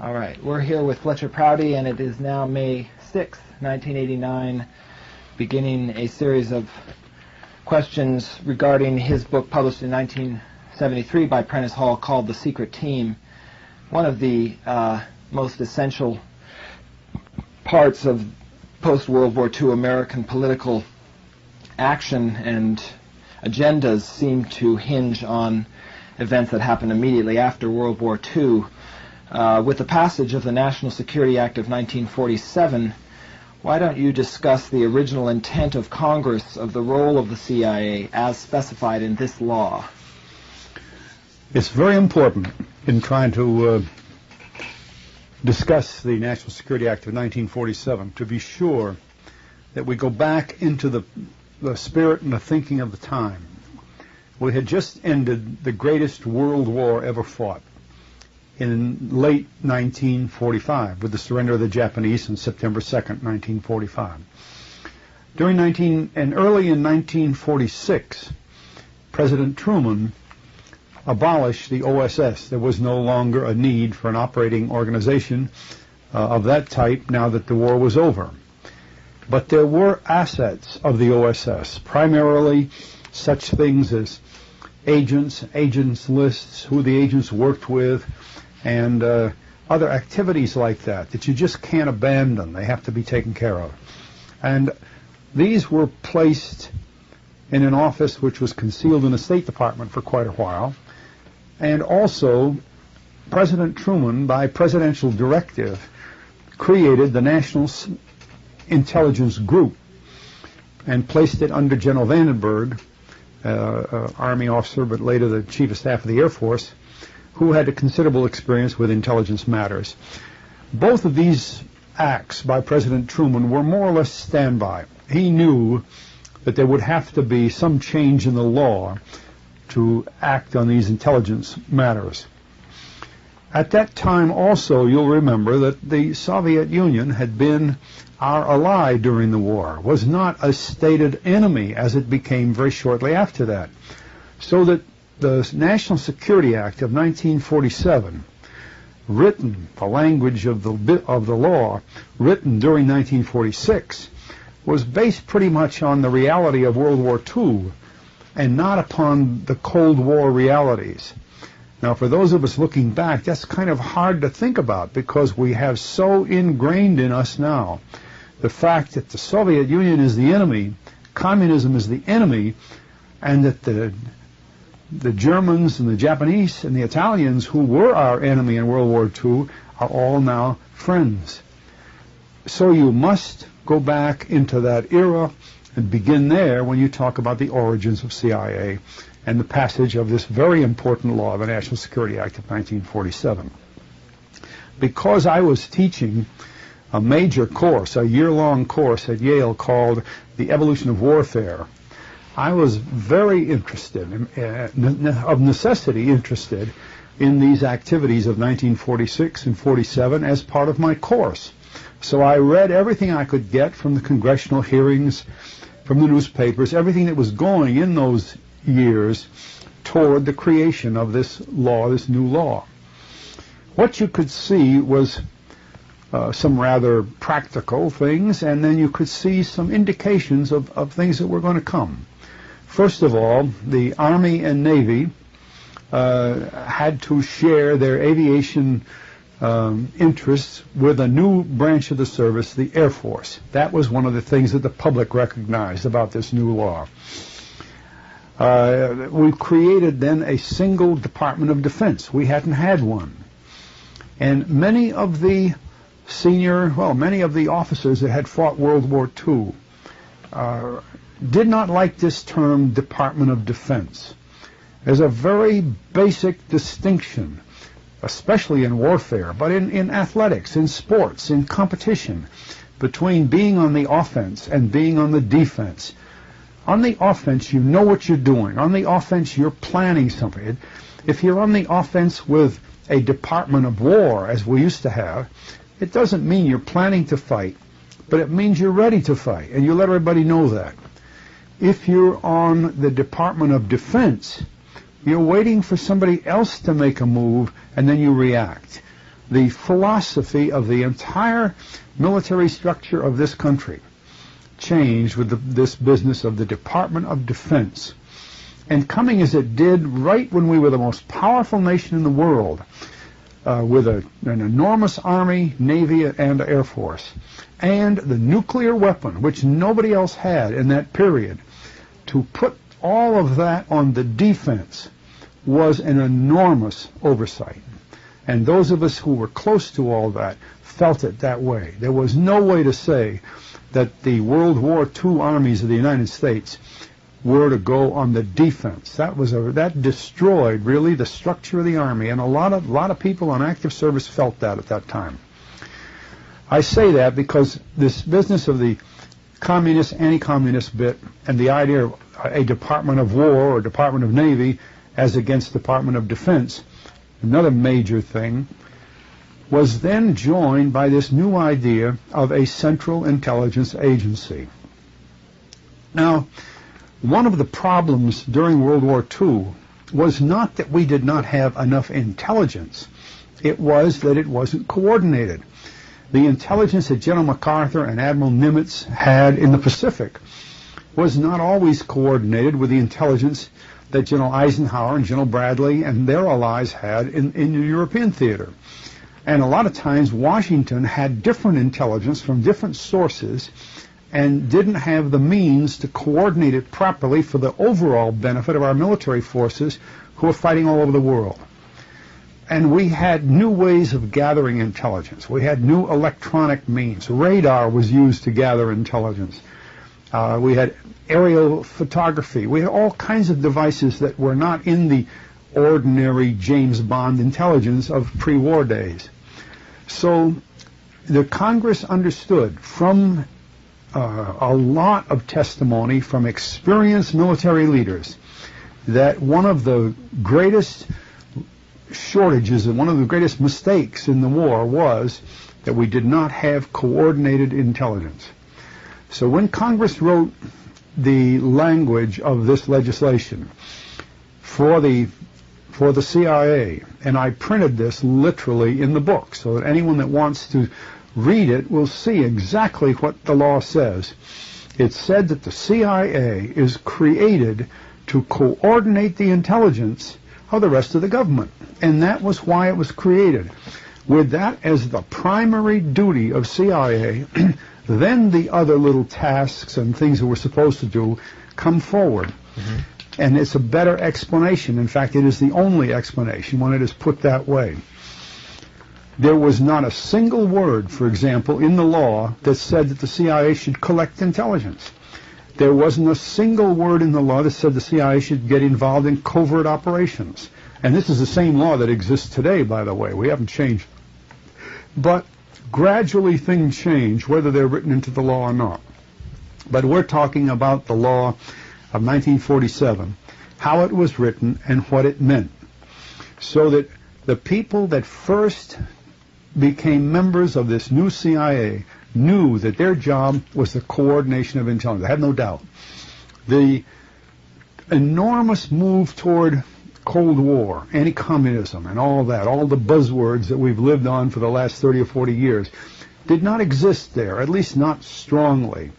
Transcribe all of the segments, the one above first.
All right, we're here with Fletcher Prouty, and it is now May 6th, 1989, beginning a series of questions regarding his book published in 1973 by Prentice Hall called The Secret Team. One of the most essential parts of post-World War II American political action and agendas seem to hinge on events that happened immediately after World War II. With the passage of the National Security Act of 1947, why don't you discuss the original intent of Congress of the role of the CIA as specified in this law? It's very important in trying to discuss the National Security Act of 1947 to be sure that we go back into the spirit and the thinking of the time. We had just ended the greatest world war ever fought in late 1945 with the surrender of the Japanese on September 2nd, 1945. Early in 1946, President Truman abolished the OSS. There was no longer a need for an operating organization of that type now that the war was over. But there were assets of the OSS, primarily such things as agents lists, who the agents worked with, and other activities like that you just can't abandon. They have to be taken care of. And these were placed in an office which was concealed in the State Department for quite a while. And also, President Truman, by presidential directive, created the National Intelligence Group and placed it under General Vandenberg, Army officer, but later the Chief of Staff of the Air Force, who had a considerable experience with intelligence matters. Both of these acts by President Truman were more or less standby. He knew that there would have to be some change in the law to act on these intelligence matters. At that time also, you'll remember that the Soviet Union had been our ally during the war, was not a stated enemy as it became very shortly after that. So that the National Security Act of 1947, written, the language of the law, written during 1946, was based pretty much on the reality of World War II and not upon the Cold War realities. Now, for those of us looking back, that's kind of hard to think about because we have so ingrained in us now the fact that the Soviet Union is the enemy, communism is the enemy, and that the Germans and the Japanese and the Italians, who were our enemy in World War II, are all now friends. So you must go back into that era and begin there when you talk about the origins of CIA and the passage of this very important law, the National Security Act of 1947. Because I was teaching a major course, a year-long course at Yale called The Evolution of Warfare, I was very interested, of necessity interested, in these activities of 1946 and 47 as part of my course. So I read everything I could get from the congressional hearings, from the newspapers, everything that was going in those years toward the creation of this law, this new law. What you could see was some rather practical things, and then you could see some indications of things that were going to come. First of all, the Army and Navy had to share their aviation interests with a new branch of the service, the Air Force. That was one of the things that the public recognized about this new law. We created then a single Department of Defense. We hadn't had one. And many of the many of the officers that had fought World War II did not like this term Department of Defense. There's a very basic distinction, especially in warfare, but in athletics, in sports, in competition, between being on the offense and being on the defense. On the offense, you know what you're doing. On the offense, you're planning something. If you're on the offense with a Department of War, as we used to have, it doesn't mean you're planning to fight, but it means you're ready to fight, and you let everybody know that. If you're on the Department of Defense, you're waiting for somebody else to make a move, and then you react. the philosophy of the entire military structure of this country changed with this business of the Department of Defense. And coming as it did right when we were the most powerful nation in the world, with an enormous Army, Navy, and Air Force, and the nuclear weapon, which nobody else had in that period, to put all of that on the defense was an enormous oversight. And those of us who were close to all that felt it that way. There was no way to say that the World War II armies of the United States were to go on the defense. That destroyed really the structure of the Army, and a lot of people on active service felt that at that time. I say that because this business of the communist, anti-communist bit, and the idea of a Department of War or Department of Navy as against Department of Defense, another major thing, was then joined by this new idea of a Central Intelligence Agency. Now, one of the problems during World War II was not that we did not have enough intelligence. It was that it wasn't coordinated. The intelligence that General MacArthur and Admiral Nimitz had in the Pacific was not always coordinated with the intelligence that General Eisenhower and General Bradley and their allies had in the European theater. And a lot of times Washington had different intelligence from different sources and didn't have the means to coordinate it properly for the overall benefit of our military forces who were fighting all over the world. And we had new ways of gathering intelligence. We had new electronic means. Radar was used to gather intelligence. We had aerial photography. We had all kinds of devices that were not in the ordinary James Bond intelligence of pre-war days. So the Congress understood from a lot of testimony from experienced military leaders that one of the greatest shortages and one of the greatest mistakes in the war was that we did not have coordinated intelligence. So when Congress wrote the language of this legislation for the CIA, and I printed this literally in the book so that anyone that wants to read it will see exactly what the law says. It said that the CIA is created to coordinate the intelligence of the rest of the government, and that was why it was created. With that as the primary duty of CIA, then the other little tasks and things that we're supposed to do come forward. Mm-hmm. And it's a better explanation. In fact, it is the only explanation when it is put that way. There was not a single word, for example, in the law that said that the CIA should collect intelligence. There wasn't a single word in the law that said the CIA should get involved in covert operations. And this is the same law that exists today, by the way. We haven't changed. But gradually things change, whether they're written into the law or not. But we're talking about the law of 1947, how it was written and what it meant. So that the people that first became members of this new CIA knew that their job was the coordination of intelligence. I have no doubt. The enormous move toward Cold War, anti-communism, and all that, all the buzzwords that we've lived on for the last 30 or 40 years, did not exist there, at least not strongly.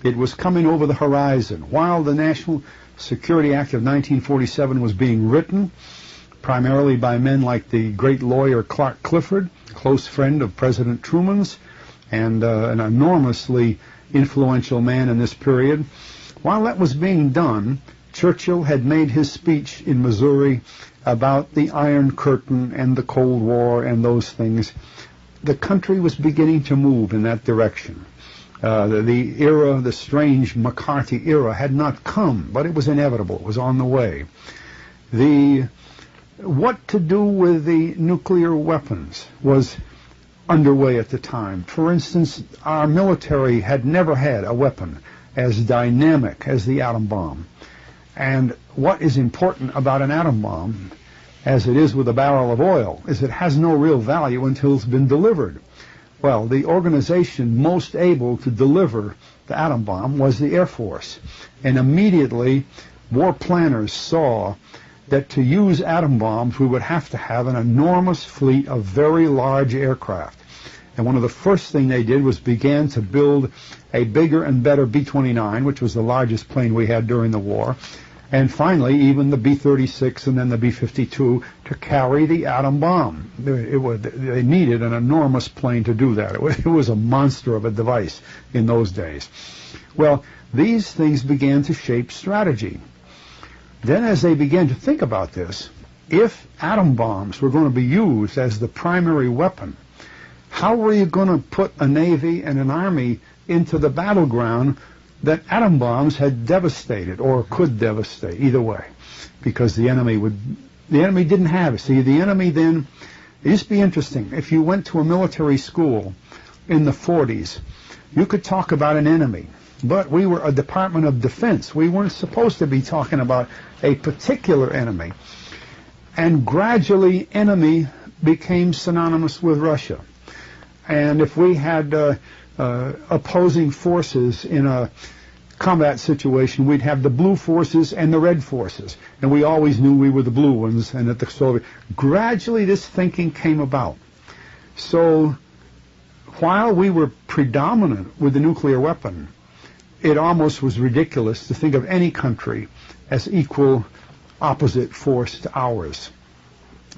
It was coming over the horizon. While the National Security Act of 1947 was being written, primarily by men like the great lawyer Clark Clifford, close friend of President Truman's, and an enormously influential man in this period. While that was being done, Churchill had made his speech in Missouri about the Iron Curtain and the Cold War and those things. The country was beginning to move in that direction. The era, the strange McCarthy era, had not come, but it was inevitable. It was on the way. What to do with the nuclear weapons was underway at the time. For instance, our military had never had a weapon as dynamic as the atom bomb. And what is important about an atom bomb, as it is with a barrel of oil, is it has no real value until it's been delivered. Well, the organization most able to deliver the atom bomb was the Air Force. And immediately, war planners saw that to use atom bombs, we would have to have an enormous fleet of very large aircraft. And one of the first things they did was began to build a bigger and better B-29, which was the largest plane we had during the war. And finally, even the B-36 and then the B-52 to carry the atom bomb. They needed an enormous plane to do that. It was a monster of a device in those days. Well, these things began to shape strategy. Then as they began to think about this, if atom bombs were going to be used as the primary weapon, how were you going to put a navy and an army into the battleground that atom bombs had devastated or could devastate, either way? Because the enemy didn't have it. See, the enemy then, it used to be interesting. If you went to a military school in the 40s, you could talk about an enemy. But we were a Department of Defense. We weren't supposed to be talking about a particular enemy. And gradually, enemy became synonymous with Russia. And if we had opposing forces in a combat situation, we'd have the blue forces and the red forces. And we always knew we were the blue ones and that the Soviet. Gradually, this thinking came about. So while we were predominant with the nuclear weapon, it almost was ridiculous to think of any country as equal opposite force to ours.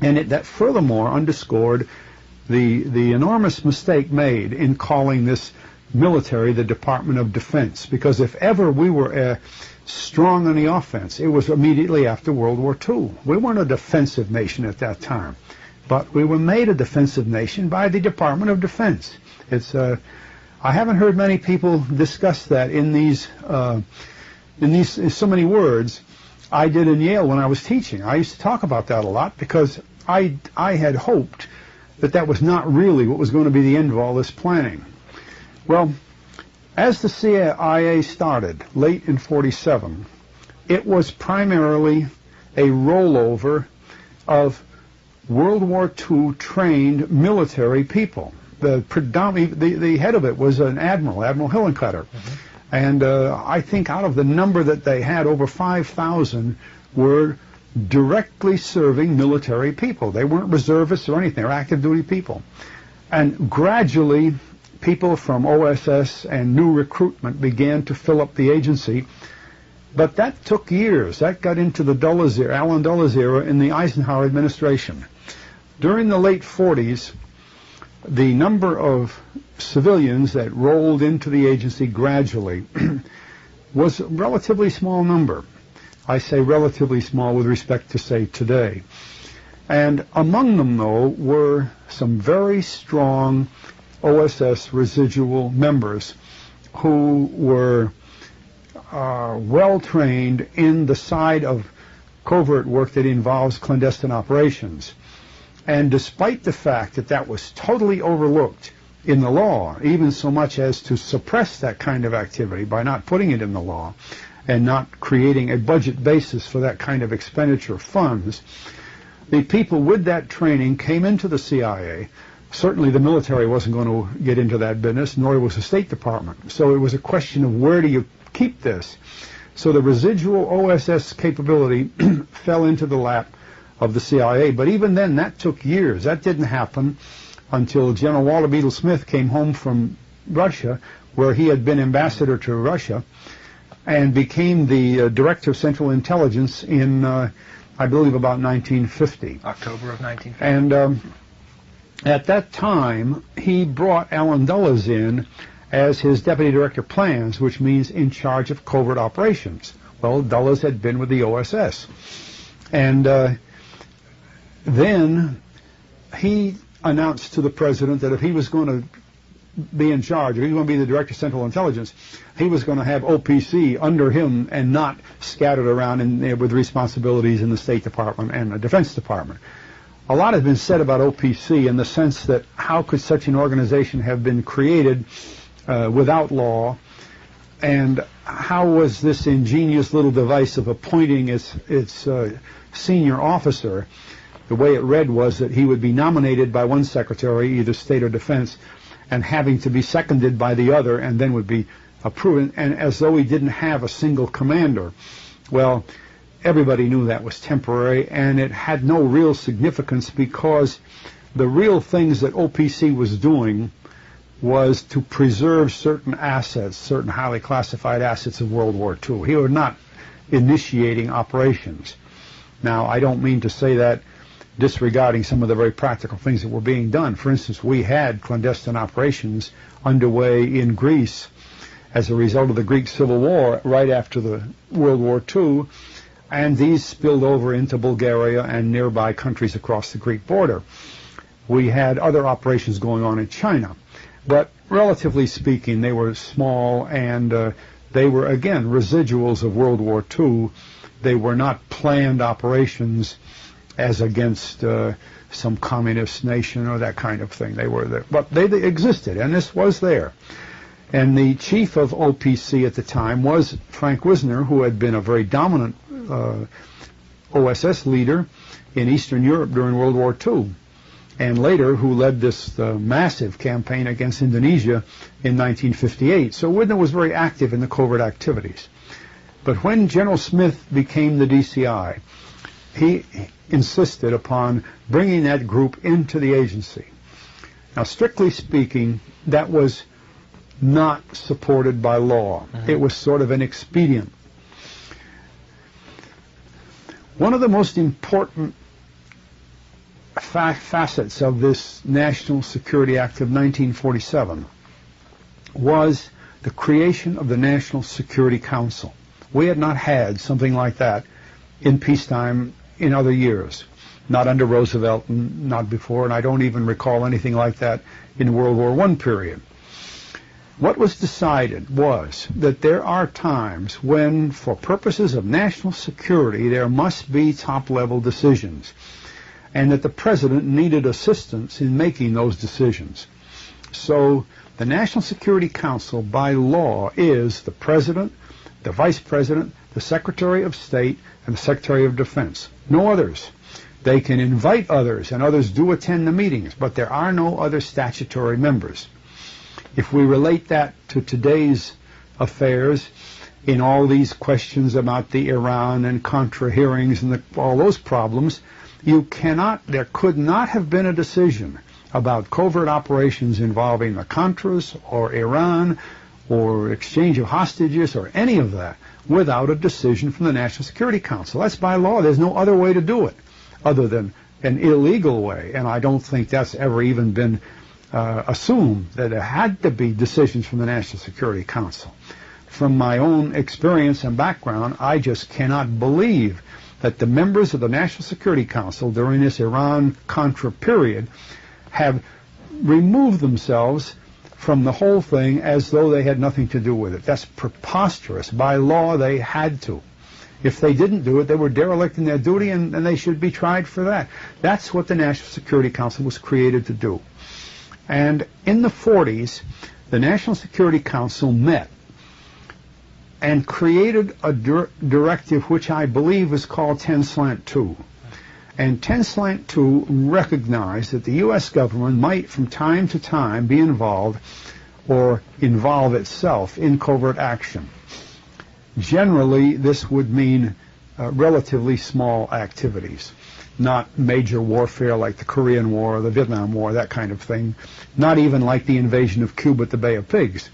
And that furthermore underscored the enormous mistake made in calling this military the Department of Defense, because if ever we were strong on the offense, it was immediately after World War II. We weren't a defensive nation at that time, but we were made a defensive nation by the Department of Defense. I haven't heard many people discuss that in these so many words. I did in Yale when I was teaching. I used to talk about that a lot because I had hoped that was not really what was going to be the end of all this planning. Well, as the CIA started late in 47, it was primarily a rollover of World War II trained military people. The head of it was an admiral, Admiral Hillenkoetter. Mm-hmm. And I think out of the number that they had, over 5,000 were directly serving military people. They weren't reservists or anything. They were active duty people. And gradually, people from OSS and new recruitment began to fill up the agency. But that took years. That got into the Allen Dulles era in the Eisenhower administration. During the late 40s, the number of civilians that rolled into the agency gradually was a relatively small number. I say relatively small with respect to, say, today. And among them, though, were some very strong OSS residual members who were well-trained in the side of covert work that involves clandestine operations. And despite the fact that that was totally overlooked in the law, even so much as to suppress that kind of activity by not putting it in the law and not creating a budget basis for that kind of expenditure of funds, the people with that training came into the CIA. Certainly the military wasn't going to get into that business, nor was the State Department. So it was a question of where do you keep this? So the residual OSS capability fell into the lap of the CIA. But even then, that took years. That didn't happen until General Walter Beadle Smith came home from Russia, where he had been ambassador to Russia, and became the Director of Central Intelligence in, I believe, about 1950. October of 1950. And at that time, he brought Allen Dulles in as his Deputy Director of Plans, which means in charge of covert operations. Well, Dulles had been with the OSS. And then he announced to the President that if he was going to be in charge, if he was going to be the Director of Central Intelligence, he was going to have OPC under him and not scattered around with responsibilities in the State Department and the Defense Department. A lot has been said about OPC in the sense that how could such an organization have been created without law, and how was this ingenious little device of appointing its senior officer? The way it read was that he would be nominated by one secretary, either State or Defense, and having to be seconded by the other, and then would be approved, and as though he didn't have a single commander. Well, everybody knew that was temporary, and it had no real significance because the real things that OPC was doing was to preserve certain assets, certain highly classified assets of World War II. He was not initiating operations. Now, I don't mean to say that disregarding some of the very practical things that were being done. For instance, we had clandestine operations underway in Greece as a result of the Greek Civil War right after the World War II, and these spilled over into Bulgaria and nearby countries across the Greek border. We had other operations going on in China, but relatively speaking, they were small, and they were, again, residuals of World War II. They were not planned operations as against some communist nation or that kind of thing. They were there, but they existed, and this was there. And the chief of OPC at the time was Frank Wisner, who had been a very dominant OSS leader in Eastern Europe during World War II, and later who led this massive campaign against Indonesia in 1958. So Wisner was very active in the covert activities. But when General Smith became the DCI, he insisted upon bringing that group into the agency. Now, strictly speaking, that was not supported by law. It was sort of an expedient. One of the most important facets of this National Security Act of 1947 was the creation of the National Security Council. We had not had something like that in peacetime in other years, not under Roosevelt and not before, and I don't even recall anything like that in the World War I period. What was decided was that there are times when, for purposes of national security, there must be top-level decisions, and that the President needed assistance in making those decisions. So the National Security Council, by law, is the President, the Vice President, the Secretary of State, and the Secretary of Defense. No others. They can invite others, and others do attend the meetings, but there are no other statutory members. If we relate that to today's affairs, in all these questions about the Iran and Contra hearings and all those problems, there could not have been a decision about covert operations involving the Contras or Iran or exchange of hostages or any of that without a decision from the National Security Council. That's by law. There's no other way to do it other than an illegal way, and I don't think that's ever even been assumed, that there had to be decisions from the National Security Council. From my own experience and background, I just cannot believe that the members of the National Security Council during this Iran-Contra period have removed themselves from the whole thing as though they had nothing to do with it. That's preposterous. By law, they had to. If they didn't do it, they were derelict in their duty, and they should be tried for that. That's what the National Security Council was created to do. And in the 40s, the National Security Council met and created a directive which I believe is called 10-2. And 10-2 recognized that the U.S. government might from time to time be involved or involve itself in covert action. Generally, this would mean relatively small activities, not major warfare like the Korean War or the Vietnam War, that kind of thing, not even like the invasion of Cuba at the Bay of Pigs.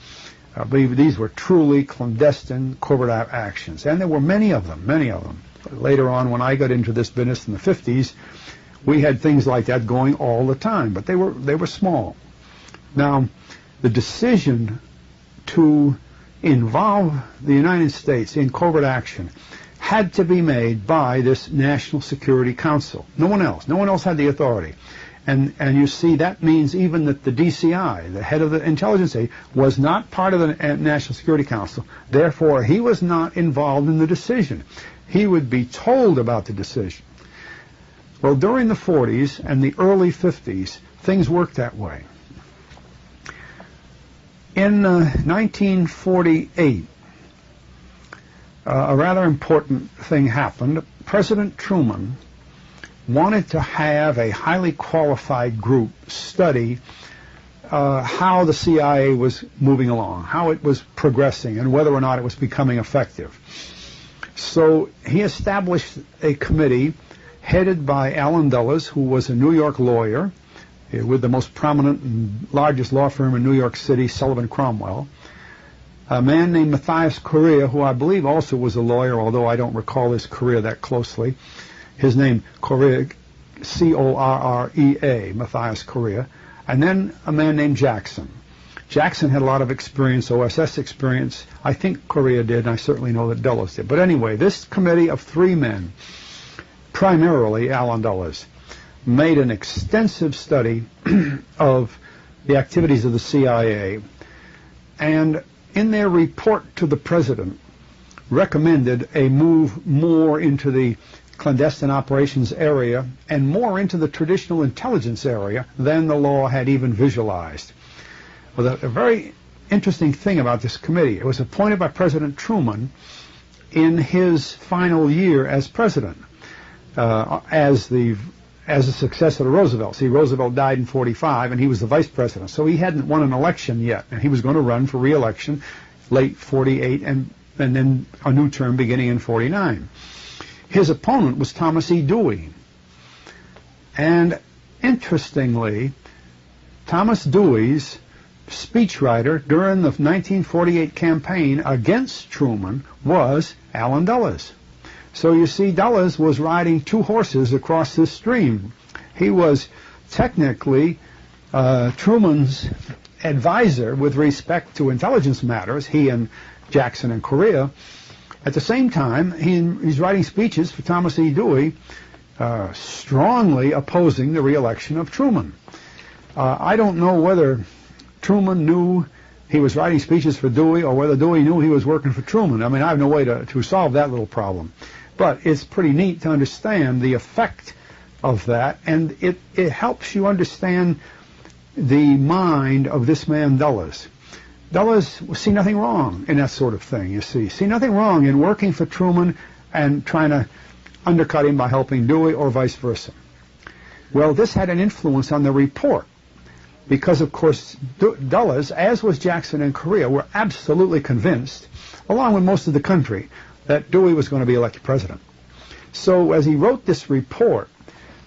I believe these were truly clandestine covert actions, and there were many of them, many of them. Later on, when I got into this business in the 50s, we had things like that going all the time, but they were small. Now, the decision to involve the United States in covert action had to be made by this National Security Council. No one else. No one else had the authority. And you see, that means even that the DCI, the head of the intelligence agency, was not part of the National Security Council. Therefore, he was not involved in the decision. He would be told about the decision. Well, during the 40s and the early 50s, things worked that way. In 1948, a rather important thing happened. President Truman wanted to have a highly qualified group study how the CIA was moving along, how it was progressing, and whether or not it was becoming effective. So he established a committee headed by Allen Dulles, who was a New York lawyer with the most prominent and largest law firm in New York City, Sullivan Cromwell. A man named Matthias Correa, who I believe also was a lawyer, although I don't recall his career that closely. His name, Correa, C-O-R-R-E-A, Matthias Correa. And then a man named Jackson. Jackson had a lot of experience, OSS experience. I think Correa did, and I certainly know that Dulles did. But anyway, this committee of three men, primarily Allen Dulles, made an extensive study of the activities of the CIA, and in their report to the president recommended a move more into the clandestine operations area and more into the traditional intelligence area than the law had even visualized. Well, a very interesting thing about this committee, it was appointed by President Truman in his final year as president, as a successor to Roosevelt. See, Roosevelt died in 45, and he was the vice president, so he hadn't won an election yet, and he was going to run for re-election late 48 and then a new term beginning in 49. His opponent was Thomas E. Dewey. And interestingly, Thomas Dewey's speechwriter during the 1948 campaign against Truman was Allen Dulles. So you see, Dulles was riding two horses across this stream. He was technically Truman's advisor with respect to intelligence matters, he and Jackson and Correa. At the same time, he's writing speeches for Thomas E. Dewey, strongly opposing the re-election of Truman. I don't know whether Truman knew he was writing speeches for Dewey or whether Dewey knew he was working for Truman. I mean, I have no way to solve that little problem. But it's pretty neat to understand the effect of that, and it helps you understand the mind of this man Dulles. Dulles see nothing wrong in that sort of thing, you see nothing wrong in working for Truman and trying to undercut him by helping Dewey or vice versa. Well, this had an influence on the report because, of course, Dulles, as was Jackson and Correa, were absolutely convinced, along with most of the country, that Dewey was going to be elected president. So as he wrote this report,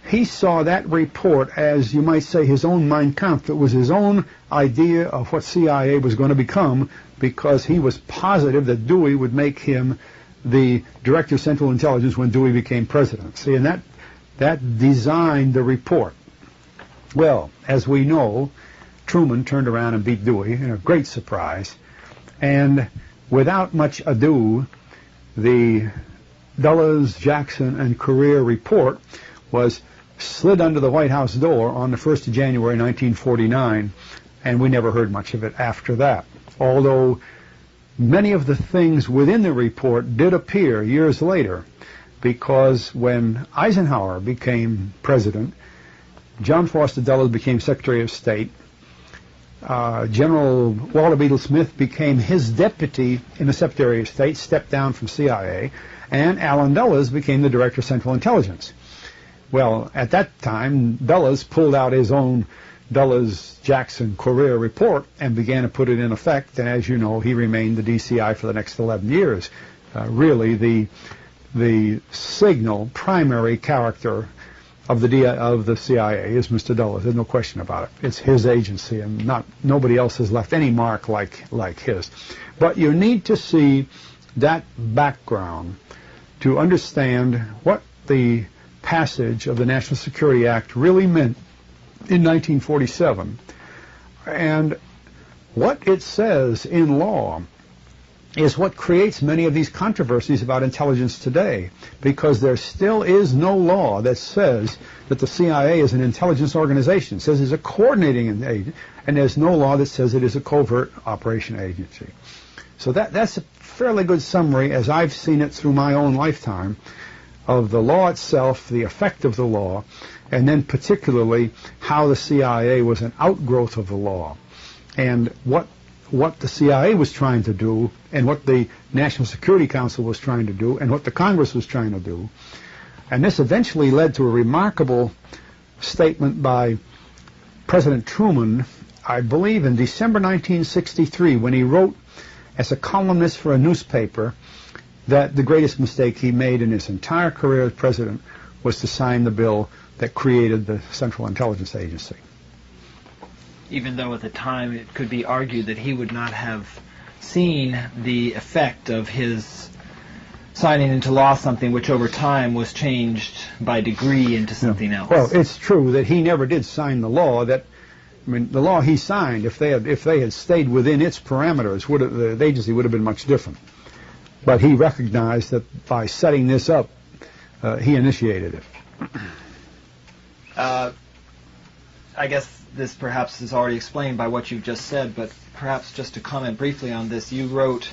he saw that report as, you might say, his own Mein Kampf. It was his own idea of what CIA was going to become, because he was positive that Dewey would make him the Director of Central Intelligence when Dewey became president. See, and that designed the report. Well, as we know, Truman turned around and beat Dewey in a great surprise, and without much ado, the Dulles, Jackson, and Correa report was slid under the White House door on the 1st of January 1949, and we never heard much of it after that. Although many of the things within the report did appear years later, because when Eisenhower became president, John Foster Dulles became Secretary of State, General Walter Beadle Smith became his deputy in the Secretary of State, stepped down from CIA, and Allen Dulles became the Director of Central Intelligence. Well, at that time, Dulles pulled out his own Dulles-Jackson-Correa report and began to put it in effect, and as you know, he remained the DCI for the next 11 years. Really, the signal primary character of the CIA is Mr. Dulles. There's no question about it. It's his agency, and nobody else has left any mark like his. But you need to see that background to understand what the passage of the National Security Act really meant in 1947, and what it says in law is what creates many of these controversies about intelligence today, because there still is no law that says that the CIA is an intelligence organization. It says it's a coordinating agent, and there's no law that says it is a covert operation agency. So that's a fairly good summary, as I've seen it through my own lifetime, of the law itself, the effect of the law, and then particularly how the CIA was an outgrowth of the law, and what the CIA was trying to do, and what the National Security Council was trying to do, and what the Congress was trying to do. And this eventually led to a remarkable statement by President Truman, I believe in December 1963, when he wrote as a columnist for a newspaper that the greatest mistake he made in his entire career as president was to sign the bill that created the Central Intelligence Agency. Even though at the time it could be argued that he would not have seen the effect of his signing into law something which over time was changed by degree into something else. Well, it's true that he never did sign the law. The law he signed, if they had stayed within its parameters, the agency would have been much different. But he recognized that by setting this up, he initiated it. I guess this perhaps is already explained by what you've just said, but perhaps just to comment briefly on this, you wrote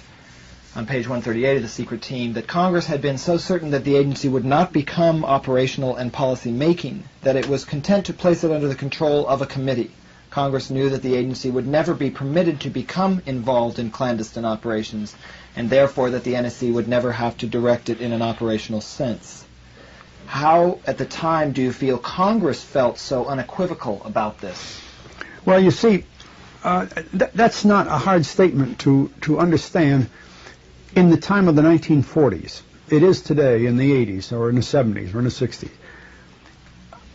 on page 138 of The Secret Team that Congress had been so certain that the agency would not become operational and policy-making that it was content to place it under the control of a committee. Congress knew that the agency would never be permitted to become involved in clandestine operations, and therefore that the NSC would never have to direct it in an operational sense. How, at the time, do you feel Congress felt so unequivocal about this? Well, you see, that's not a hard statement to understand in the time of the 1940s. It is today in the 80s or in the 70s or in the 60s.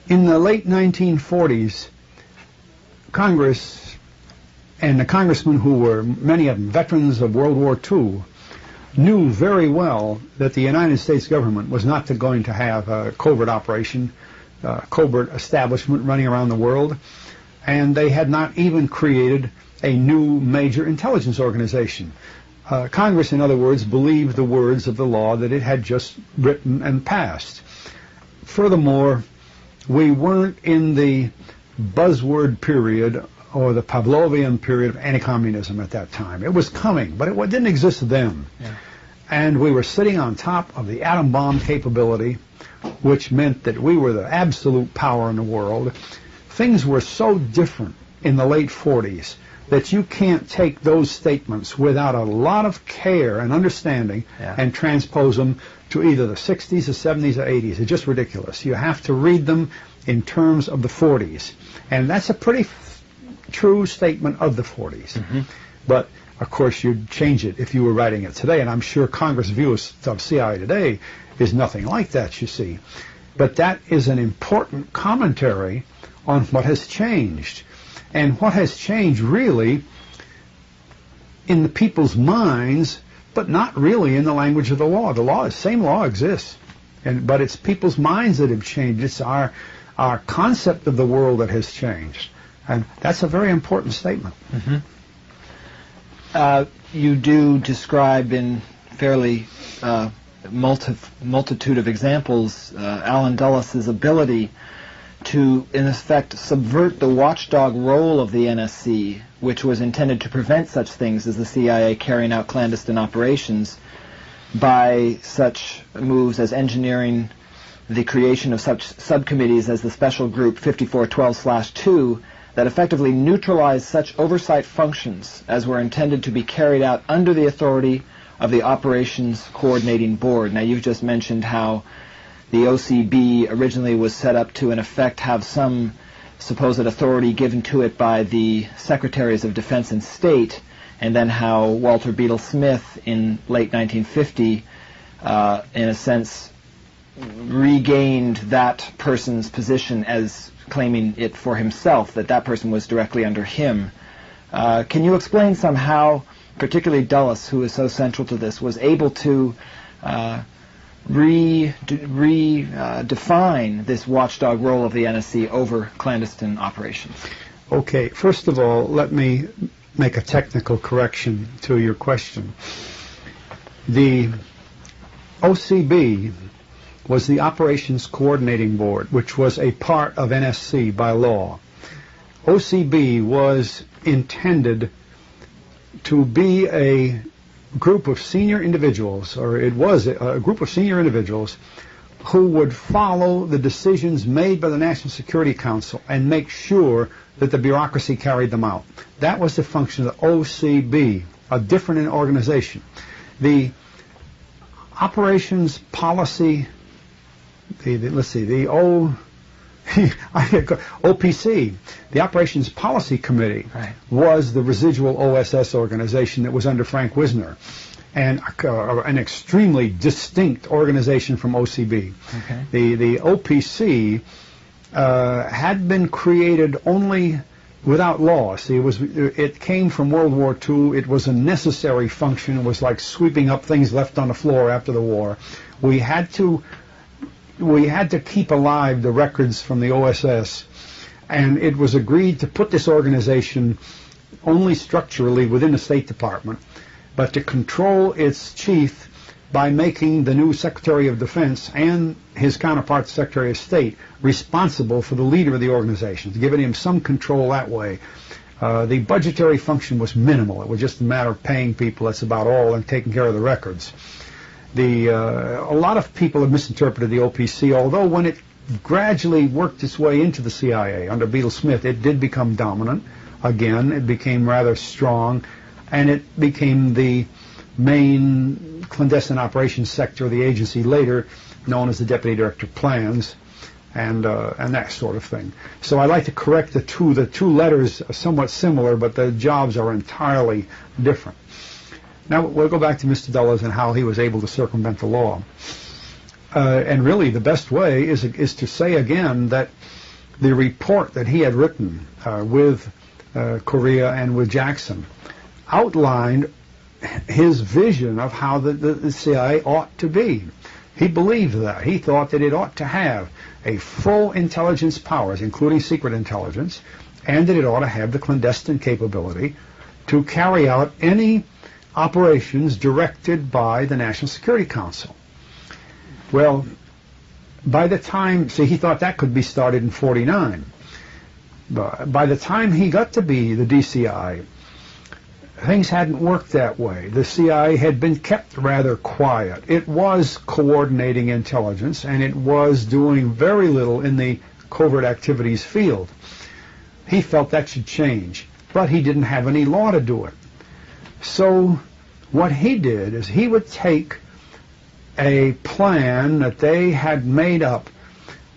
In the late 1940s, Congress and the congressmen who were, many of them, veterans of World War II, knew very well that the United States government was not going to have a covert operation, covert establishment running around the world, and they had not even created a new major intelligence organization. Congress, in other words, believed the words of the law that it had just written and passed. Furthermore, we weren't in the buzzword period or the Pavlovian period of anti-communism at that time. It was coming, but it didn't exist then. Yeah. And we were sitting on top of the atom bomb capability, which meant that we were the absolute power in the world. Things were so different in the late 40s that you can't take those statements without a lot of care and understanding and transpose them to either the 60s, the 70s, or 80s. It's just ridiculous. You have to read them in terms of the 40s. And that's a pretty true statement of the 40s. Mm-hmm. But, of course, you'd change it if you were writing it today. And I'm sure Congress' view of CIA today is nothing like that, you see. But that is an important commentary on what has changed. And what has changed really in the people's minds, but not really in the language of the law. The same law exists, but it's people's minds that have changed. It's our concept of the world that has changed. And that's a very important statement. Mm-hmm. You do describe in fairly multitude of examples Allen Dulles' ability to, in effect, subvert the watchdog role of the NSC, which was intended to prevent such things as the CIA carrying out clandestine operations, by such moves as engineering the creation of such subcommittees as the Special Group 5412/2 that effectively neutralized such oversight functions as were intended to be carried out under the authority of the Operations Coordinating Board. Now, you've just mentioned how the OCB originally was set up to, in effect, have some supposed authority given to it by the Secretaries of Defense and State, and then how Walter Beadle Smith in late 1950, in a sense, regained that person's position as claiming it for himself, that person was directly under him. Can you explain somehow, particularly Dulles, who is so central to this, was able to redefine this watchdog role of the NSC over clandestine operations? Okay, first of all, let me make a technical correction to your question. The OCB was the Operations Coordinating Board, which was a part of NSC by law. OCB was intended to be a group of senior individuals, or it was a group of senior individuals who would follow the decisions made by the National Security Council and make sure that the bureaucracy carried them out. That was the function of the OCB, a different organization. The operations policy, OPC, the Operations Policy Committee, was the residual OSS organization that was under Frank Wisner. and an extremely distinct organization from OCB. Okay. The OPC had been created only without law. See, it came from World War II. It was a necessary function. It was like sweeping up things left on the floor after the war. We had to keep alive the records from the OSS, and it was agreed to put this organization only structurally within the State Department, but to control its chief by making the new Secretary of Defense and his counterpart, the Secretary of State, responsible for the leader of the organization, giving him some control that way. The budgetary function was minimal. It was just a matter of paying people, that's about all, and taking care of the records. A lot of people have misinterpreted the OPC, although when it gradually worked its way into the CIA under Beadle Smith, it did become dominant. Again, it became rather strong, and it became the main clandestine operations sector of the agency, later known as the Deputy Director of Plans, and that sort of thing. So I like to correct the two. The two letters are somewhat similar, but the jobs are entirely different. Now we'll go back to Mr. Dulles and how he was able to circumvent the law. And really, the best way is to say again that the report that he had written with Korea and with Jackson outlined his vision of how the CIA ought to be. He believed that. He thought that it ought to have a full intelligence powers, including secret intelligence, and that it ought to have the clandestine capability to carry out any operations directed by the National Security Council. Well, by the time, see, he thought that could be started in '49. But by the time he got to be the DCI, things hadn't worked that way. The CIA had been kept rather quiet. It was coordinating intelligence, and it was doing very little in the covert activities field. He felt that should change, but he didn't have any law to do it. So what he did is he would take a plan that they had made up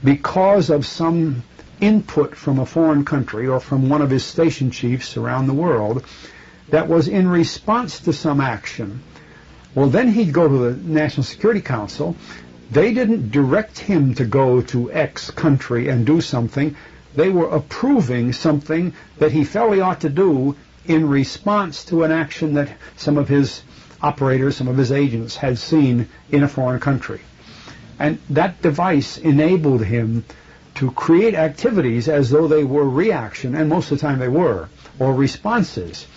because of some input from a foreign country or from one of his station chiefs around the world that was in response to some action. Well, then he'd go to the National Security Council. They didn't direct him to go to X country and do something. They were approving something that he felt he ought to do in response to an action that some of his operators, some of his agents had seen in a foreign country. And that device enabled him to create activities as though they were reaction, and most of the time they were, or responses.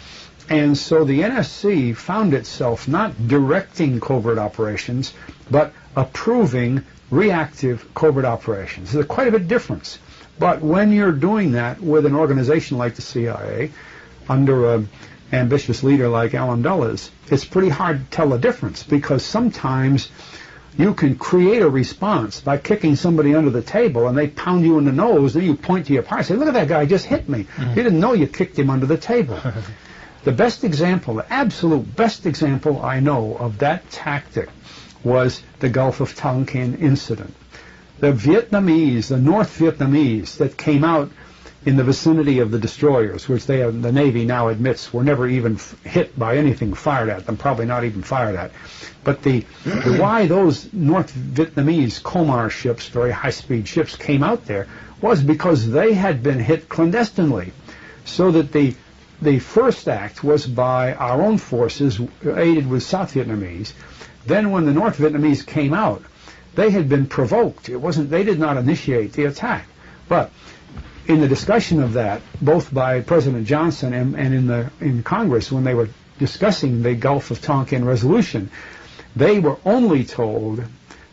And so the NSC found itself not directing covert operations, but approving reactive covert operations. There's quite a bit of difference. But when you're doing that with an organization like the CIA, under an ambitious leader like Allen Dulles, it's pretty hard to tell the difference, because sometimes you can create a response by kicking somebody under the table and they pound you in the nose, then you point to your partner and say, look at that guy, just hit me. You didn't know you kicked him under the table. The best example, the absolute best example I know of that tactic was the Gulf of Tonkin incident. The Vietnamese, the North Vietnamese that came out in the vicinity of the destroyers, which the Navy now admits were never even hit by anything fired at them, probably not even fired at. But why those North Vietnamese Comar ships, very high-speed ships, came out there was because they had been hit clandestinely. So that the first act was by our own forces, aided with South Vietnamese. Then when the North Vietnamese came out, they had been provoked. They did not initiate the attack. But in the discussion of that, both by President Johnson and in Congress, when they were discussing the Gulf of Tonkin resolution, they were only told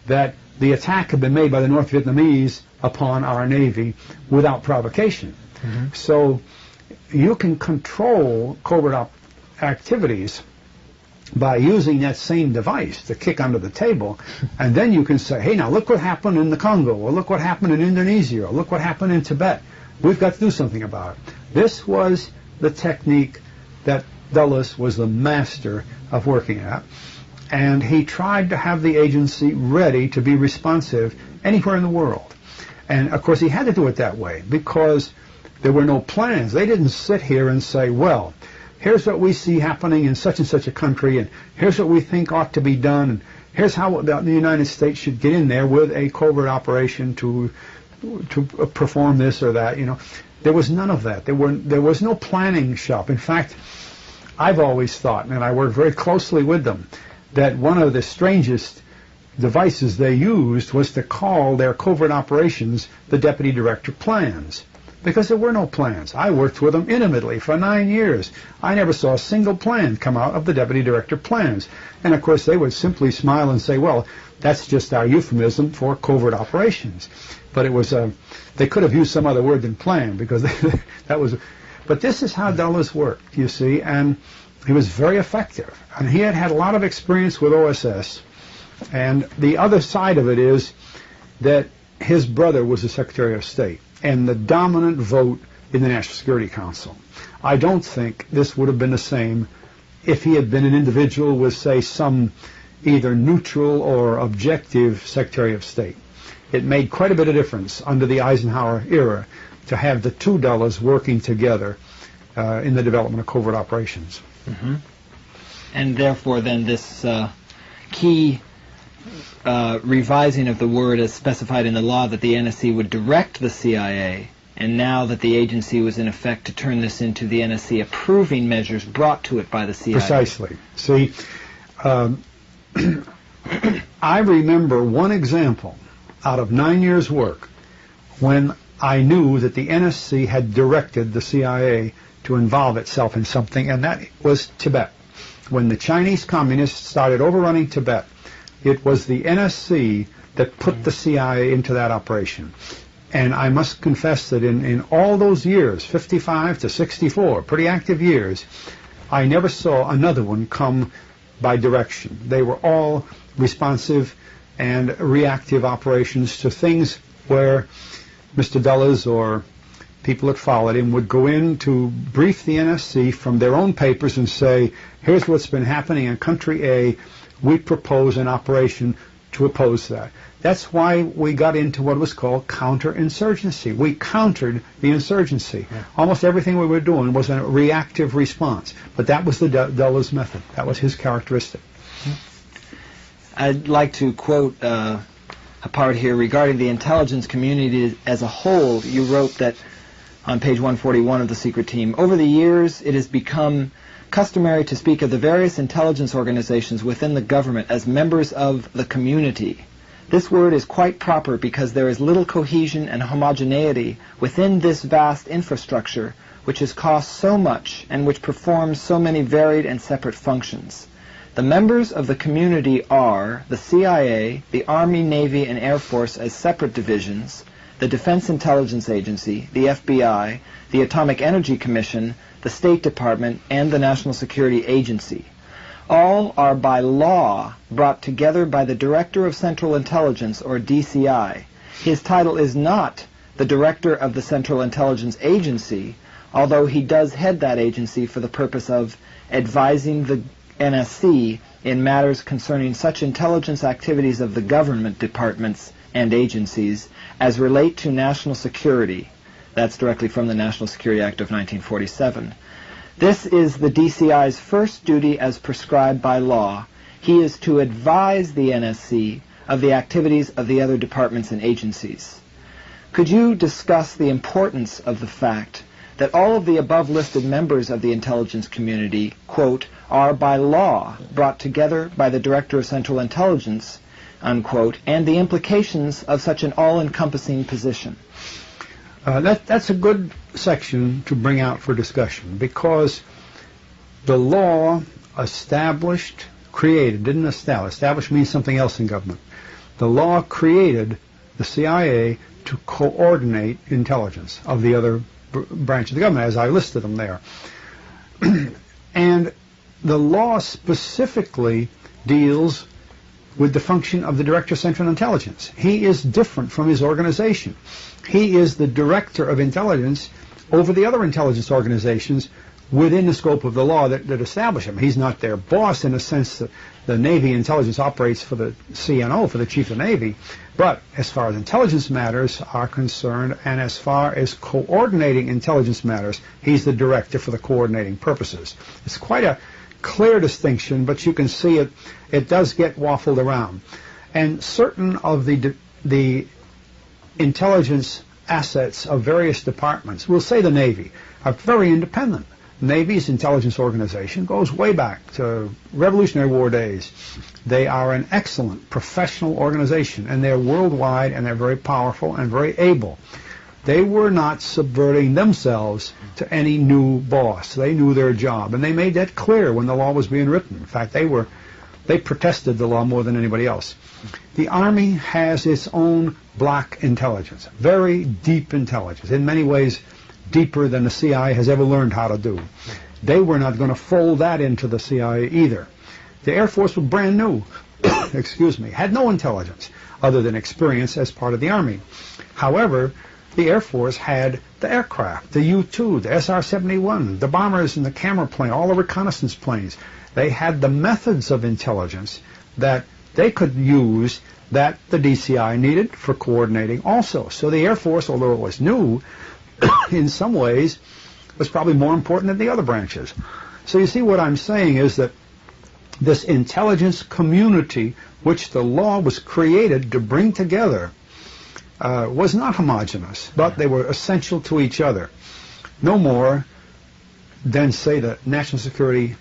that the attack had been made by the North Vietnamese upon our Navy without provocation. So you can control covert activities by using that same device to kick under the table, and then you can say, hey, now look what happened in the Congo, or look what happened in Indonesia, or look what happened in Tibet. We've got to do something about it. This was the technique that Dulles was the master of working at, and he tried to have the agency ready to be responsive anywhere in the world. And of course he had to do it that way because there were no plans. They didn't sit here and say, well, here's what we see happening in such and such a country, and here's what we think ought to be done, and here's how the United States should get in there with a covert operation to perform this or that. There was none of that. There was no planning shop. In fact, I've always thought, and I worked very closely with them, that one of the strangest devices they used was to call their covert operations the deputy director plans, because there were no plans. I worked with them intimately for 9 years. I never saw a single plan come out of the deputy director plans. And of course they would simply smile and say, well, that's just our euphemism for covert operations. But it was they could have used some other word than plan, because that was. But this is how Dulles worked, you see, and he was very effective. And he had a lot of experience with OSS. And the other side of it is that his brother was the Secretary of State and the dominant vote in the National Security Council. I don't think this would have been the same if he had been an individual with, say, some either neutral or objective Secretary of State. It made quite a bit of difference under the Eisenhower era to have the two Dulles working together in the development of covert operations. Mm-hmm. And therefore then this key revising of the word as specified in the law that the NSC would direct the CIA, and now that the agency was in effect to turn this into the NSC approving measures brought to it by the CIA. Precisely. See, I remember one example out of 9 years' work when I knew that the NSC had directed the CIA to involve itself in something, and that was Tibet. When the Chinese communists started overrunning Tibet, it was the NSC that put the CIA into that operation. And I must confess that in all those years, 55 to 64, pretty active years, I never saw another one come by direction. They were all responsive and reactive operations to things where Mr. Dulles or people that followed him would go in to brief the NSC from their own papers and say, here's what's been happening in country A, we propose an operation to oppose that. That's why we got into what was called counterinsurgency. We countered the insurgency. Yeah. Almost everything we were doing was a reactive response. But that was the Dulles method. That was his characteristic. I'd like to quote a part here regarding the intelligence community as a whole. You wrote that on page 141 of The Secret Team, over the years it has become customary to speak of the various intelligence organizations within the government as members of the community. This word is quite proper because there is little cohesion and homogeneity within this vast infrastructure which has cost so much and which performs so many varied and separate functions. The members of the community are the CIA, the Army, Navy, and Air Force as separate divisions, the Defense Intelligence Agency, the FBI, the Atomic Energy Commission, the State Department, and the National Security Agency. All are by law brought together by the Director of Central Intelligence, or DCI. His title is not the Director of the Central Intelligence Agency, although he does head that agency for the purpose of advising the NSC in matters concerning such intelligence activities of the government departments and agencies as relate to national security. That's directly from the National Security Act of 1947. This is the DCI's first duty as prescribed by law. He is to advise the NSC of the activities of the other departments and agencies. Could you discuss the importance of the fact that all of the above-listed members of the intelligence community, quote, are by law brought together by the Director of Central Intelligence, unquote, and the implications of such an all-encompassing position? That's a good section to bring out for discussion, because the law didn't establish means something else in government. The law created the CIA to coordinate intelligence of the other branch of the government, as I listed them there. And the law specifically deals with the function of the Director of Central Intelligence. He is different from his organization. He is the Director of Intelligence over the other intelligence organizations within the scope of the law that establish him. He's not their boss in the sense that the Navy intelligence operates for the CNO, for the Chief of Navy, But as far as intelligence matters are concerned, and as far as coordinating intelligence matters, he's the director for the coordinating purposes. It's quite a clear distinction, but you can see it does get waffled around. And certain of the intelligence assets of various departments, we'll say the Navy, are very independent. Navy's intelligence organization goes way back to Revolutionary War days. They are an excellent professional organization, and they're worldwide, and they're very powerful and very able. They were not subverting themselves to any new boss. They knew their job, and they made that clear when the law was being written. In fact, they protested the law more than anybody else. The Army has its own black intelligence, very deep intelligence, in many ways deeper than the CIA has ever learned how to do. They were not going to fold that into the CIA either. The Air Force was brand new, excuse me, had no intelligence other than experience as part of the Army. However, the Air Force had the aircraft, the U-2, the SR-71, the bombers and the camera plane, all the reconnaissance planes. They had the methods of intelligence that they could use that the DCI needed for coordinating also. So the Air Force, although it was new, in some ways was probably more important than the other branches. So you see, what I'm saying is that this intelligence community, which the law was created to bring together, was not homogeneous, but they were essential to each other. No more than, say, the National Security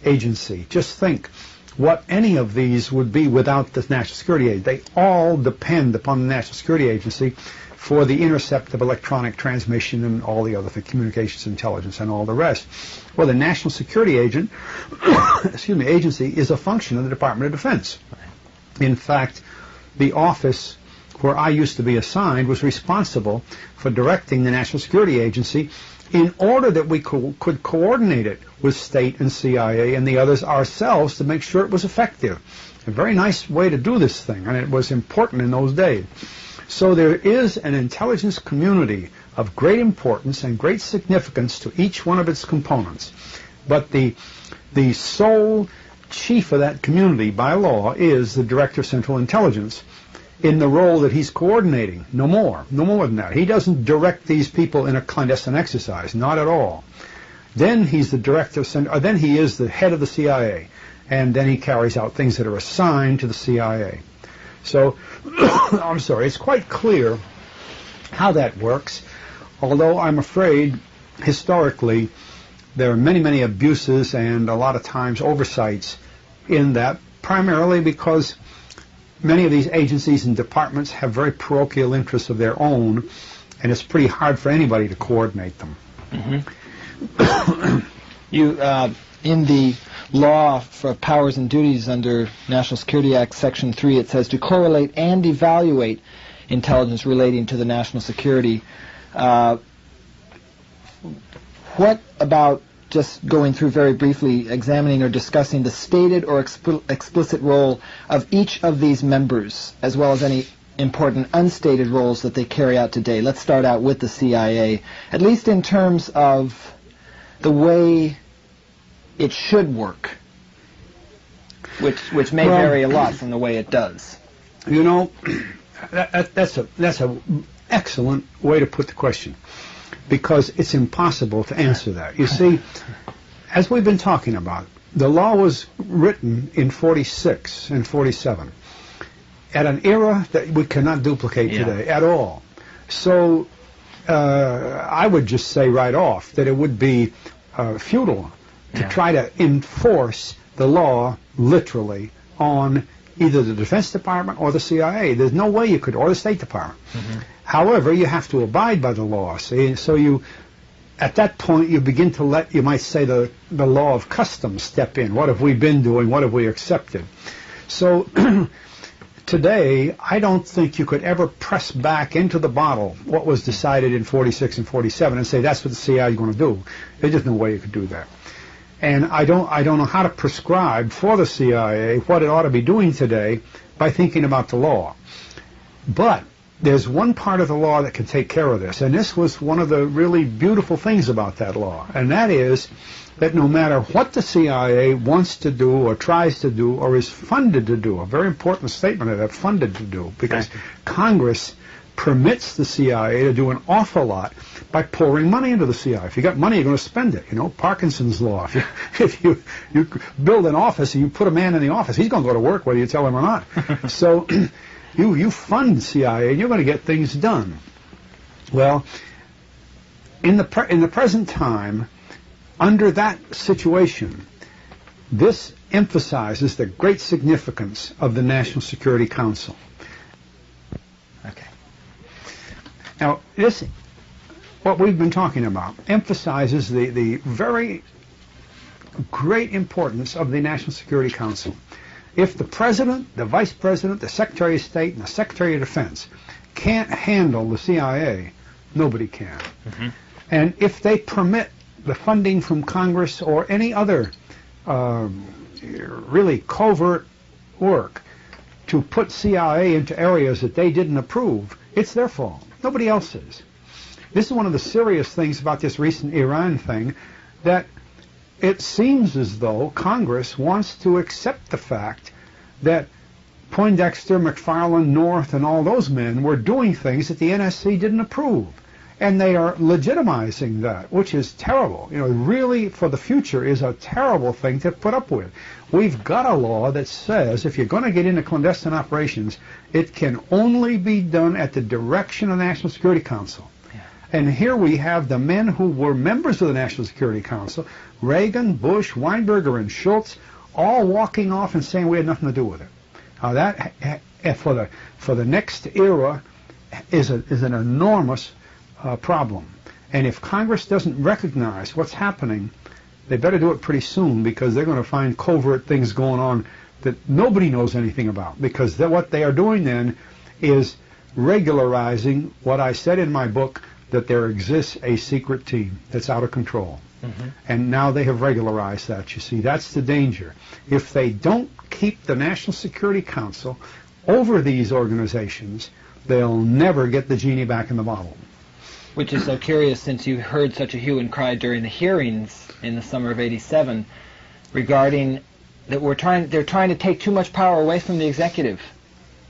Agency. Just think what any of these would be without the National Security Agency. They all depend upon the National Security Agency for the intercept of electronic transmission and all the other communications intelligence and all the rest. Well, the National Security Agency is a function of the Department of Defense. In fact, the office where I used to be assigned was responsible for directing the National Security Agency in order that we could coordinate it with state and CIA and the others ourselves to make sure it was effective. A very nice way to do this thing, and it was important in those days. So there is an intelligence community of great importance and great significance to each one of its components. But the sole chief of that community by law is the Director of Central Intelligence in the role that he's coordinating. No more than that. He doesn't direct these people in a clandestine exercise, not at all. Then he's the Director of Central, then he is the head of the CIA, and then he carries out things that are assigned to the CIA. So, I'm sorry, it's quite clear how that works, although I'm afraid historically there are many, many abuses and a lot of times oversights in that, primarily because many of these agencies and departments have very parochial interests of their own, and it's pretty hard for anybody to coordinate them. In the law for powers and duties under National Security Act, Section 3, it says to correlate and evaluate intelligence relating to the national security. What about just going through very briefly, examining or discussing the stated or explicit role of each of these members, as well as any important unstated roles that they carry out today? Let's start out with the CIA, at least in terms of the way it should work, which may vary a lot from the way it does. You know, that's an excellent way to put the question, because it's impossible to answer that. You see, as we've been talking about, the law was written in 46 and 47 at an era that we cannot duplicate today at all. So I would just say right off that it would be futile to try to enforce the law literally on either the Defense Department or the CIA. There's no way you could, or the State Department. However, you have to abide by the law. See? So you, at that point, you begin to let, you might say, the law of customs step in. What have we been doing? What have we accepted? So today, I don't think you could ever press back into the bottle what was decided in 46 and 47 and say that's what the CIA is going to do. There's just no way you could do that. And I don't know how to prescribe for the CIA what it ought to be doing today by thinking about the law. But there's one part of the law that can take care of this, and this was one of the really beautiful things about that law, and that is that no matter what the CIA wants to do or tries to do or is funded to do, a very important statement of that, funded to do, because Congress permits the CIA to do an awful lot by pouring money into the CIA. If you got money, you're going to spend it. You know, Parkinson's law. If you build an office and you put a man in the office, he's going to go to work whether you tell him or not. So you fund CIA and you're going to get things done. Well, in the present time, under that situation, this emphasizes the great significance of the National Security Council. Okay. Now, this, what we've been talking about, emphasizes the very great importance of the National Security Council. If the President, the Vice President, the Secretary of State, and the Secretary of Defense can't handle the CIA, nobody can. Mm-hmm. And if they permit the funding from Congress or any other really covert work to put CIA into areas that they didn't approve, it's their fault. Nobody else's. This is one of the serious things about this recent Iran thing, that it seems as though Congress wants to accept the fact that Poindexter, McFarland, North, and all those men were doing things that the NSC didn't approve. And they are legitimizing that, which is terrible. You know, really, for the future, is a terrible thing to put up with. We've got a law that says if you're going to get into clandestine operations, it can only be done at the direction of the National Security Council. Yeah. And here we have the men who were members of the National Security Council, Reagan, Bush, Weinberger, and Schultz, all walking off and saying we had nothing to do with it. Now that, for the next era, is an enormous problem. And if Congress doesn't recognize what's happening, they better do it pretty soon, because they're going to find covert things going on that nobody knows anything about. Because what they are doing then is regularizing what I said in my book, that there exists a secret team that's out of control. Mm-hmm. And now they have regularized that, you see. That's the danger. If they don't keep the National Security Council over these organizations, they'll never get the genie back in the bottle. Which is so curious, since you heard such a hue and cry during the hearings in the summer of '87 regarding that they're trying to take too much power away from the executive.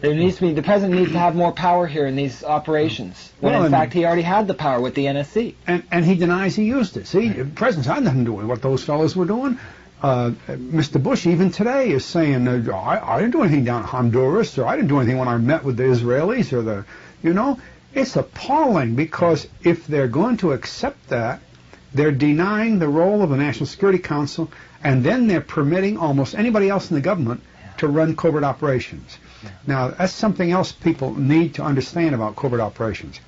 There needs to be, the president needs to have more power here in these operations, when in fact he already had the power with the NSC. And he denies he used it. See, the president's had nothing to do with what those fellows were doing. Mr. Bush even today is saying, I didn't do anything down in Honduras, or I didn't do anything when I met with the Israelis, or the, you know. It's appalling, because if they're going to accept that, they're denying the role of the National Security Council, and then they're permitting almost anybody else in the government to run covert operations. Yeah. Now, that's something else people need to understand about covert operations.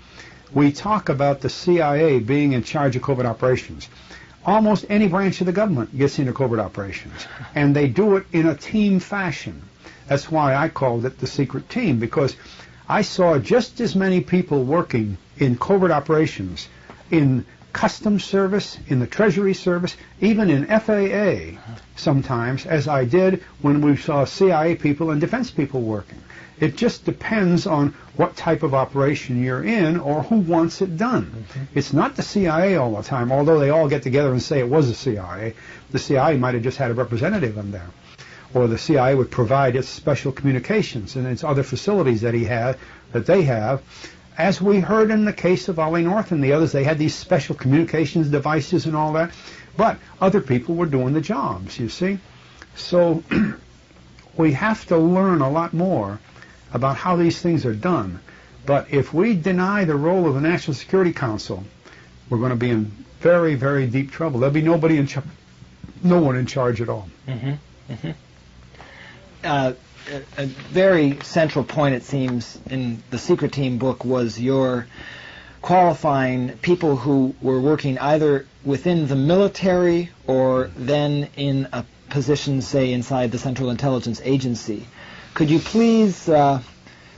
We talk about the CIA being in charge of covert operations. Almost any branch of the government gets into covert operations, and they do it in a team fashion. That's why I called it the secret team, because I saw just as many people working in covert operations in Customs Service, in the Treasury Service, even in FAA sometimes, as I did when we saw CIA people and defense people working. It just depends on what type of operation you're in or who wants it done. Mm-hmm. It's not the CIA all the time, although they all get together and say it was the CIA. The CIA might have just had a representative in there. Or the CIA would provide its special communications and its other facilities that they have. As we heard in the case of Ollie North and the others, they had these special communications devices and all that. But other people were doing the jobs, you see. So we have to learn a lot more about how these things are done. But if we deny the role of the National Security Council, we're going to be in very, very deep trouble. There'll be no one in charge at all. Mm-hmm. Mm-hmm. A very central point, it seems, in the Secret Team book was your qualifying people who were working either within the military or then in a position, say, inside the Central Intelligence Agency. Could you please,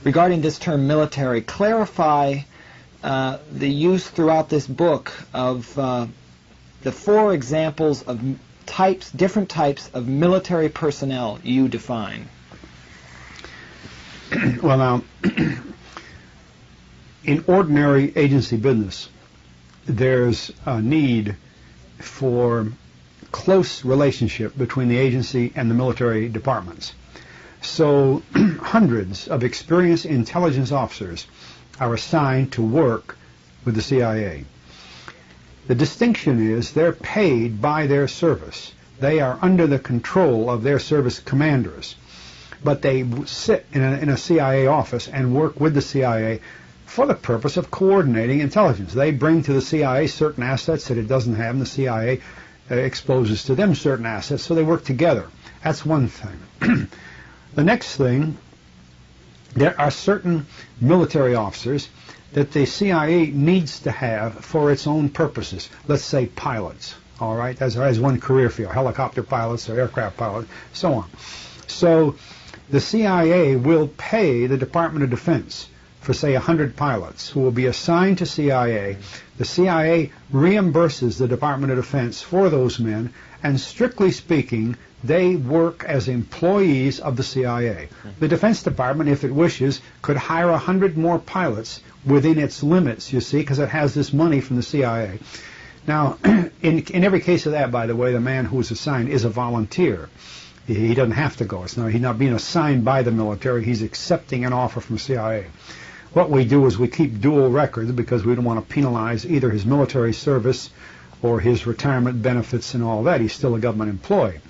regarding this term military, clarify the use throughout this book of the 4 examples of different types of military personnel you define? Well, now, in ordinary agency business, there's a need for close relationship between the agency and the military departments. So hundreds of experienced intelligence officers are assigned to work with the CIA. The distinction is they're paid by their service. They are under the control of their service commanders, but they sit in a CIA office and work with the CIA for the purpose of coordinating intelligence. They bring to the CIA certain assets that it doesn't have, and the CIA exposes to them certain assets, so they work together. That's one thing. The next thing, there are certain military officers that the CIA needs to have for its own purposes. Let's say pilots, all right, as one career field, helicopter pilots or aircraft pilots, so on. So the CIA will pay the Department of Defense for, say, 100 pilots who will be assigned to CIA. The CIA reimburses the Department of Defense for those men, and strictly speaking, they work as employees of the CIA. The Defense Department, if it wishes, could hire 100 more pilots within its limits, you see, because it has this money from the CIA. Now, in every case of that, by the way, the man who is assigned is a volunteer. He doesn't have to go. He's not being assigned by the military. He's accepting an offer from the CIA. What we do is we keep dual records because we don't want to penalize either his military service or his retirement benefits and all that. He's still a government employee.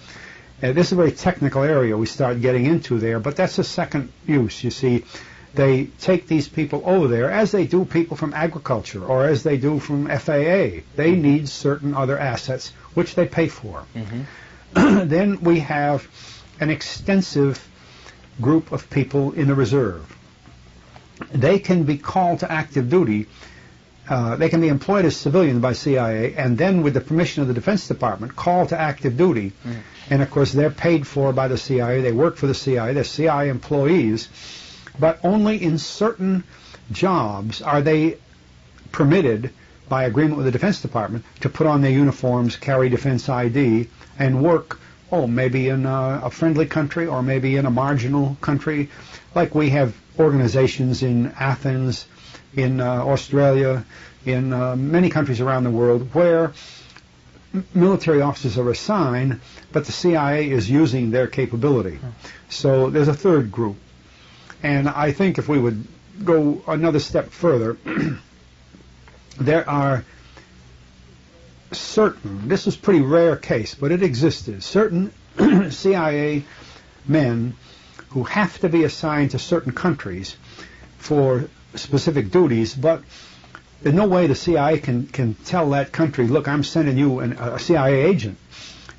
This is a very technical area we start getting into there, but that's a second use. You see, they take these people over there as they do people from agriculture or as they do from FAA. They need certain other assets, which they pay for. Then we have an extensive group of people in the reserve. They can be called to active duty. They can be employed as civilians by CIA and then, with the permission of the Defense Department, called to active duty. And, of course, they're paid for by the CIA. They work for the CIA. They're CIA employees. But only in certain jobs are they permitted, by agreement with the Defense Department, to put on their uniforms, carry defense ID, and work, maybe in a friendly country or maybe in a marginal country. Like we have organizations in Athens, in Australia, in many countries around the world where military officers are assigned, but the CIA is using their capability. So there's a third group. And I think if we would go another step further, there are certain, this is a pretty rare case, but it existed, certain CIA men who have to be assigned to certain countries for specific duties, but there's no way the CIA can tell that country, look, I'm sending you a CIA agent.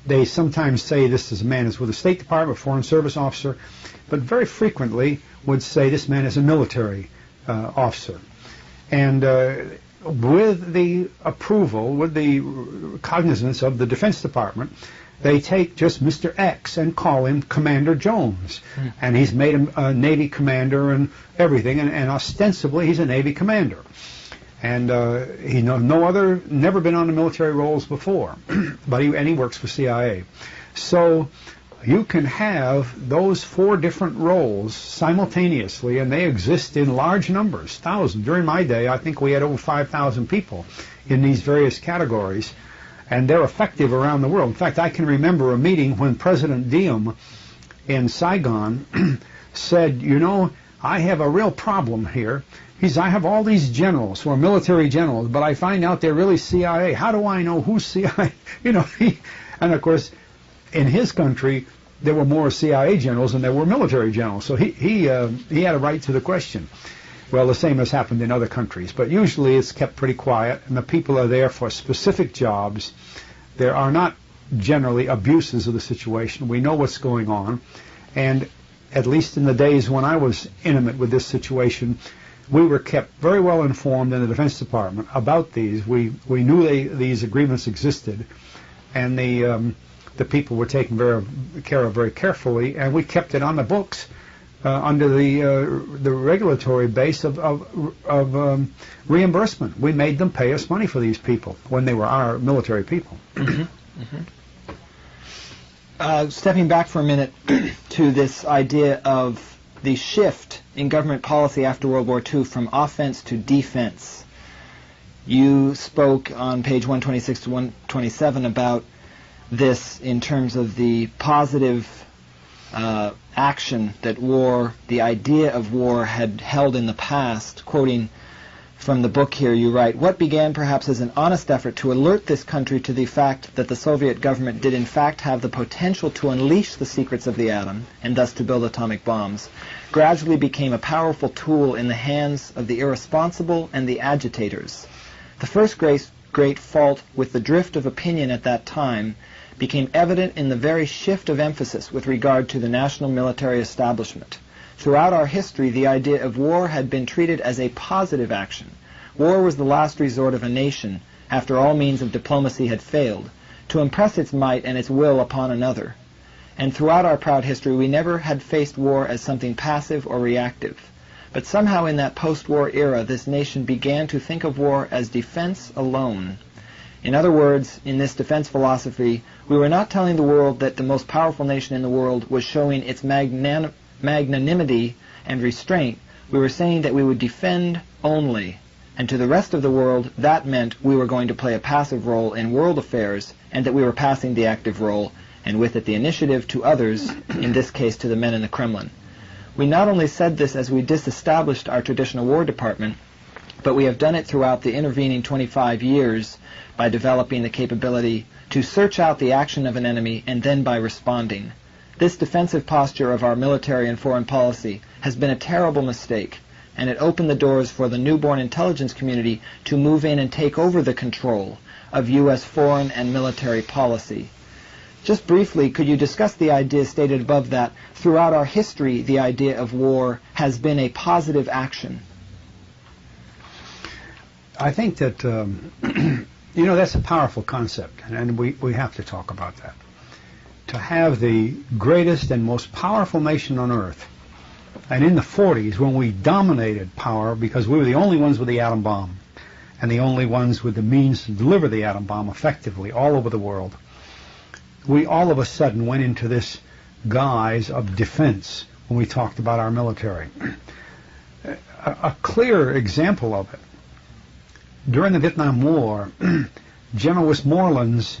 They sometimes say this is a man who's with the State Department, Foreign Service officer, but very frequently would say this man is a military officer. And with the approval, with the cognizance of the Defense Department, they take just Mr. X and call him Commander Jones. And he's made him a Navy commander and everything, and ostensibly he's a Navy commander. And he never been on the military rolls before, but he works for CIA. So you can have those 4 different roles simultaneously, and they exist in large numbers, thousands. During my day, I think we had over 5,000 people in these various categories, and they're effective around the world. In fact, I can remember a meeting when President Diem in Saigon said, I have a real problem here. I have all these generals who are military generals, but I find out they're really CIA. How do I know who's CIA? And of course, in his country, there were more CIA generals than there were military generals. So he had a right to the question. Well, the same has happened in other countries, but usually it's kept pretty quiet, and the people are there for specific jobs. There are not generally abuses of the situation. We know what's going on, and at least in the days when I was intimate with this situation, we were kept very well informed in the Defense Department about these. We knew these agreements existed, and the people were taken care of very carefully, and we kept it on the books under the regulatory base of reimbursement. We made them pay us money for these people when they were our military people. Stepping back for a minute to this idea of the shift in government policy after World War II from offense to defense. You spoke on page 126 to 127 about this in terms of the positive action that war, the idea of war, had held in the past. Quoting from the book here, you write, "What began perhaps as an honest effort to alert this country to the fact that the Soviet government did in fact have the potential to unleash the secrets of the atom, and thus to build atomic bombs, gradually became a powerful tool in the hands of the irresponsible and the agitators. The first great fault with the drift of opinion at that time became evident in the very shift of emphasis with regard to the national military establishment. Throughout our history, the idea of war had been treated as a positive action. War was the last resort of a nation, after all means of diplomacy had failed, to impress its might and its will upon another. And throughout our proud history, we never had faced war as something passive or reactive. But somehow in that post-war era, this nation began to think of war as defense alone. In other words, in this defense philosophy, we were not telling the world that the most powerful nation in the world was showing its magnanimity and restraint. We were saying that we would defend only, and to the rest of the world that meant we were going to play a passive role in world affairs, and that we were passing the active role, and with it the initiative, to others, in this case to the men in the Kremlin. We not only said this as we disestablished our traditional War Department, but we have done it throughout the intervening 25 years by developing the capability to search out the action of an enemy and then by responding. This defensive posture of our military and foreign policy has been a terrible mistake, and it opened the doors for the newborn intelligence community to move in and take over the control of U.S. foreign and military policy. Just briefly, could you discuss the idea stated above that throughout our history the idea of war has been a positive action? I think that, that's a powerful concept, and we have to talk about that. To have the greatest and most powerful nation on earth, and in the 40s when we dominated power because we were the only ones with the atom bomb and the only ones with the means to deliver the atom bomb effectively all over the world, we all of a sudden went into this guise of defense when we talked about our military. A clear example of it, during the Vietnam War, General Westmoreland's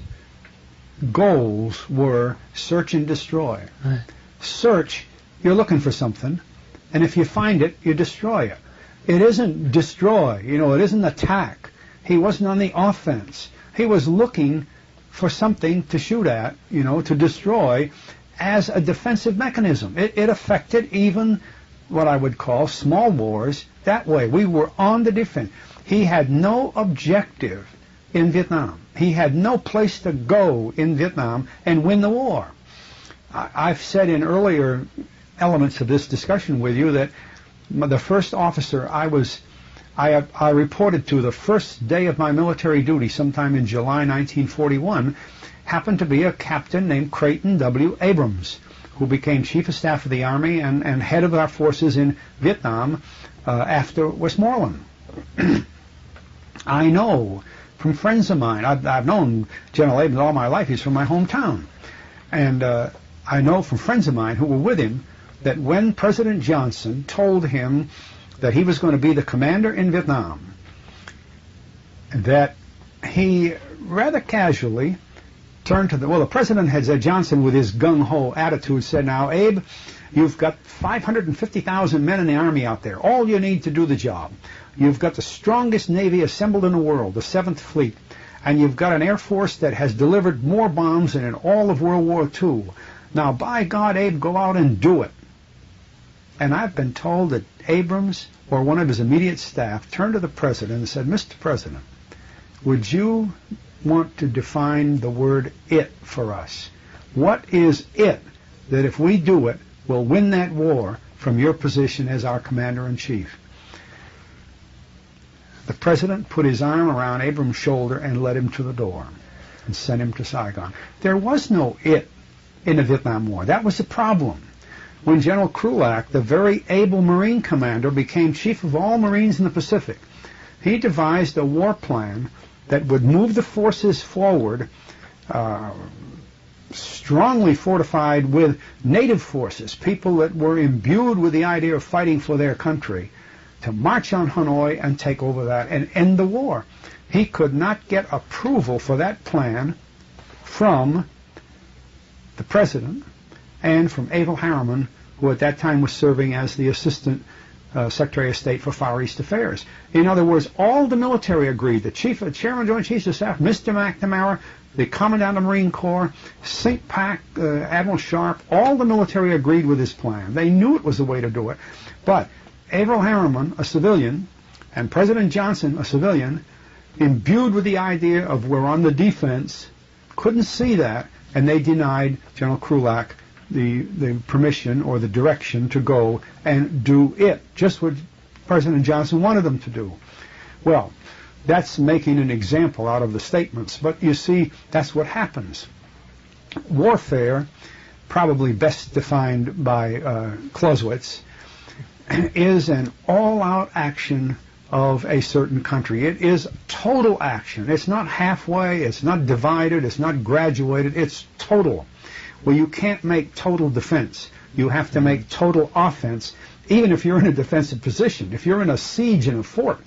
goals were search and destroy. Right. Search, you're looking for something, and if you find it, you destroy it. It isn't destroy, it isn't attack. He wasn't on the offense. He was looking for something to shoot at, to destroy as a defensive mechanism. It affected even what I would call small wars that way. We were on the defense. He had no objective in Vietnam. He had no place to go in Vietnam and win the war. I've said in earlier elements of this discussion with you that the first officer I reported to the first day of my military duty, sometime in July 1941, happened to be a captain named Creighton W. Abrams, who became Chief of Staff of the Army and head of our forces in Vietnam after Westmoreland. I know from friends of mine, I've known General Abrams all my life. He's from my hometown. And I know from friends of mine who were with him that when President Johnson told him that he was going to be the commander in Vietnam, that he rather casually turned to the President had said, Johnson, with his gung-ho attitude, said, "Now, Abe, you've got 550,000 men in the Army out there. All you need to do the job. You've got the strongest Navy assembled in the world, the 7th Fleet, and you've got an Air Force that has delivered more bombs than in all of World War II. Now, by God, Abe, go out and do it." And I've been told that Abrams or one of his immediate staff turned to the President and said, "Mr. President, would you want to define the word it for us? What is it that if we do it, will win that war from your position as our Commander-in-Chief?" The President put his arm around Abrams' shoulder and led him to the door and sent him to Saigon. There was no it in the Vietnam War. That was the problem. When General Krulak, the very able Marine commander, became Chief of all Marines in the Pacific, he devised a war plan that would move the forces forward strongly fortified with native forces, people that were imbued with the idea of fighting for their country, to march on Hanoi and take over that and end the war. He could not get approval for that plan from the president and from Abel Harriman, who at that time was serving as the assistant Secretary of State for Far East Affairs. In other words, all the military agreed. The Chairman of Joint Chiefs of Staff, Mr. McNamara, the Commandant of the Marine Corps, CPAC, Admiral Sharp, all the military agreed with his plan. They knew it was the way to do it. But Abel Harriman, a civilian, and President Johnson, a civilian, imbued with the idea of we're on the defense, couldn't see that, and they denied General Krulak the permission or the direction to go and do it, just what President Johnson wanted them to do. Well, that's making an example out of the statements, but you see, that's what happens. Warfare, probably best defined by Clausewitz, is an all-out action of a certain country. It is total action. It's not halfway, it's not divided, it's not graduated, it's total. Well, you can't make total defense. You have to make total offense, even if you're in a defensive position. If you're in a siege in a fort,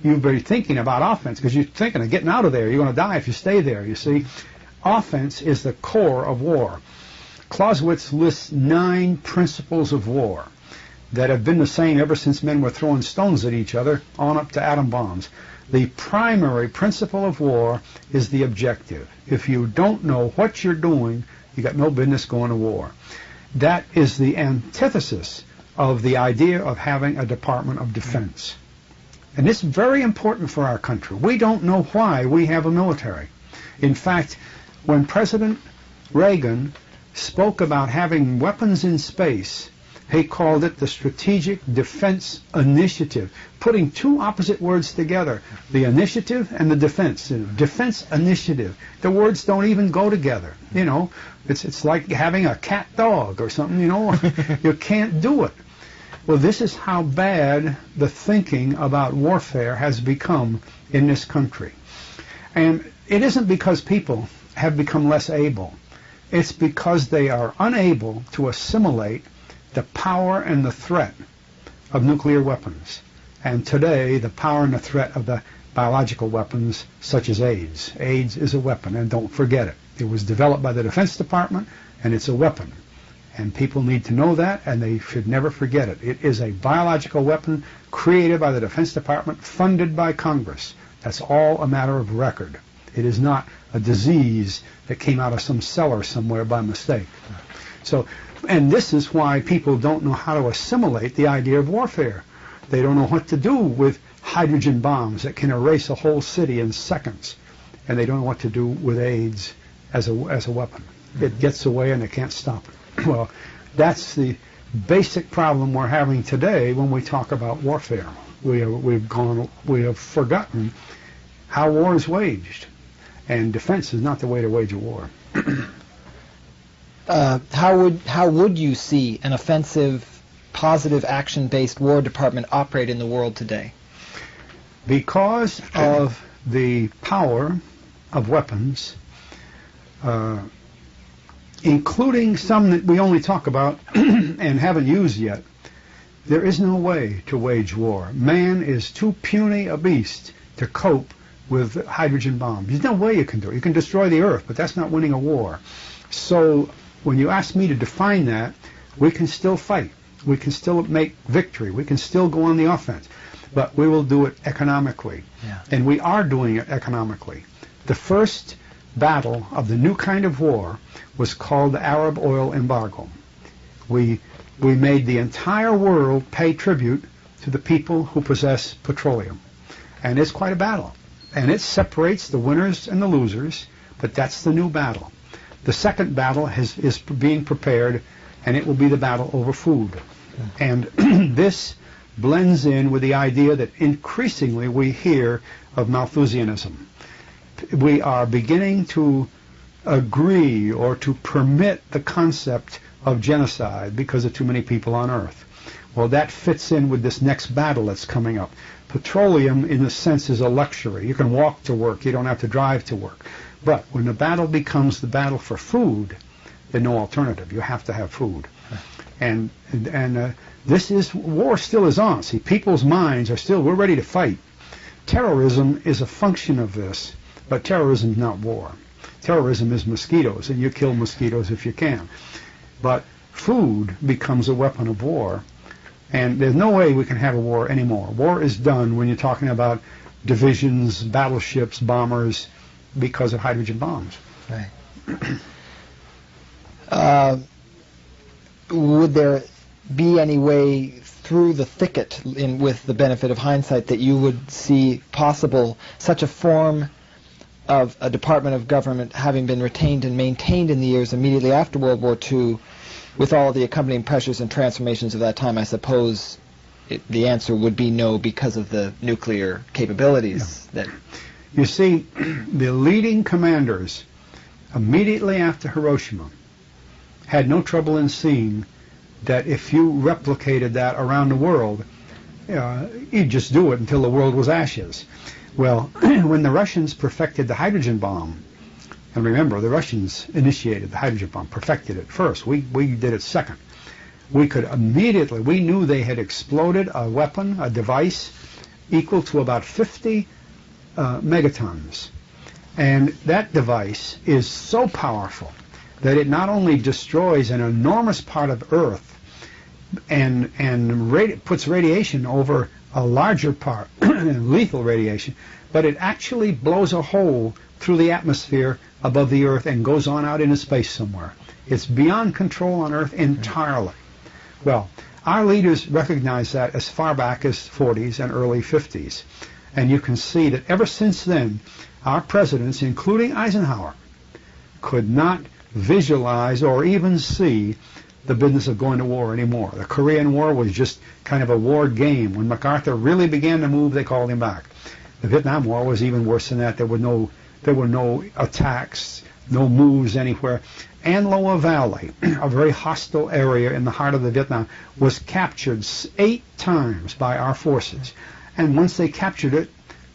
you'd be thinking about offense because you're thinking of getting out of there. You're going to die if you stay there, you see. Offense is the core of war. Clausewitz lists 9 principles of war that have been the same ever since men were throwing stones at each other on up to atom bombs. The primary principle of war is the objective. If you don't know what you're doing, you got no business going to war. That is the antithesis of the idea of having a Department of Defense. And it's very important for our country. We don't know why we have a military. In fact, when President Reagan spoke about having weapons in space, he called it the Strategic Defense Initiative, putting 2 opposite words together, the initiative and the defense. Defense initiative. The words don't even go together. You know, it's like having a cat dog or something, you know. You can't do it. Well, this is how bad the thinking about warfare has become in this country. And it isn't because people have become less able. It's because they are unable to assimilate the power and the threat of nuclear weapons. And today, the power and the threat of the biological weapons, such as AIDS. AIDS is a weapon, and don't forget it. It was developed by the Defense Department, and it's a weapon. And people need to know that, and they should never forget it. It is a biological weapon created by the Defense Department, funded by Congress. That's all a matter of record. It is not a disease that came out of some cellar somewhere by mistake. So, and this is why people don't know how to assimilate the idea of warfare. They don't know what to do with hydrogen bombs that can erase a whole city in seconds. And they don't know what to do with AIDS as a weapon. It gets away and they can't stop it. Well, that's the basic problem we're having today when we talk about warfare. We have forgotten how war is waged. And defense is not the way to wage a war. How would you see an offensive, positive, action-based War Department operate in the world today? Because of the power of weapons, including some that we only talk about and haven't used yet, there is no way to wage war. Man is too puny a beast to cope with hydrogen bombs. There's no way you can do it. You can destroy the earth, but that's not winning a war. So when you ask me to define that, we can still fight. We can still make victory. We can still go on the offense. But we will do it economically. Yeah. And we are doing it economically. The first battle of the new kind of war was called the Arab oil embargo. We made the entire world pay tribute to the people who possess petroleum. And it's quite a battle. And it separates the winners and the losers, but that's the new battle. The second battle is being prepared, and it will be the battle over food. And this blends in with the idea that increasingly we hear of Malthusianism. We are beginning to agree or to permit the concept of genocide because of too many people on Earth. Well, that fits in with this next battle that's coming up. Petroleum, in a sense, is a luxury. You can walk to work. You don't have to drive to work. But when the battle becomes the battle for food, there's no alternative. You have to have food. And this is, war still is on. See, people's minds are still, we're ready to fight. Terrorism is a function of this, but terrorism is not war. Terrorism is mosquitoes, and you kill mosquitoes if you can. But food becomes a weapon of war, and there's no way we can have a war anymore. War is done when you're talking about divisions, battleships, bombers, because of hydrogen bombs. Right. Would there be any way through the thicket, with the benefit of hindsight, that you would see possible such a form of a department of government having been retained and maintained in the years immediately after World War II, with all the accompanying pressures and transformations of that time? I suppose the answer would be no, because of the nuclear capabilities. Yeah. That you see, the leading commanders immediately after Hiroshima had no trouble in seeing that if you replicated that around the world, you'd just do it until the world was ashes. Well, when the Russians perfected the hydrogen bomb, and remember, the Russians initiated the hydrogen bomb, perfected it first. We did it second. We could immediately, we knew they had exploded a weapon, a device, equal to about 50 megatons. And that device is so powerful that it not only destroys an enormous part of Earth and puts radiation over a larger part, lethal radiation, but it actually blows a hole through the atmosphere above the Earth and goes on out into space somewhere. It's beyond control on Earth entirely. Well, our leaders recognized that as far back as 40s and early 50s. And you can see that ever since then, our presidents, including Eisenhower, could not visualize or even see the business of going to war anymore. The Korean War was just kind of a war game. When MacArthur really began to move, they called him back. The Vietnam War was even worse than that. There were no attacks, no moves anywhere. Anloa Valley, a very hostile area in the heart of the Vietnam, was captured 8 times by our forces. And once they captured it,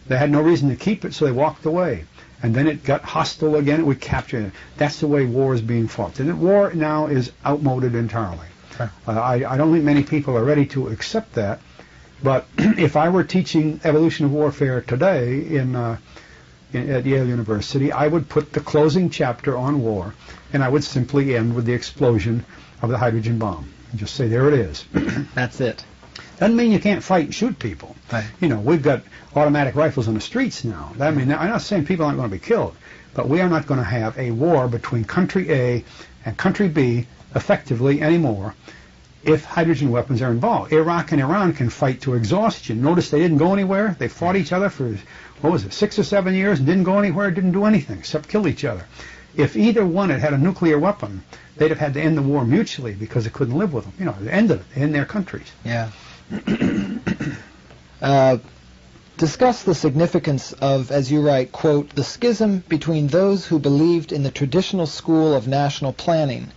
they had no reason to keep it, so they walked away. And then it got hostile again, we captured it. That's the way war is being fought. And war now is outmoded entirely. Okay. I don't think many people are ready to accept that. But if I were teaching evolution of warfare today at Yale University, I would put the closing chapter on war, and I would simply end with the explosion of the hydrogen bomb. And just say, there it is. That's it. Doesn't mean you can't fight and shoot people. Right. You know, we've got automatic rifles on the streets now. I mean, I'm not saying people aren't going to be killed, but we are not going to have a war between country A and country B effectively anymore if hydrogen weapons are involved. Iraq and Iran can fight to exhaustion. Notice they didn't go anywhere. They fought each other for, 6 or 7 years and didn't go anywhere, didn't do anything except kill each other. If either one had a nuclear weapon, they'd have had to end the war mutually because they couldn't live with them. You know, they ended it in their countries. Yeah. Discuss the significance of, as you write, quote, the schism between those who believed in the traditional school of national planning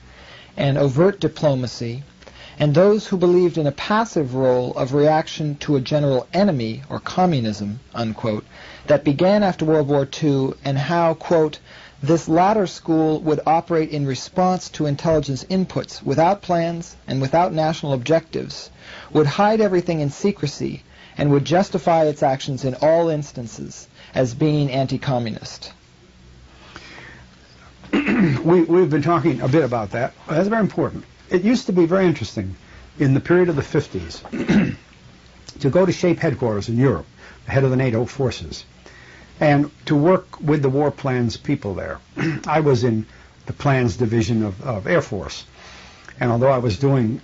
and overt diplomacy and those who believed in a passive role of reaction to a general enemy, or communism, unquote, that began after World War II, and how, quote, this latter school would operate in response to intelligence inputs without plans and without national objectives, would hide everything in secrecy, and would justify its actions in all instances as being anti-communist. We've been talking a bit about that. That's very important. It used to be very interesting in the period of the 50s to go to SHAPE headquarters in Europe, the head of the NATO forces, and to work with the war plans people there. I was in the plans division of Air Force, and although I was doing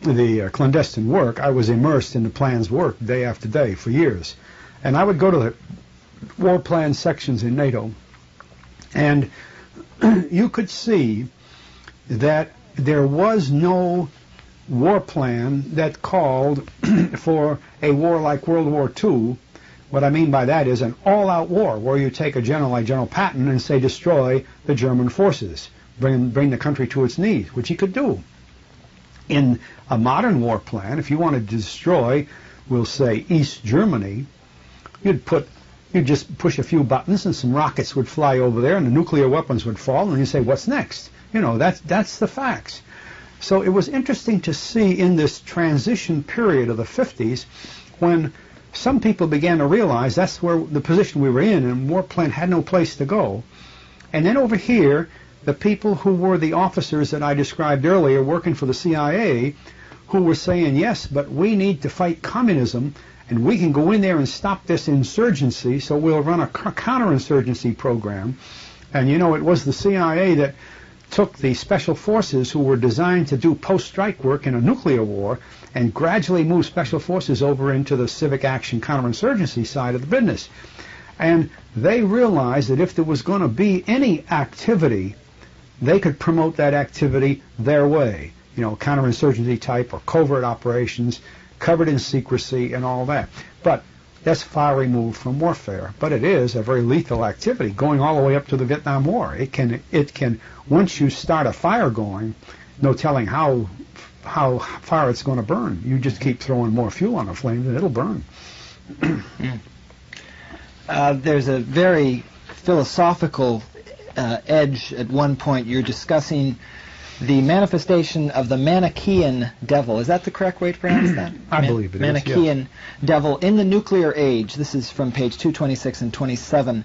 the clandestine work, I was immersed in the plans work day after day for years. And I would go to the war plan sections in NATO, and you could see that there was no war plan that called for a war like World War II. What I mean by that is an all-out war where you take a general like General Patton and say destroy the German forces, bring the country to its knees, which he could do. In a modern war plan, if you wanted to destroy, we'll say, East Germany, you'd put you'd just push a few buttons and some rockets would fly over there and the nuclear weapons would fall, and you say, what's next? You know, that's the facts. So it was interesting to see in this transition period of the 50s when some people began to realize that's where the position we were in, and warplane had no place to go. And then over here, the people who were the officers that I described earlier working for the CIA, who were saying, yes, but we need to fight communism, and we can go in there and stop this insurgency, so we'll run a counterinsurgency program. And you know, it was the CIA that took the special forces who were designed to do post-strike work in a nuclear war and gradually moved special forces over into the civic action counterinsurgency side of the business. And they realized that if there was going to be any activity, they could promote that activity their way. You know, counterinsurgency type or covert operations, covered in secrecy and all that. But that's far removed from warfare. But it is a very lethal activity, going all the way up to the Vietnam War. It can once you start a fire going, no telling how far it's going to burn. You just keep throwing more fuel on a flame and it'll burn. There's a very philosophical edge at one point. You're discussing the manifestation of the Manichaean devil. Is that the correct way to pronounce that? I believe it Manichaean is, devil in the nuclear age. This is from page 226 and 27.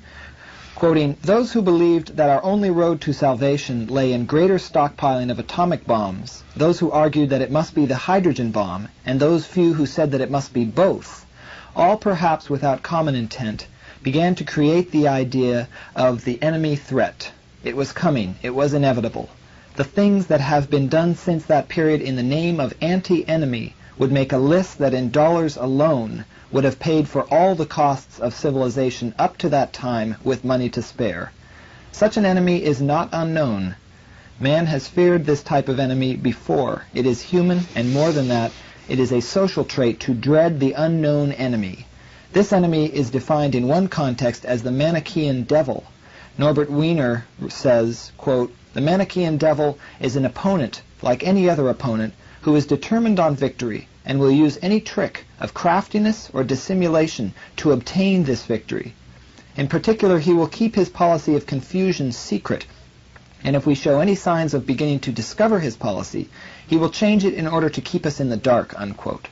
Quoting, "Those who believed that our only road to salvation lay in greater stockpiling of atomic bombs, those who argued that it must be the hydrogen bomb, and those few who said that it must be both, all perhaps without common intent, began to create the idea of the enemy threat. It was coming. It was inevitable. The things that have been done since that period in the name of anti-enemy would make a list that in dollars alone would have paid for all the costs of civilization up to that time with money to spare. Such an enemy is not unknown. Man has feared this type of enemy before. It is human, and more than that, it is a social trait to dread the unknown enemy. This enemy is defined in one context as the Manichaean devil. Norbert Wiener says, quote, "The Manichaean devil is an opponent, like any other opponent, who is determined on victory and will use any trick of craftiness or dissimulation to obtain this victory. In particular, he will keep his policy of confusion secret, and if we show any signs of beginning to discover his policy, he will change it in order to keep us in the dark," unquote.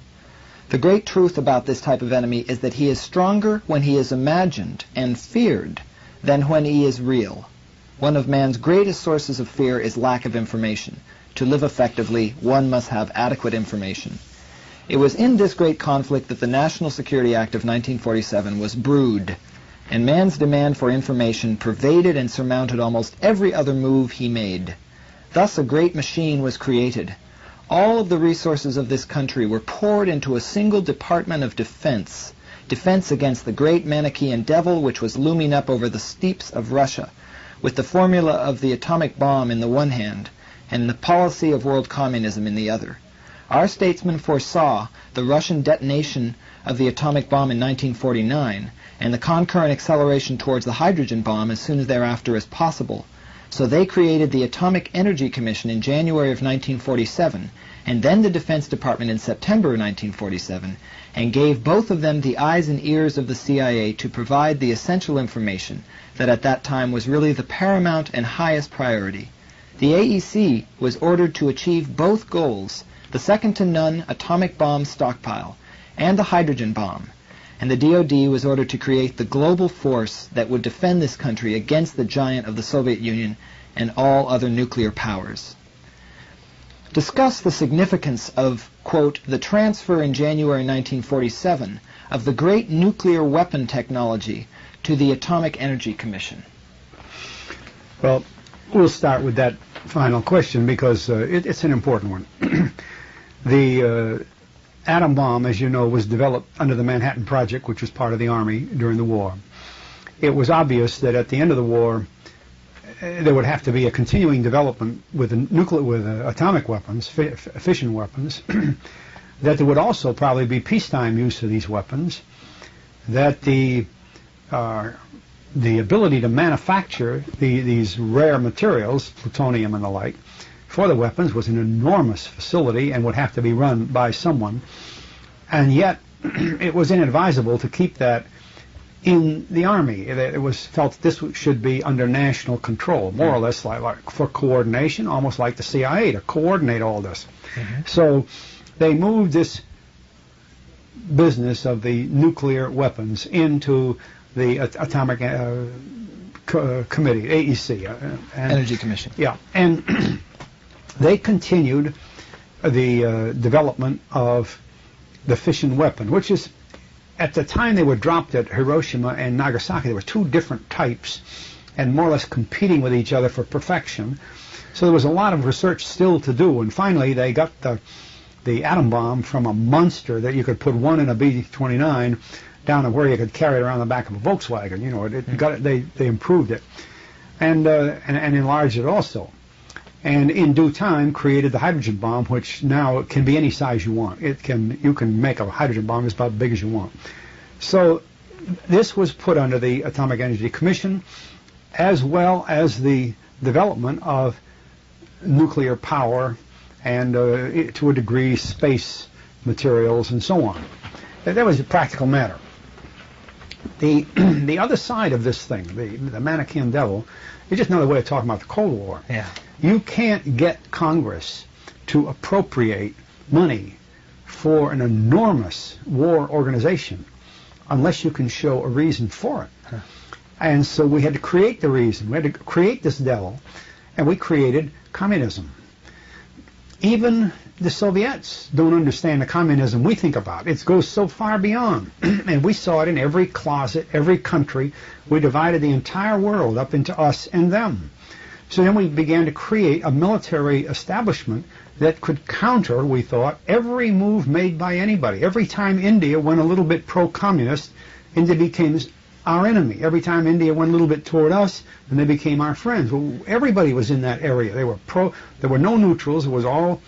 The great truth about this type of enemy is that he is stronger when he is imagined and feared than when he is real. One of man's greatest sources of fear is lack of information. To live effectively, one must have adequate information. It was in this great conflict that the National Security Act of 1947 was brewed, and man's demand for information pervaded and surmounted almost every other move he made. Thus a great machine was created. All of the resources of this country were poured into a single Department of Defense, defense against the great Manichaean devil which was looming up over the steppes of Russia, with the formula of the atomic bomb in the one hand and the policy of world communism in the other. Our statesmen foresaw the Russian detonation of the atomic bomb in 1949 and the concurrent acceleration towards the hydrogen bomb as soon as thereafter as possible. So they created the Atomic Energy Commission in January of 1947 and then the Defense Department in September of 1947 and gave both of them the eyes and ears of the CIA to provide the essential information that at that time was really the paramount and highest priority. The AEC was ordered to achieve both goals, the second-to-none atomic bomb stockpile and the hydrogen bomb, and the DoD was ordered to create the global force that would defend this country against the giant of the Soviet Union and all other nuclear powers. Discuss the significance of, quote, the transfer in January 1947 of the great nuclear weapon technology to the Atomic Energy Commission. Well, we'll start with that final question because it's an important one. The atom bomb, as you know, was developed under the Manhattan Project, which was part of the Army during the war. It was obvious that at the end of the war, there would have to be a continuing development with atomic weapons, fission weapons, that there would also probably be peacetime use of these weapons, that the ability to manufacture these rare materials, plutonium and the like, for the weapons was an enormous facility and would have to be run by someone. And yet, it was inadvisable to keep that in the Army. It was felt this should be under national control, more or less like for coordination, almost like the CIA to coordinate all this. So they moved this business of the nuclear weapons into the Atomic Committee, AEC. Energy Commission. Yeah, and they continued the development of the fission weapon, which is, at the time they were dropped at Hiroshima and Nagasaki, there were two different types and more or less competing with each other for perfection. So there was a lot of research still to do, and finally they got the atom bomb from a monster that you could put one in a B-29 down to where you could carry it around the back of a Volkswagen. You know, they improved it and enlarged it also. And in due time created the hydrogen bomb, which now it can be any size you want. You can make a hydrogen bomb that's about as big as you want. So this was put under the Atomic Energy Commission, as well as the development of nuclear power and to a degree space materials and so on. That was a practical matter. The other side of this thing, the Manichaean devil, is just another way of talking about the Cold War. Yeah. You can't get Congress to appropriate money for an enormous war organization unless you can show a reason for it. And so we had to create the reason. We had to create this devil, and we created communism. Even the Soviets don't understand the communism we think about. It goes so far beyond. And we saw it in every closet, every country. We divided the entire world up into us and them. So then we began to create a military establishment that could counter, we thought, every move made by anybody. Every time India went a little bit pro-communist, India became our enemy. Every time India went a little bit toward us, then they became our friends. Well, everybody was in that area. They were there were no neutrals. It was all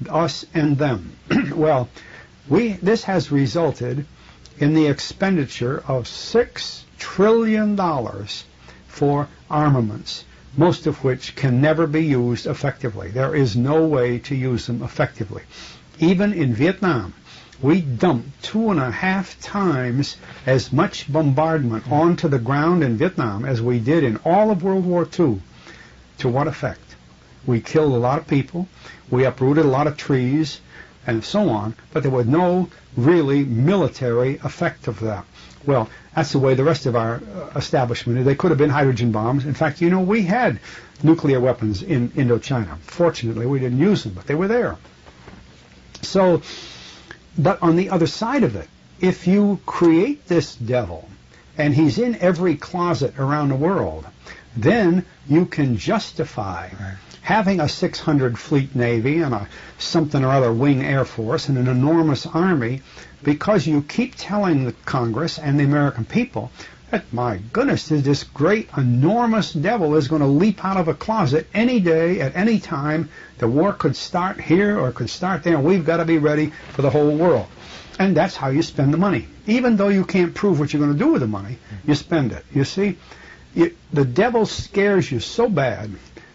us and them. Well, this has resulted in the expenditure of $6 trillion for armaments, most of which can never be used effectively. There is no way to use them effectively. Even in Vietnam, we dumped 2.5 times as much bombardment onto the ground in Vietnam as we did in all of World War II. To what effect? We killed a lot of people, we uprooted a lot of trees, and so on, but there was no really military effect of that. Well, that's the way the rest of our establishment is. They could have been hydrogen bombs. In fact, you know, we had nuclear weapons in Indochina. Fortunately, we didn't use them, but they were there. So, but on the other side of it, if you create this devil, and he's in every closet around the world, then you can justify having a 600 fleet navy and a something or other wing air force and an enormous army, because you keep telling the Congress and the American people that, my goodness, this great enormous devil is going to leap out of a closet any day at any time. The war could start here or could start there, and we've got to be ready for the whole world. And that's how you spend the money. Even though you can't prove what you're going to do with the money, you spend it. You see, the devil scares you so bad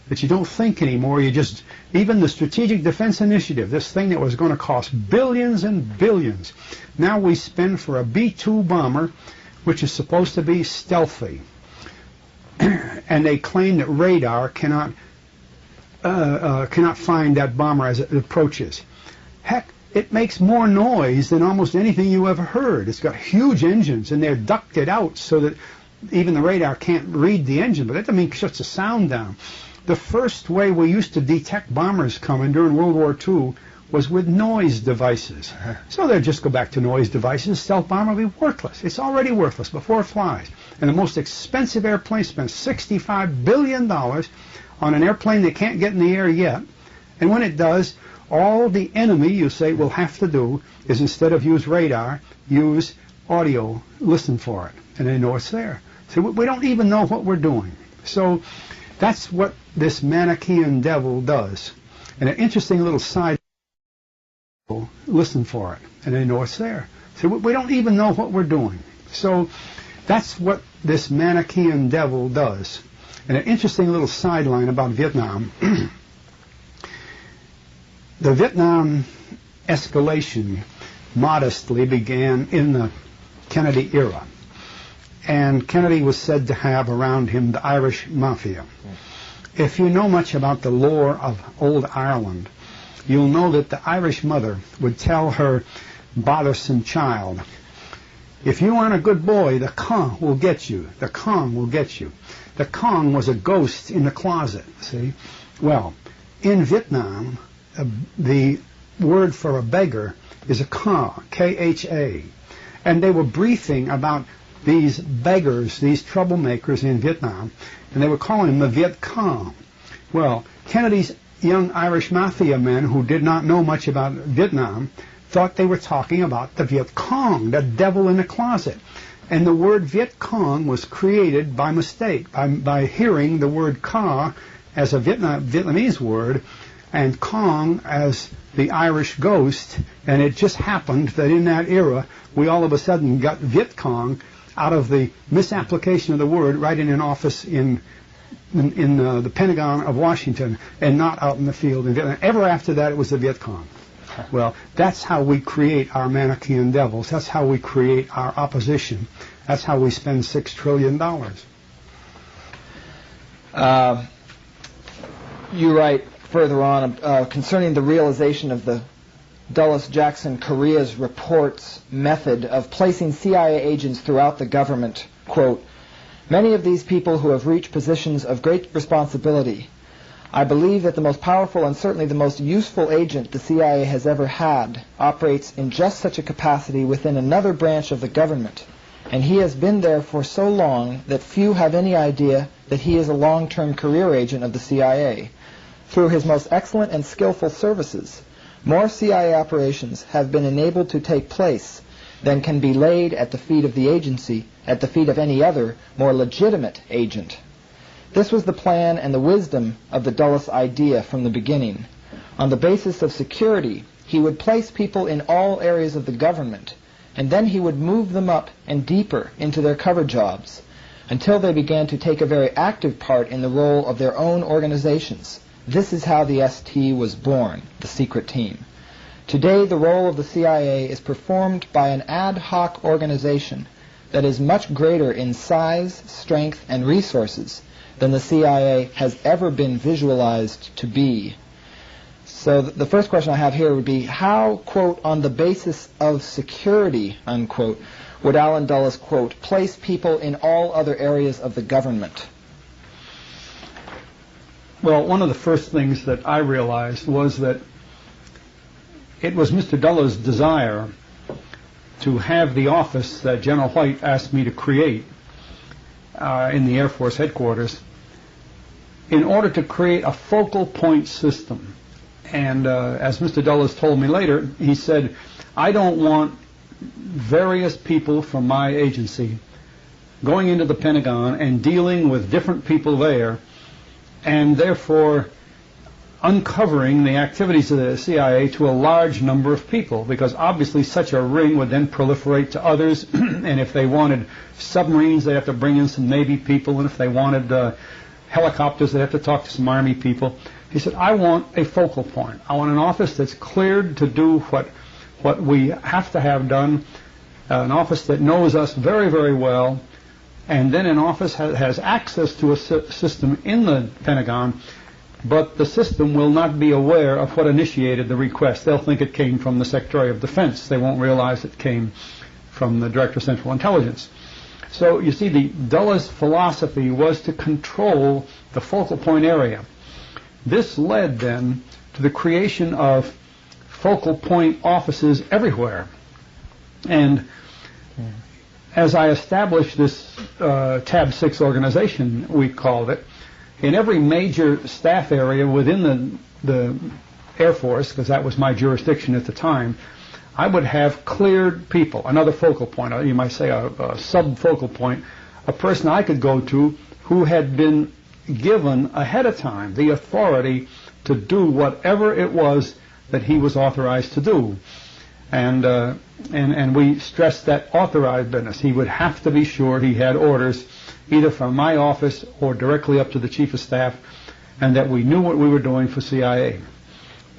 that you don't think anymore. You just, even the Strategic Defense Initiative, this thing that was going to cost billions and billions, now we spend for a B-2 bomber, which is supposed to be stealthy. And they claim that radar cannot find that bomber as it approaches. Heck, it makes more noise than almost anything you ever heard. It's got huge engines, and they're ducted out so that even the radar can't read the engine, but that doesn't mean it shuts the sound down. The first way we used to detect bombers coming during World War II was with noise devices. So they'd just go back to noise devices. Stealth bomber will be worthless. It's already worthless before it flies. And the most expensive airplane spent $65 billion on an airplane that can't get in the air yet. And when it does, all the enemy, you say, will have to do is, instead of use radar, use audio, listen for it, and they know it's there. So we don't even know what we're doing. So that's what this Manichaean devil does. And an interesting little side, listen for it, and they know it's there. So we don't even know what we're doing. So that's what this Manichaean devil does. And an interesting little sideline about Vietnam. The Vietnam escalation modestly began in the Kennedy era. and Kennedy was said to have around him the Irish Mafia. If you know much about the lore of old Ireland, you'll know that the Irish mother would tell her bothersome child, if you aren't a good boy, the Kong will get you. The Kong will get you. The Kong was a ghost in the closet, see? Well, in Vietnam, the word for a beggar is a Kha, K-H-A. And they were briefing about these beggars, these troublemakers in Vietnam, and they were calling them the Viet Cong. Well, Kennedy's young Irish Mafia men who did not know much about Vietnam thought they were talking about the Viet Cong, the devil in the closet. And the word Viet Cong was created by mistake, by hearing the word Ka as a Vietnamese word, and Kong as the Irish ghost, and it just happened that in that era, we all of a sudden got Viet Cong out of the misapplication of the word right in an office in the Pentagon of Washington, and not out in the field in Vietnam. Ever after that, it was the Viet Cong. Well, that's how we create our Manichaean devils. That's how we create our opposition. That's how we spend $6 trillion. You write further on concerning the realization of the Dulles-Jackson Correa's report's method of placing CIA agents throughout the government, quote, many of these people who have reached positions of great responsibility, I believe that the most powerful and certainly the most useful agent the CIA has ever had operates in just such a capacity within another branch of the government, and he has been there for so long that few have any idea that he is a long-term career agent of the CIA. Through his most excellent and skillful services, more CIA operations have been enabled to take place than can be laid at the feet of the agency, at the feet of any other, more legitimate agent. This was the plan and the wisdom of the Dulles idea from the beginning. On the basis of security, he would place people in all areas of the government, and then he would move them up and deeper into their cover jobs, until they began to take a very active part in the role of their own organizations. This is how the ST was born, the secret team. Today, the role of the CIA is performed by an ad hoc organization that is much greater in size, strength, and resources than the CIA has ever been visualized to be. So the first question I have here would be, how, quote, on the basis of security, unquote, would Allen Dulles, quote, place people in all other areas of the government? Well, one of the first things that I realized was that it was Mr. Dulles' desire to have the office that General White asked me to create in the Air Force headquarters in order to create a focal point system. And as Mr. Dulles told me later, he said, I don't want various people from my agency going into the Pentagon and dealing with different people there, and therefore uncovering the activities of the CIA to a large number of people, because obviously such a ring would then proliferate to others, and if they wanted submarines, they'd have to bring in some Navy people, and if they wanted helicopters, they'd have to talk to some Army people. He said, I want a focal point. I want an office that's cleared to do what we have to have done, an office that knows us very, very well, and then an office has access to a system in the Pentagon, but the system will not be aware of what initiated the request. They'll think it came from the Secretary of Defense. They won't realize it came from the Director of Central Intelligence. So you see, the Dulles philosophy was to control the focal point area. This led then to the creation of focal point offices everywhere. And as I established this Tab 6 organization, we called it, in every major staff area within the Air Force, because that was my jurisdiction at the time, I would have cleared people, another focal point, you might say a sub-focal point, a person I could go to who had been given ahead of time the authority to do whatever it was that he was authorized to do. And we stressed that authorized business. He would have to be sure he had orders either from my office or directly up to the Chief of Staff, and that we knew what we were doing for CIA.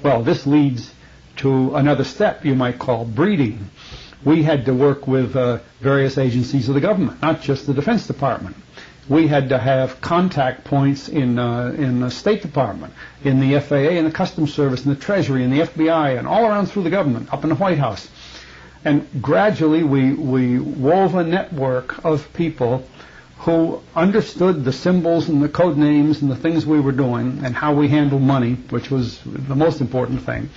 Well, this leads to another step you might call breeding. we had to work with various agencies of the government, not just the Defense Department. We had to have contact points in the State Department, in the FAA, and the Customs Service, and the Treasury, and the FBI, and all around through the government, up in the White House. And gradually we wove a network of people who understood the symbols and the code names and the things we were doing and how we handled money, which was the most important thing.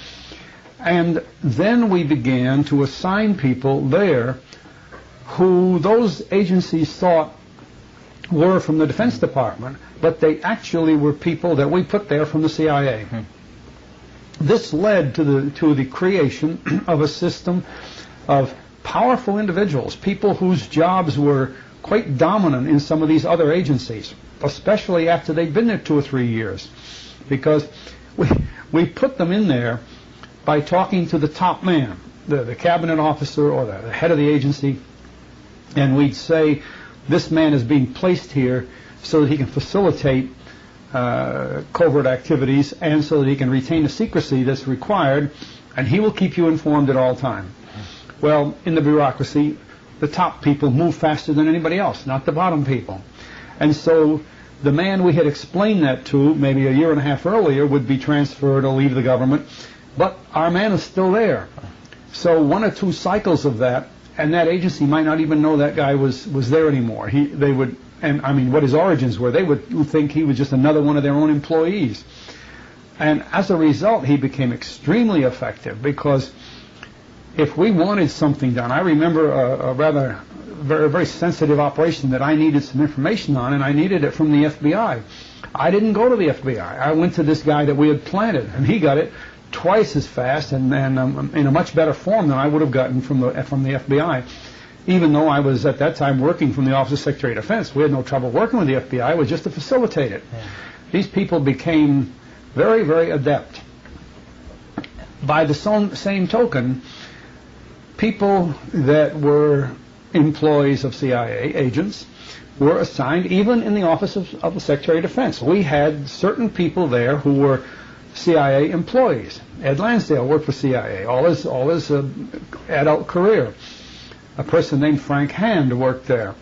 And then we began to assign people there who those agencies thought were from the Defense Department, but they actually were people that we put there from the CIA. This led to the creation of a system of powerful individuals, people whose jobs were quite dominant in some of these other agencies, especially after they'd been there 2 or 3 years, because we put them in there by talking to the top man, the cabinet officer or the head of the agency, and we'd say, this man is being placed here so that he can facilitate covert activities and so that he can retain the secrecy that's required, and he will keep you informed at all times. Well, in the bureaucracy, the top people move faster than anybody else, not the bottom people. And so the man we had explained that to maybe a year and a half earlier would be transferred or leave the government, but our man is still there. So 1 or 2 cycles of that, and that agency might not even know that guy was there anymore. They would, and I mean, what his origins were. They would think he was just another one of their own employees. And as a result, he became extremely effective, because if we wanted something done, I remember a rather very sensitive operation that I needed some information on, and I needed it from the FBI. I didn't go to the FBI. I went to this guy that we had planted, and he got it twice as fast and in a much better form than I would have gotten from the FBI. Even though I was at that time working from the Office of Secretary of Defense, we had no trouble working with the FBI. It was just to facilitate it. Yeah. These people became very, very adept. By the same token, people that were employees of CIA agents were assigned, even in the Office of the Secretary of Defense. We had certain people there who were CIA employees. Ed Lansdale worked for CIA all his adult career. A person named Frank Hand worked there.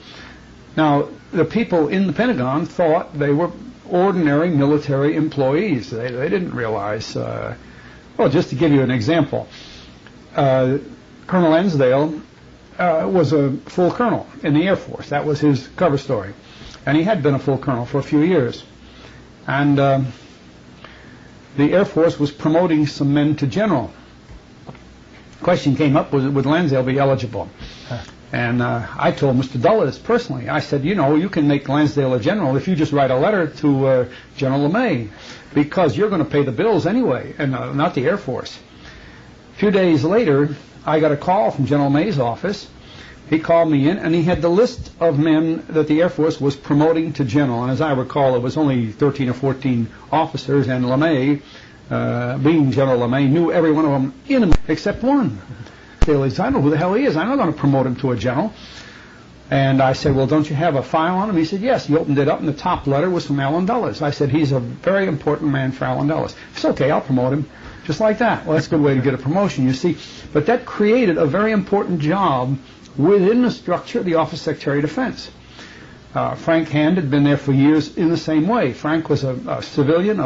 Now, the people in the Pentagon thought they were ordinary military employees. They didn't realize. Well, just to give you an example, Colonel Lansdale was a full colonel in the Air Force. That was his cover story. And he had been a full colonel for a few years. And the Air Force was promoting some men to general. Question came up, would Lansdale be eligible? And I told Mr. Dulles personally, I said, you can make Lansdale a general if you just write a letter to General LeMay, because you're going to pay the bills anyway, and not the Air Force. A few days later, I got a call from General LeMay's office. He called me in, and he had the list of men that the Air Force was promoting to general. And as I recall, it was only 13 or 14 officers, and LeMay, being General LeMay, knew every one of them except one. I don't know who the hell he is. I'm not going to promote him to a general. And I said, well, don't you have a file on him? He said, yes. He opened it up, and the top letter was from Allen Dulles. I said, he's a very important man for Allen Dulles. It's okay, I'll promote him. Just like that. Well, that's a good way to get a promotion, you see. But that created a very important job within the structure of the Office of Secretary of Defense. Frank Hand had been there for years in the same way. Frank was a civilian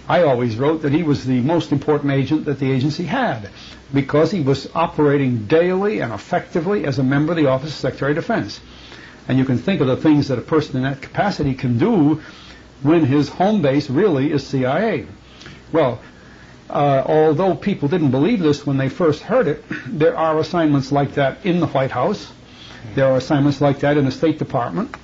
I always wrote that he was the most important agent that the agency had, because he was operating daily and effectively as a member of the Office of Secretary of Defense. And you can think of the things that a person in that capacity can do when his home base really is CIA. Well, although people didn't believe this when they first heard it, there are assignments like that in the White House. There are assignments like that in the State Department.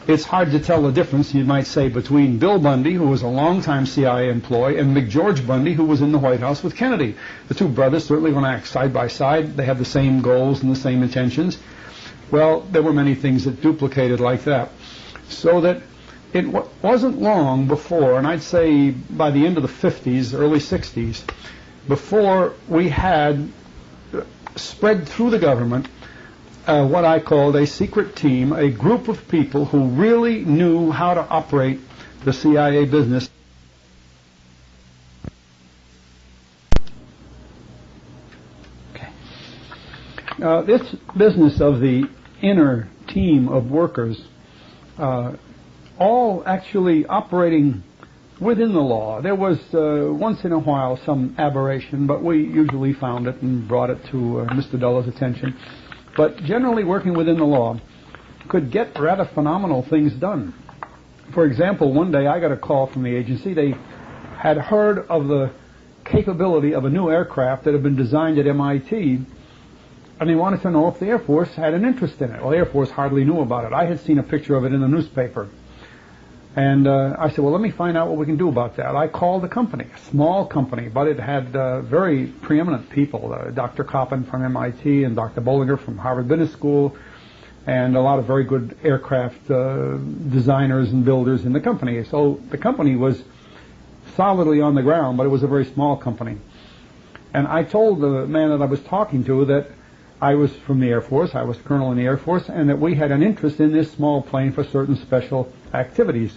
It's hard to tell the difference, you might say, between Bill Bundy, who was a longtime CIA employee, and McGeorge Bundy, who was in the White House with Kennedy. The two brothers certainly going to act side by side. They have the same goals and the same intentions. Well, there were many things that duplicated like that. So that it wasn't long before, and I'd say by the end of the 50s, early 60s, before we had spread through the government what I called a secret team, a group of people who really knew how to operate the CIA business. Okay. This business of the inner team of workers, all actually operating within the law. There was once in a while some aberration, but we usually found it and brought it to Mr. Dullow's attention. But generally working within the law could get rather phenomenal things done. For example, one day I got a call from the agency. They had heard of the capability of a new aircraft that had been designed at MIT, and they wanted to know if the Air Force had an interest in it. Well, the Air Force hardly knew about it. I had seen a picture of it in the newspaper. And I said, well, let me find out what we can do about that. I called the company, a small company, but it had very preeminent people, Dr. Coppin from MIT and Dr. Bollinger from Harvard Business School, and a lot of very good aircraft designers and builders in the company. So the company was solidly on the ground, but it was a very small company. And I told the man that I was talking to that I was from the Air Force, I was colonel in the Air Force, and that we had an interest in this small plane for certain special activities,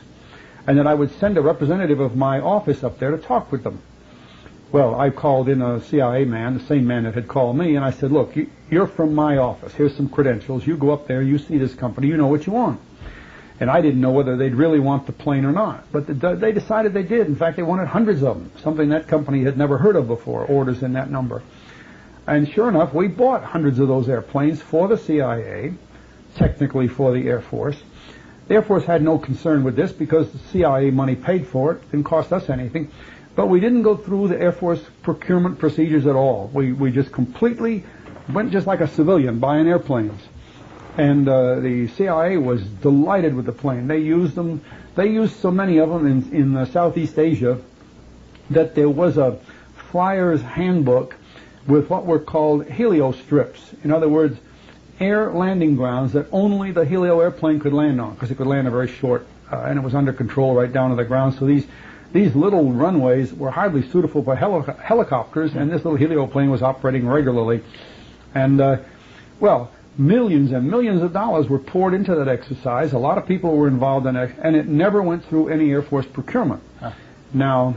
and that I would send a representative of my office up there to talk with them. Well, I called in a CIA man, the same man that had called me, and I said, look, you're from my office. Here's some credentials. You go up there, you see this company, you know what you want. And I didn't know whether they'd really want the plane or not, but they decided they did. In fact, they wanted hundreds of them, something that company had never heard of before, orders in that number. And sure enough, we bought hundreds of those airplanes for the CIA, technically for the Air Force. The Air Force had no concern with this because the CIA money paid for it. Didn't cost us anything. But we didn't go through the Air Force procurement procedures at all. We just completely went just like a civilian buying airplanes. And the CIA was delighted with the plane. They used them. They used so many of them in Southeast Asia that there was a flyer's handbook with what were called helio strips. In other words, air landing grounds that only the helio airplane could land on, because it could land a very short, and it was under control right down to the ground. So these little runways were hardly suitable for helicopters, and this little helio plane was operating regularly. And, well, millions and millions of dollars were poured into that exercise. A lot of people were involved in it, and it never went through any Air Force procurement. Now,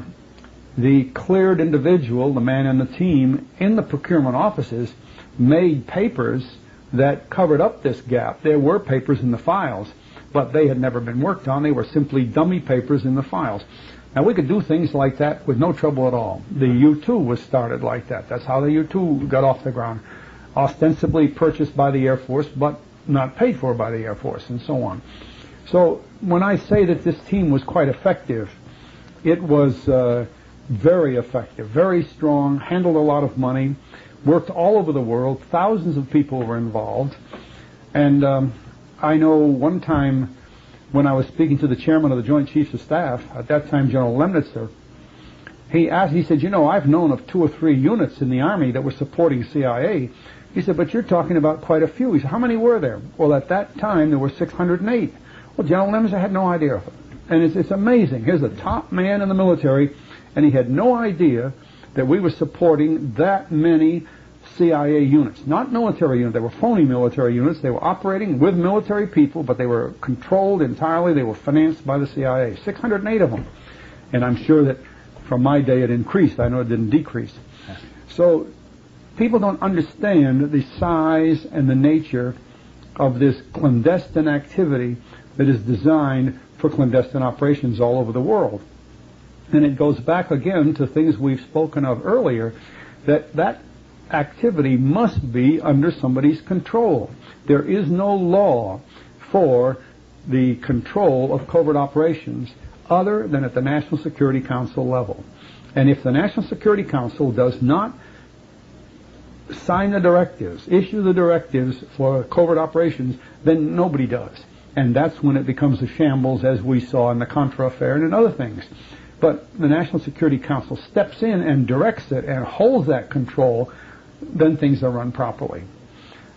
the cleared individual, the man in the team, in the procurement offices, made papers that covered up this gap. There were papers in the files, but they had never been worked on. They were simply dummy papers in the files. Now, we could do things like that with no trouble at all. The U-2 was started like that. That's how the U-2 got off the ground. Ostensibly purchased by the Air Force, but not paid for by the Air Force, and so on. So when I say that this team was quite effective, it was very effective, very strong, handled a lot of money, worked all over the world. Thousands of people were involved. And I know one time when I was speaking to the chairman of the Joint Chiefs of Staff, at that time General Lemnitzer, he said, you know, I've known of 2 or 3 units in the Army that were supporting CIA. He said, but you're talking about quite a few. He said, how many were there? Well, at that time, there were 608. Well, General Lemnitzer had no idea of it. And it's amazing. Here's the top man in the military, and he had no idea that we were supporting that many CIA units. Not military units. They were phony military units. They were operating with military people, but they were controlled entirely. They were financed by the CIA. 608 of them. And I'm sure that from my day it increased. I know it didn't decrease. So people don't understand the size and the nature of this clandestine activity that is designed for clandestine operations all over the world. And it goes back again to things we've spoken of earlier, that activity must be under somebody's control. There is no law for the control of covert operations other than at the National Security Council level. And if the National Security Council does not sign the directives, issue the directives for covert operations, then nobody does. And that's when it becomes a shambles, as we saw in the Contra affair and in other things. But the National Security Council steps in and directs it and holds that control, then things are run properly.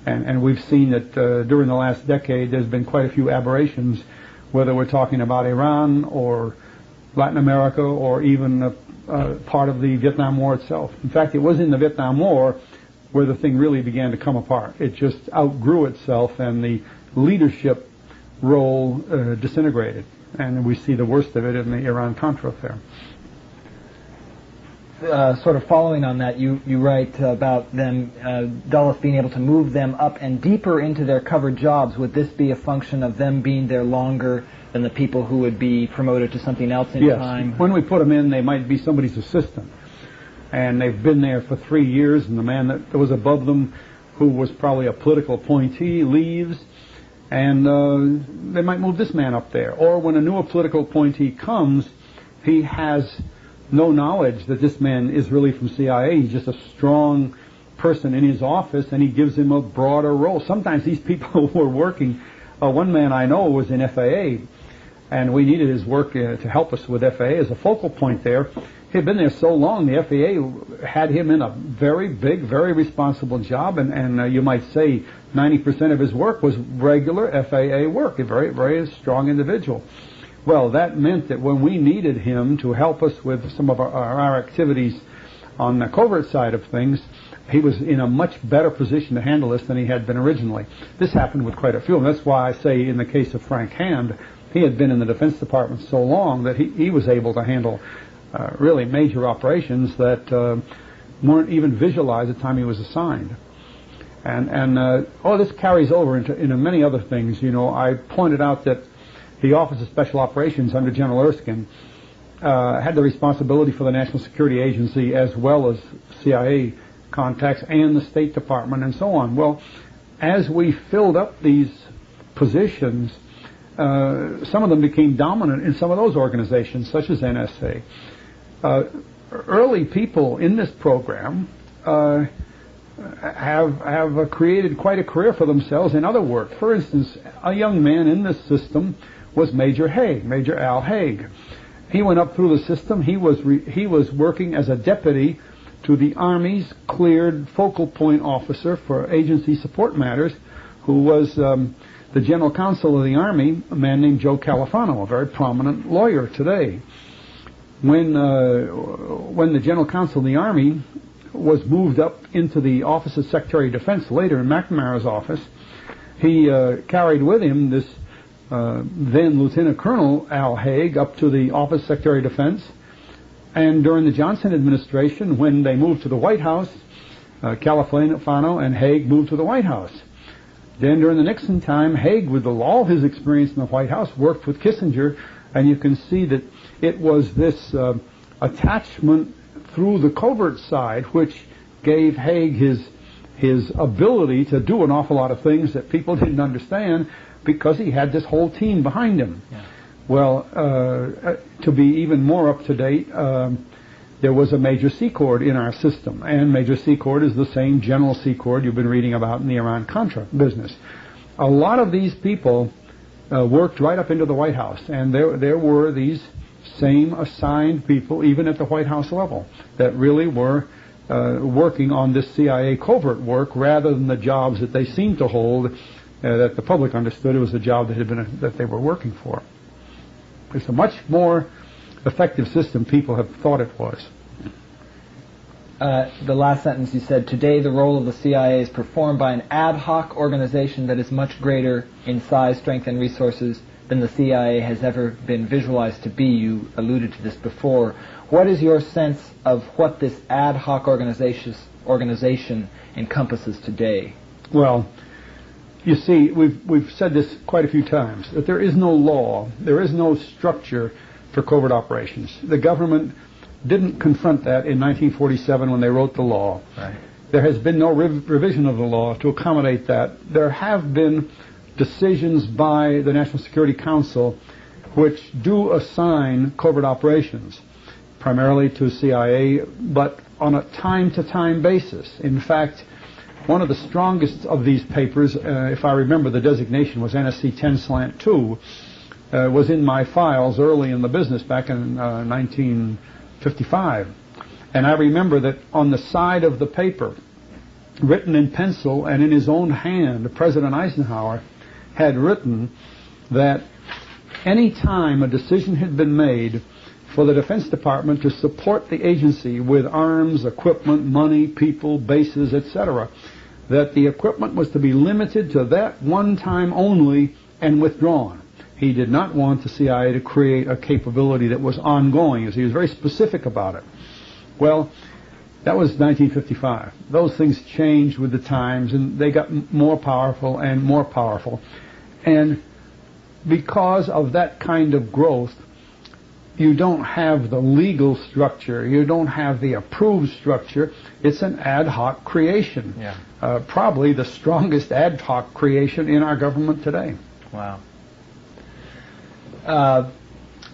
And we've seen that during the last decade there's been quite a few aberrations, whether we're talking about Iran or Latin America or even part of the Vietnam War itself. In fact, it was in the Vietnam War where the thing really began to come apart. It just outgrew itself, and the leadership role disintegrated. And we see the worst of it in the Iran-Contra affair. sort of following on that, you write about them, Dulles being able to move them up and deeper into their covered jobs. Would this be a function of them being there longer than the people who would be promoted to something else in time? Yes. When we put them in, they might be somebody's assistant. And they've been there for 3 years, and the man that was above them, who was probably a political appointee, leaves, and they might move this man up there. Or when a new political appointee comes, he has no knowledge that this man is really from CIA. He's just a strong person in his office, and he gives him a broader role. Sometimes these people were working. One man I know was in FAA, and we needed his work to help us with FAA as a focal point there. He had been there so long, the FAA had him in a very big, very responsible job, and you might say 90% of his work was regular FAA work, a very, very strong individual. Well, that meant that when we needed him to help us with some of our activities on the covert side of things, he was in a much better position to handle this than he had been originally. This happened with quite a few, and that's why I say in the case of Frank Hand, he had been in the Defense Department so long that he was able to handle really major operations that weren't even visualized at the time he was assigned. And this carries over into many other things. You know, I pointed out that the Office of Special Operations under General Erskine had the responsibility for the National Security Agency as well as CIA contacts and the State Department and so on. Well, as we filled up these positions, some of them became dominant in some of those organizations, such as NSA. Early people in this program have created quite a career for themselves in other work. For instance, a young man in this system was Major Haig, Major Al Haig. He went up through the system. He was working as a deputy to the Army's cleared focal point officer for agency support matters, who was the General Counsel of the Army, a man named Joe Califano, a very prominent lawyer today. When the General Counsel of the Army was moved up into the Office of Secretary of Defense later in McNamara's office, he carried with him this then Lieutenant Colonel Al Haig up to the Office of Secretary of Defense. And during the Johnson administration, when they moved to the White House, Califano and Haig moved to the White House. Then during the Nixon time, Haig, with all his experience in the White House, worked with Kissinger, and you can see that it was this attachment through the covert side which gave Haig his ability to do an awful lot of things that people didn't understand, because he had this whole team behind him. Yeah. Well, to be even more up to date, there was a Major Secord in our system, and Major Secord is the same General Secord you've been reading about in the Iran-Contra business. A lot of these people worked right up into the White House, and there were these same assigned people, even at the White House level, that really were working on this CIA covert work rather than the jobs that they seemed to hold, that the public understood it was the job that they were working for. It's a much more effective system people have thought it was. The last sentence you said, today the role of the CIA is performed by an ad hoc organization that is much greater in size, strength, and resources than the CIA has ever been visualized to be. You alluded to this before. What is your sense of what this ad hoc organization encompasses today? Well, you see, we've said this quite a few times, that there is no law, there is no structure for covert operations. The government didn't confront that in 1947 when they wrote the law. Right. There has been no revision of the law to accommodate that. There have been decisions by the National Security Council which do assign covert operations, primarily to CIA, but on a time-to-time basis. In fact, one of the strongest of these papers, if I remember the designation, was NSC 10/2, was in my files early in the business back in 1955. And I remember that on the side of the paper, written in pencil and in his own hand, President Eisenhower had written that any time a decision had been made for the Defense Department to support the agency with arms, equipment, money, people, bases, etc., that the equipment was to be limited to that one time only and withdrawn. He did not want the CIA to create a capability that was ongoing, as he was very specific about it. Well, that was 1955. Those things changed with the times, and they got more powerful and more powerful. And because of that kind of growth, you don't have the legal structure, you don't have the approved structure. It's an ad hoc creation. Yeah. Probably the strongest ad hoc creation in our government today. Wow.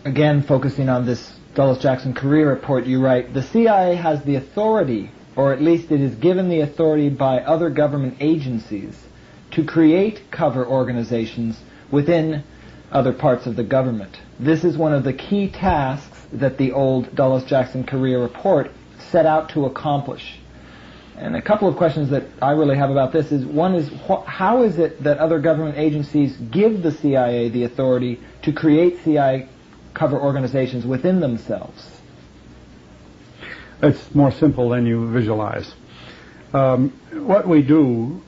Again, focusing on this Dulles-Jackson career report, you write, the CIA has the authority, or at least it is given the authority by other government agencies, to create cover organizations within other parts of the government. This is one of the key tasks that the old Dulles-Jackson career report set out to accomplish. And a couple of questions that I really have about this is, one is, how is it that other government agencies give the CIA the authority to create CIA cover organizations within themselves? It's more simple than you visualize. What we do,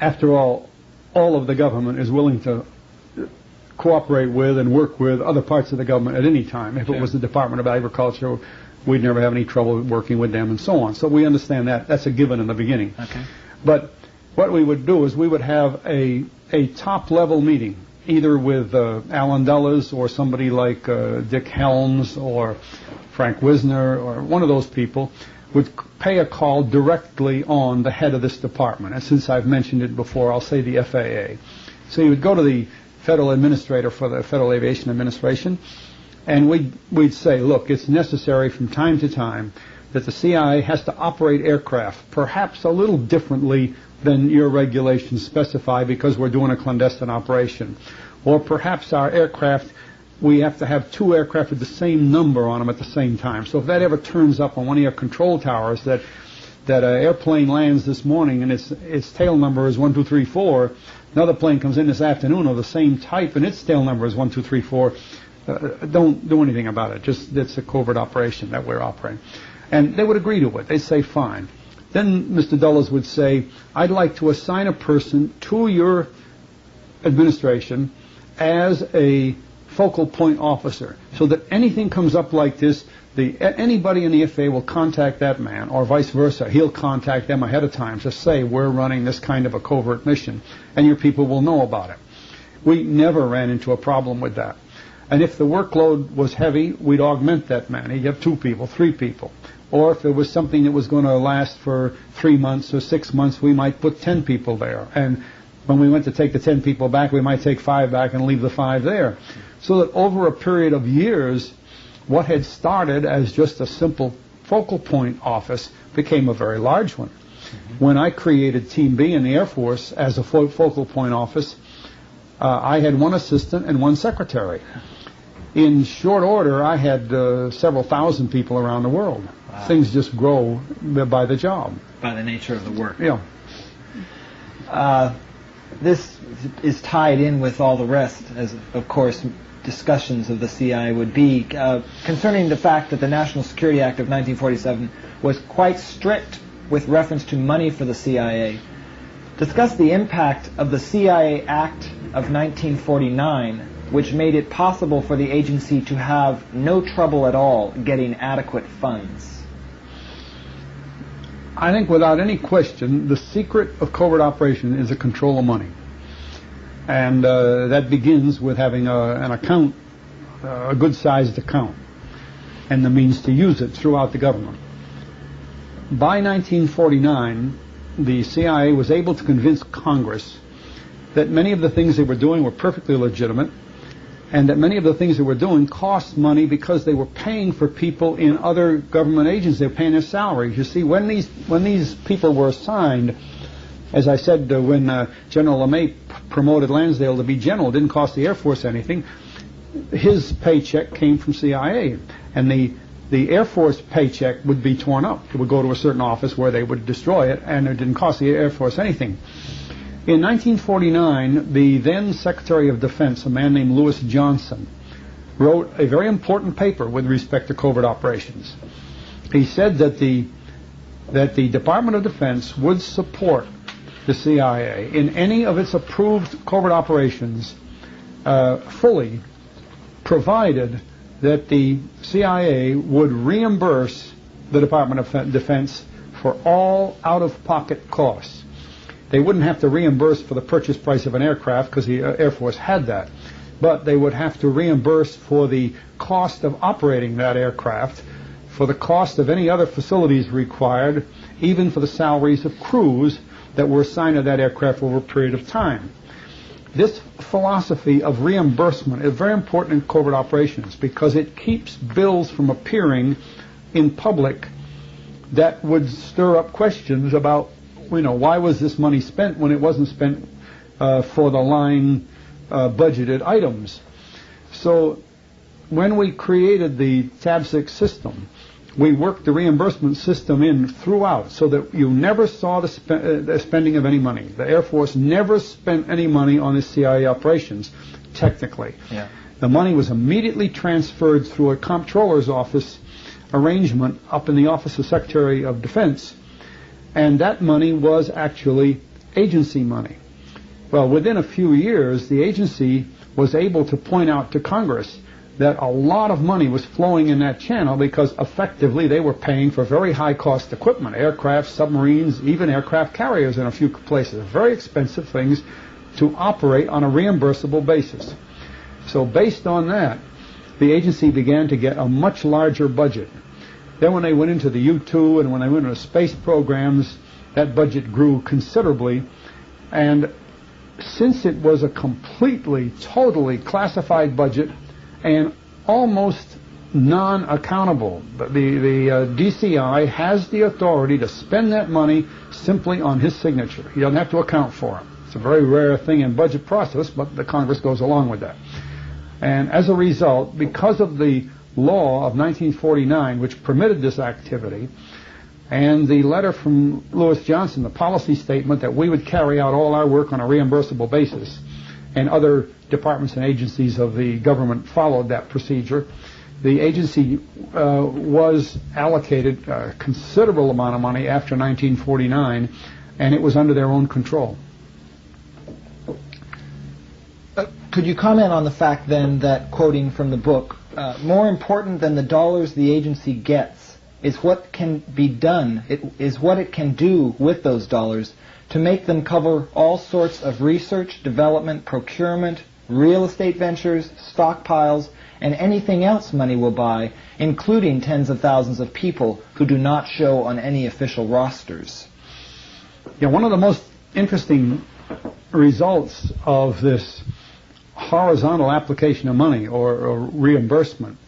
after all of the government is willing to cooperate with and work with other parts of the government at any time. If it was the Department of Agriculture, we'd never have any trouble working with them and so on. So we understand that. That's a given in the beginning. Okay. But what we would do is we would have a top-level meeting, either with Allen Dulles or somebody like Dick Helms or Frank Wisner or one of those people, would pay a call directly on the head of this department. And since I've mentioned it before, I'll say the FAA. So you would go to the Federal Administrator for the Federal Aviation Administration, and we'd say, look, it's necessary from time to time that the CIA has to operate aircraft perhaps a little differently than your regulations specify because we're doing a clandestine operation. Or perhaps our aircraft, we have to have two aircraft with the same number on them at the same time. So if that ever turns up on one of your control towers that an airplane lands this morning and its tail number is 1234, another plane comes in this afternoon of the same type and its tail number is 1234, don't do anything about it. Just it's a covert operation that we're operating. And they would agree to it. They'd say, fine. Then Mr. Dulles would say, I'd like to assign a person to your administration as a focal point officer so that anything comes up like this, anybody in the FAA will contact that man, or vice versa. He'll contact them ahead of time to say, we're running this kind of a covert mission, and your people will know about it. We never ran into a problem with that. And if the workload was heavy, we'd augment that man. He'd have 2 people, 3 people. Or if it was something that was going to last for 3 months or 6 months, we might put 10 people there. And when we went to take the 10 people back, we might take 5 back and leave the 5 there. So that over a period of years, what had started as just a simple focal point office became a very large one. Mm-hmm. When I created Team B in the Air Force as a focal point office, I had 1 assistant and 1 secretary. In short order, I had several thousand people around the world. Wow. Things just grow by the job. By the nature of the work. Yeah. This is tied in with all the rest, as, of course, discussions of the CIA would be, concerning the fact that the National Security Act of 1947 was quite strict with reference to money for the CIA. Discuss the impact of the CIA Act of 1949, which made it possible for the agency to have no trouble at all getting adequate funds. I think without any question, the secret of covert operation is the control of money. And that begins with having an account, a good-sized account, and the means to use it throughout the government. By 1949, the CIA was able to convince Congress that many of the things they were doing were perfectly legitimate, and that many of the things they were doing cost money because they were paying for people in other government agencies. They were paying their salaries. You see, when these people were assigned, as I said, when General LeMay promoted Lansdale to be general, it didn't cost the Air Force anything. His paycheck came from CIA, and the Air Force paycheck would be torn up. It would go to a certain office where they would destroy it, and it didn't cost the Air Force anything. In 1949, the then Secretary of Defense, a man named Lewis Johnson, wrote a very important paper with respect to covert operations. He said that the Department of Defense would support the CIA in any of its approved covert operations fully, provided that the CIA would reimburse the Department of Defense for all out-of-pocket costs. They wouldn't have to reimburse for the purchase price of an aircraft because the Air Force had that, but they would have to reimburse for the cost of operating that aircraft, for the cost of any other facilities required, even for the salaries of crews that were assigned to that aircraft over a period of time. This philosophy of reimbursement is very important in covert operations because it keeps bills from appearing in public that would stir up questions about, why was this money spent when it wasn't spent for the line budgeted items. So when we created the Tab 6 system, we worked the reimbursement system in throughout so that you never saw the spending of any money. The Air Force never spent any money on the CIA operations, technically. Yeah. The money was immediately transferred through a comptroller's office arrangement up in the Office of Secretary of Defense, and that money was actually agency money. Well, within a few years, the agency was able to point out to Congress that a lot of money was flowing in that channel because effectively they were paying for very high-cost equipment, aircraft, submarines, even aircraft carriers in a few places, very expensive things to operate on a reimbursable basis. So based on that, the agency began to get a much larger budget. Then when they went into the U-2 and when they went into space programs, that budget grew considerably. And since it was a completely, totally classified budget and almost non-accountable, the DCI has the authority to spend that money simply on his signature. He doesn't have to account for it. It's a very rare thing in budget process, but the Congress goes along with that. And as a result, because of the law of 1949, which permitted this activity, and the letter from Lewis Johnson, the policy statement that we would carry out all our work on a reimbursable basis, and other departments and agencies of the government followed that procedure, the agency was allocated a considerable amount of money after 1949, and it was under their own control. Could you comment on the fact then that, quoting from the book, more important than the dollars the agency gets is what can be done, is what it can do with those dollars to make them cover all sorts of research, development, procurement, real estate ventures, stockpiles, and anything else money will buy, including tens of thousands of people who do not show on any official rosters. Yeah, one of the most interesting results of this horizontal application of money or reimbursement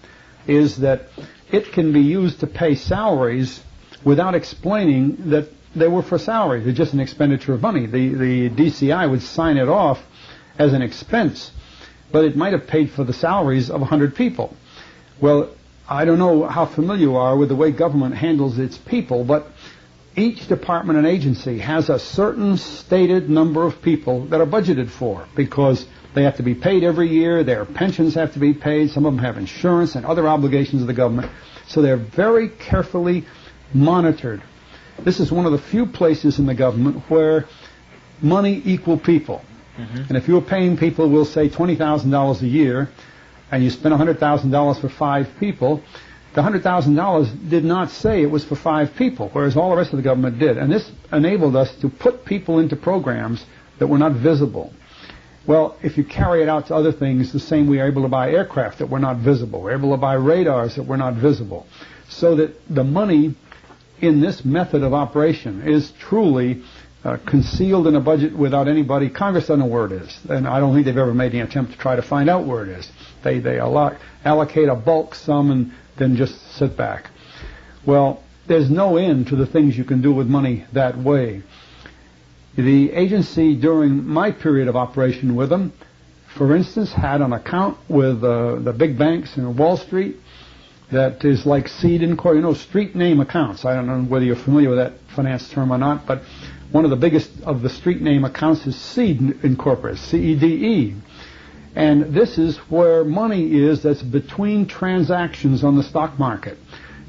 is that it can be used to pay salaries without explaining that they were for salaries. It's just an expenditure of money. The DCI would sign it off as an expense, but it might have paid for the salaries of 100 people. Well, I don't know how familiar you are with the way government handles its people, but each department and agency has a certain stated number of people that are budgeted for because they have to be paid every year, their pensions have to be paid, some of them have insurance and other obligations of the government, so they're very carefully monitored. This is one of the few places in the government where money equal people. Mm-hmm. And if you're paying people, we'll say $20,000 a year, and you spend $100,000 for 5 people, the $100,000 did not say it was for 5 people, whereas all the rest of the government did. And this enabled us to put people into programs that were not visible. Well, if you carry it out to other things, the same, we are able to buy aircraft that were not visible. We're able to buy radars that were not visible. So that the money in this method of operation is truly concealed in a budget without anybody. Congress doesn't know where it is. And I don't think they've ever made any attempt to try to find out where it is. They allocate a bulk sum and then just sit back. Well, there's no end to the things you can do with money that way. The agency, during my period of operation with them, for instance, had an account with the big banks in Wall Street that is like seed incorporated, street name accounts. I don't know whether you're familiar with that finance term or not, but one of the biggest of the street name accounts is Seed Incorporated, C-E-D-E. And this is where money is that's between transactions on the stock market.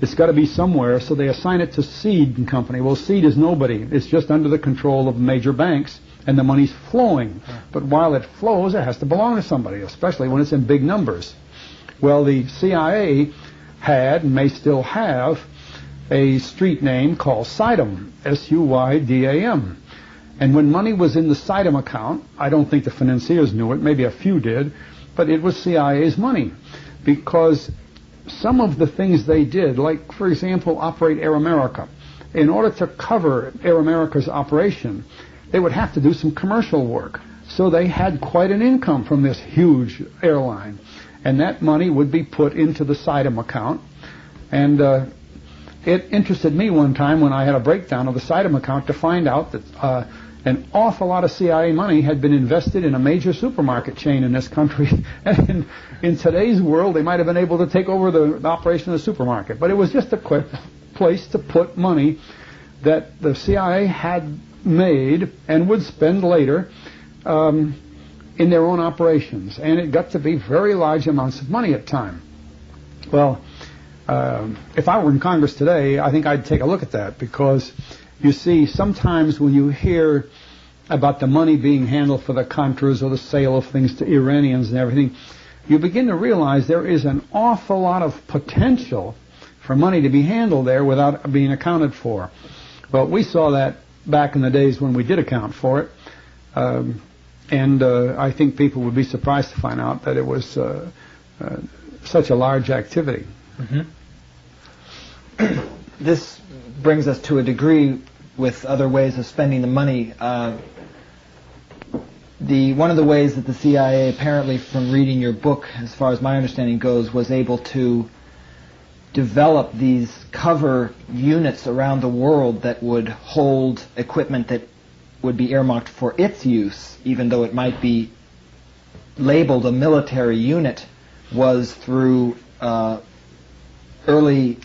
It's got to be somewhere, so they assign it to Seed and Company. Well, Seed is nobody. It's just under the control of major banks, and the money's flowing. But while it flows, it has to belong to somebody, especially when it's in big numbers. Well, the CIA had, and may still have, a street name called Suydam, S-U-Y-D-A-M. And when money was in the Suydam account, I don't think the financiers knew it, maybe a few did, but it was CIA's money. Because some of the things they did, like, for example, operate Air America, in order to cover Air America's operation, they would have to do some commercial work. So they had quite an income from this huge airline. And that money would be put into the Suydam account. And it interested me one time when I had a breakdown of the Suydam account to find out that an awful lot of CIA money had been invested in a major supermarket chain in this country. And in today's world, they might have been able to take over the operation of the supermarket. But it was just a quick place to put money that the CIA had made and would spend later in their own operations. And it got to be very large amounts of money at time. Well, if I were in Congress today, I think I'd take a look at that, because you see, sometimes when you hear about the money being handled for the Contras or the sale of things to Iranians and everything, you begin to realize there is an awful lot of potential for money to be handled there without being accounted for. Well, we saw that back in the days when we did account for it, and I think people would be surprised to find out that it was such a large activity. Mm-hmm. This brings us to a degree with other ways of spending the money. One of the ways that the CIA, apparently from reading your book, as far as my understanding goes, was able to develop these cover units around the world that would hold equipment that would be earmarked for its use, even though it might be labeled a military unit, was through early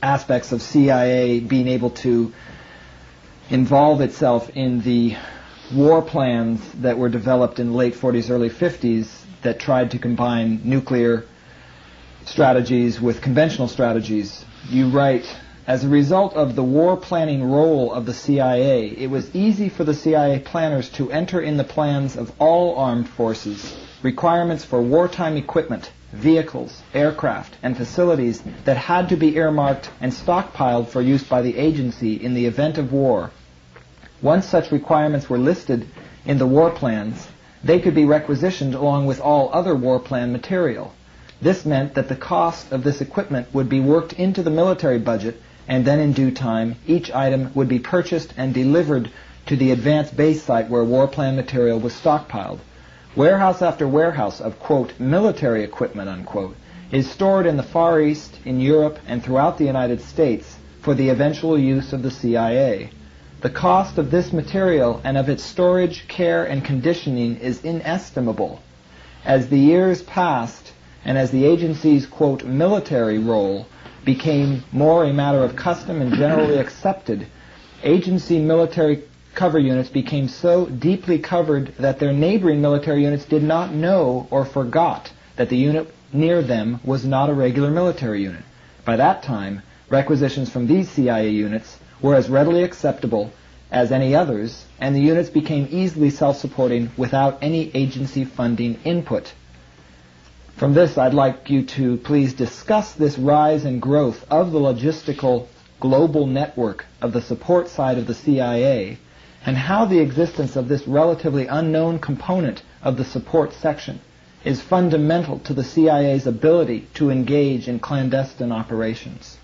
aspects of CIA being able to involve itself in the war plans that were developed in the late 40s, early 50s that tried to combine nuclear strategies with conventional strategies. You write, as a result of the war planning role of the CIA, it was easy for the CIA planners to enter in the plans of all armed forces requirements for wartime equipment, vehicles, aircraft, and facilities that had to be earmarked and stockpiled for use by the agency in the event of war. Once such requirements were listed in the war plans, they could be requisitioned along with all other war plan material. This meant that the cost of this equipment would be worked into the military budget, and then in due time, each item would be purchased and delivered to the advanced base site where war plan material was stockpiled. Warehouse after warehouse of, quote, military equipment, unquote, is stored in the Far East, in Europe, and throughout the United States for the eventual use of the CIA. The cost of this material and of its storage, care, and conditioning is inestimable. As the years passed, and as the agency's, quote, military role became more a matter of custom and generally accepted, agency military cover units became so deeply covered that their neighboring military units did not know or forgot that the unit near them was not a regular military unit. By that time, requisitions from these CIA units were as readily acceptable as any others, and the units became easily self-supporting without any agency funding input. From this, I'd like you to please discuss this rise and growth of the logistical global network of the support side of the CIA, and how the existence of this relatively unknown component of the support section is fundamental to the CIA's ability to engage in clandestine operations.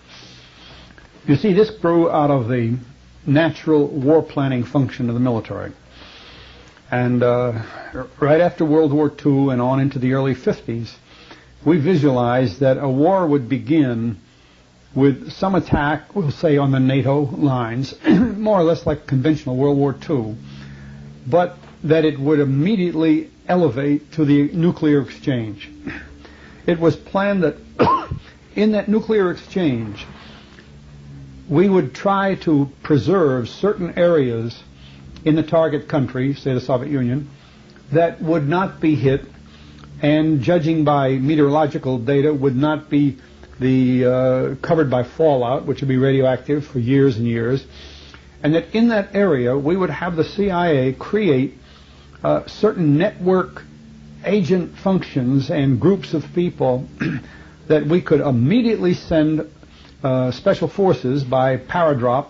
You see, this grew out of the natural war planning function of the military. And right after World War II and on into the early 50s, we visualized that a war would begin with some attack, we'll say on the NATO lines, more or less like conventional World War II, but that it would immediately elevate to the nuclear exchange. It was planned that in that nuclear exchange, we would try to preserve certain areas in the target country, say the Soviet Union, that would not be hit, and judging by meteorological data, would not be covered by fallout, which would be radioactive for years and years, and that in that area we would have the CIA create certain network agent functions and groups of people that we could immediately send Special Forces by Paradrop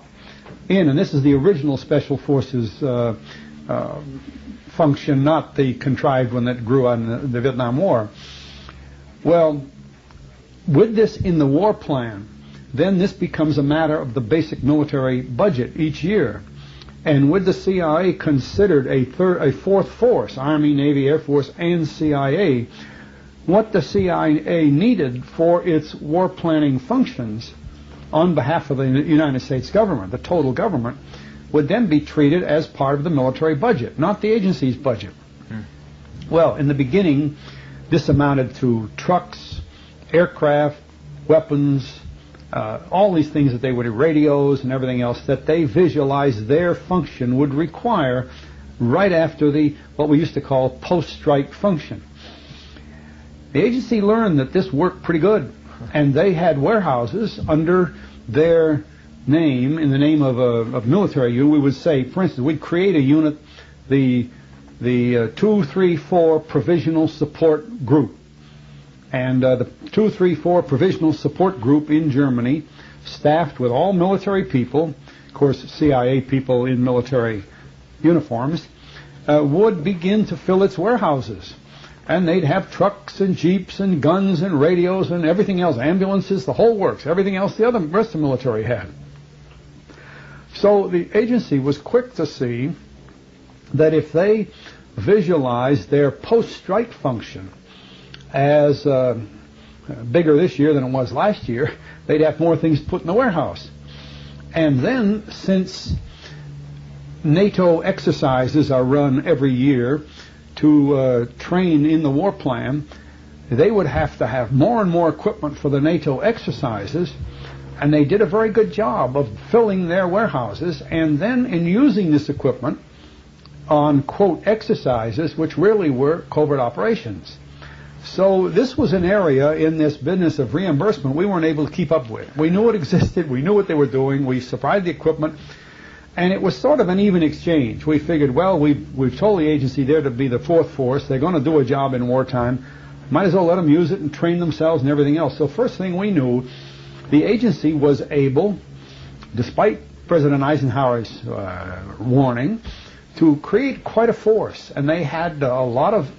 in, and this is the original Special Forces function, not the contrived one that grew on the Vietnam War. Well, with this in the war plan, then this becomes a matter of the basic military budget each year. And with the CIA considered a fourth force, Army, Navy, Air Force, and CIA, what the CIA needed for its war planning functions on behalf of the United States government, the total government, would then be treated as part of the military budget, not the agency's budget. Well, in the beginning, this amounted to trucks, aircraft, weapons, all these things that they would, radios and everything else, that they visualized their function would require right after the, what we used to call post-strike function. The agency learned that this worked pretty good, and they had warehouses under their name, in the name of a military unit. We would say, for instance, we'd create a unit, the 234 Provisional Support Group. And the 234 Provisional Support Group in Germany, staffed with all military people, of course CIA people in military uniforms, would begin to fill its warehouses. And they'd have trucks and jeeps and guns and radios and everything else, ambulances, the whole works, everything else the rest of the military had. So the agency was quick to see that if they visualized their post-strike function as bigger this year than it was last year, they'd have more things put in the warehouse. And then, since NATO exercises are run every year to train in the war plan, they would have to have more and more equipment for the NATO exercises, and they did a very good job of filling their warehouses, and then in using this equipment on, quote, exercises, which really were covert operations. So this was an area in this business of reimbursement we weren't able to keep up with. We knew it existed, we knew what they were doing, we supplied the equipment, and it was sort of an even exchange. We figured, well, we've told the agency there to be the fourth force, they're going to do a job in wartime, might as well let them use it and train themselves and everything else. So first thing we knew, the agency was able, despite President Eisenhower's warning, to create quite a force, and they had a lot of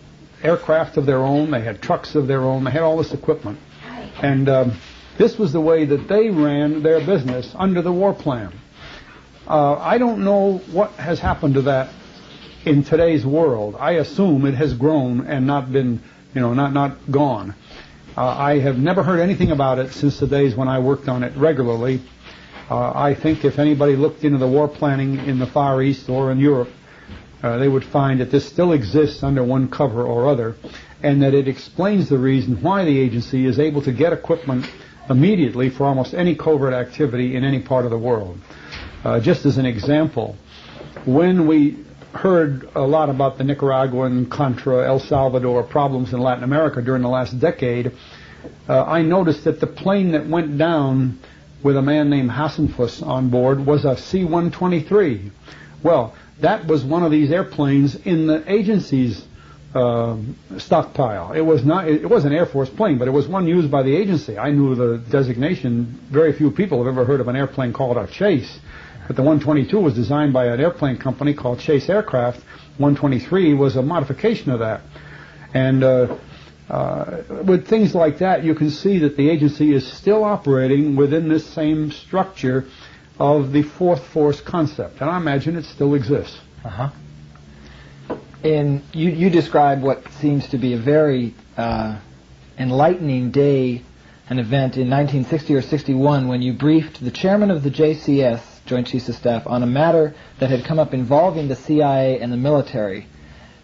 aircraft of their own, they had trucks of their own, they had all this equipment. And this was the way that they ran their business under the war plan. I don't know what has happened to that in today's world. I assume it has grown and not been, not gone. I have never heard anything about it since the days when I worked on it regularly. I think if anybody looked into the war planning in the Far East or in Europe, they would find that this still exists under one cover or other, and that it explains the reason why the agency is able to get equipment immediately for almost any covert activity in any part of the world. Just as an example, when we heard a lot about the Nicaraguan, Contra, El Salvador problems in Latin America during the last decade, I noticed that the plane that went down with a man named Hassenfuss on board was a C-123. Well, that was one of these airplanes in the agency's stockpile. It was an Air Force plane, but it was one used by the agency. I knew the designation. Very few people have ever heard of an airplane called a Chase. But the 122 was designed by an airplane company called Chase Aircraft. 123 was a modification of that. And with things like that, you can see that the agency is still operating within this same structure of the fourth force concept. And I imagine it still exists. Uh-huh. And you describe what seems to be a very enlightening day, an event in 1960 or 61 when you briefed the chairman of the JCS, Joint Chiefs of Staff, on a matter that had come up involving the CIA and the military.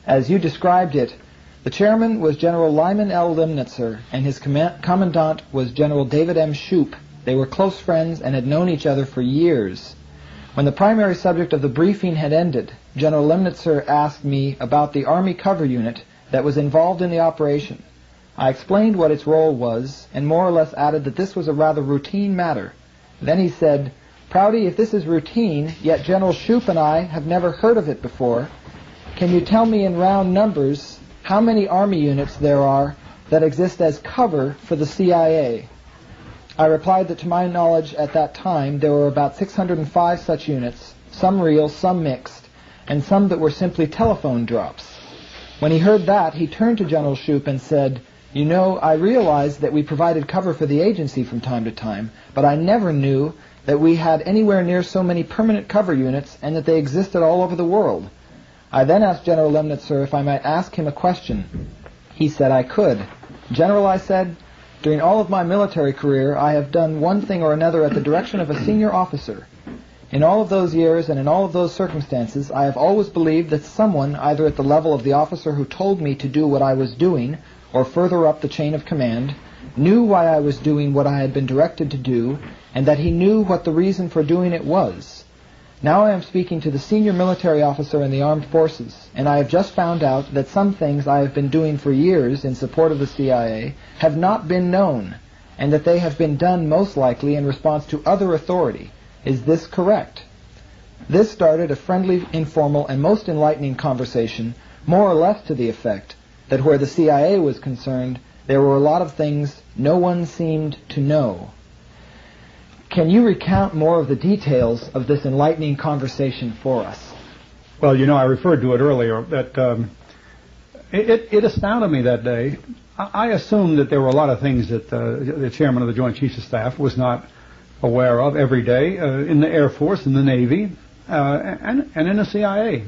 As you described it, the chairman was General Lyman L. Limnitzer, and his commandant was General David M. Shoup. They were close friends and had known each other for years. When the primary subject of the briefing had ended, General Limnitzer asked me about the Army cover unit that was involved in the operation. I explained what its role was, and more or less added that this was a rather routine matter. Then he said, "Prouty, if this is routine, yet General Shoup and I have never heard of it before, can you tell me in round numbers how many Army units there are that exist as cover for the CIA?" I replied that to my knowledge at that time there were about 605 such units, some real, some mixed, and some that were simply telephone drops. When he heard that, he turned to General Shoup and said, "You know, I realized that we provided cover for the agency from time to time, but I never knew that we had anywhere near so many permanent cover units and that they existed all over the world." I then asked General Lemnitzer if I might ask him a question. He said I could. "General," I said, "during all of my military career, I have done one thing or another at the direction of a senior officer. In all of those years and in all of those circumstances, I have always believed that someone, either at the level of the officer who told me to do what I was doing, or further up the chain of command, knew why I was doing what I had been directed to do, and that he knew what the reason for doing it was. Now I am speaking to the senior military officer in the armed forces, and I have just found out that some things I have been doing for years in support of the CIA have not been known, and that they have been done most likely in response to other authority. Is this correct?" This started a friendly, informal, and most enlightening conversation, more or less to the effect that where the CIA was concerned, there were a lot of things no one seemed to know. Can you recount more of the details of this enlightening conversation for us? Well, you know, I referred to it earlier, that it astounded me that day. I assumed that there were a lot of things that the chairman of the Joint Chiefs of Staff was not aware of every day in the Air Force, in the Navy, and in the CIA.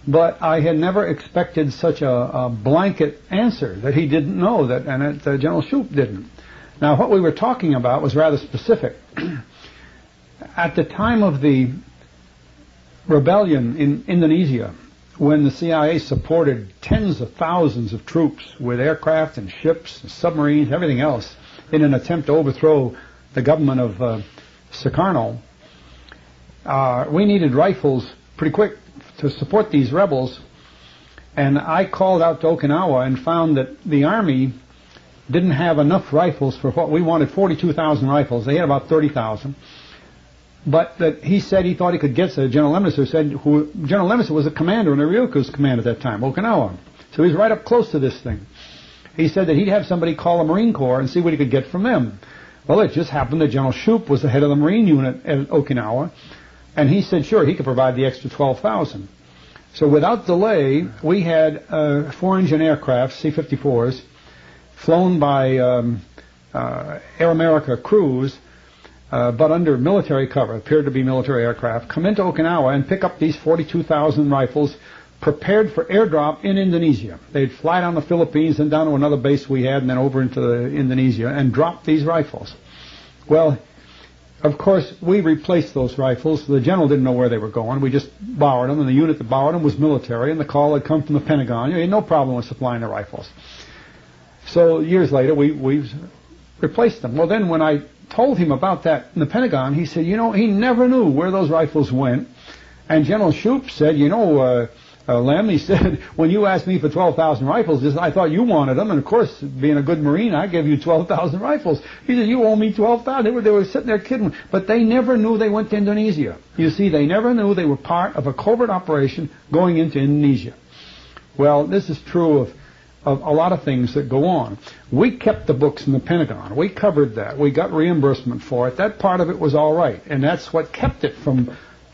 But I had never expected such a blanket answer that he didn't know, and that General Shoup didn't. Now, what we were talking about was rather specific. At the time of the rebellion in Indonesia, when the CIA supported tens of thousands of troops with aircraft and ships and submarines, everything else, in an attempt to overthrow the government of Sukarno, we needed rifles pretty quick to support these rebels, and I called out to Okinawa and found that the Army didn't have enough rifles for what we wanted, 42,000 rifles. They had about 30,000. But that he said he thought he could get, General Lemnitzer said, General Lemnitzer was a commander in the Ryukyu's command at that time, Okinawa. So he was right up close to this thing. He said that he'd have somebody call the Marine Corps and see what he could get from them. Well, it just happened that General Shoup was the head of the Marine unit at Okinawa, and he said, sure, he could provide the extra 12,000. So without delay, we had 4-engine aircraft, C-54s, flown by Air America crews, but under military cover, appeared to be military aircraft, come into Okinawa and pick up these 42,000 rifles prepared for airdrop in Indonesia. They'd fly down the Philippines and down to another base we had and then over into Indonesia and drop these rifles. Well, of course, we replaced those rifles. The general didn't know where they were going. We just borrowed them, and the unit that borrowed them was military, and the call had come from the Pentagon. You had no problem with supplying the rifles. So years later, we replaced them. Well, then when I told him about that in the Pentagon, he said, you know, he never knew where those rifles went. And General Shoup said, you know, Lem, he said, when you asked me for 12,000 rifles, I thought you wanted them, and of course, being a good Marine, I gave you 12,000 rifles. He said, you owe me 12,000. They were sitting there kidding, but they never knew they went to Indonesia. You see, they never knew they were part of a covert operation going into Indonesia. Well, this is true of a lot of things that go on. We kept the books in the Pentagon. We covered that. We got reimbursement for it. That part of it was all right, and that's what kept it from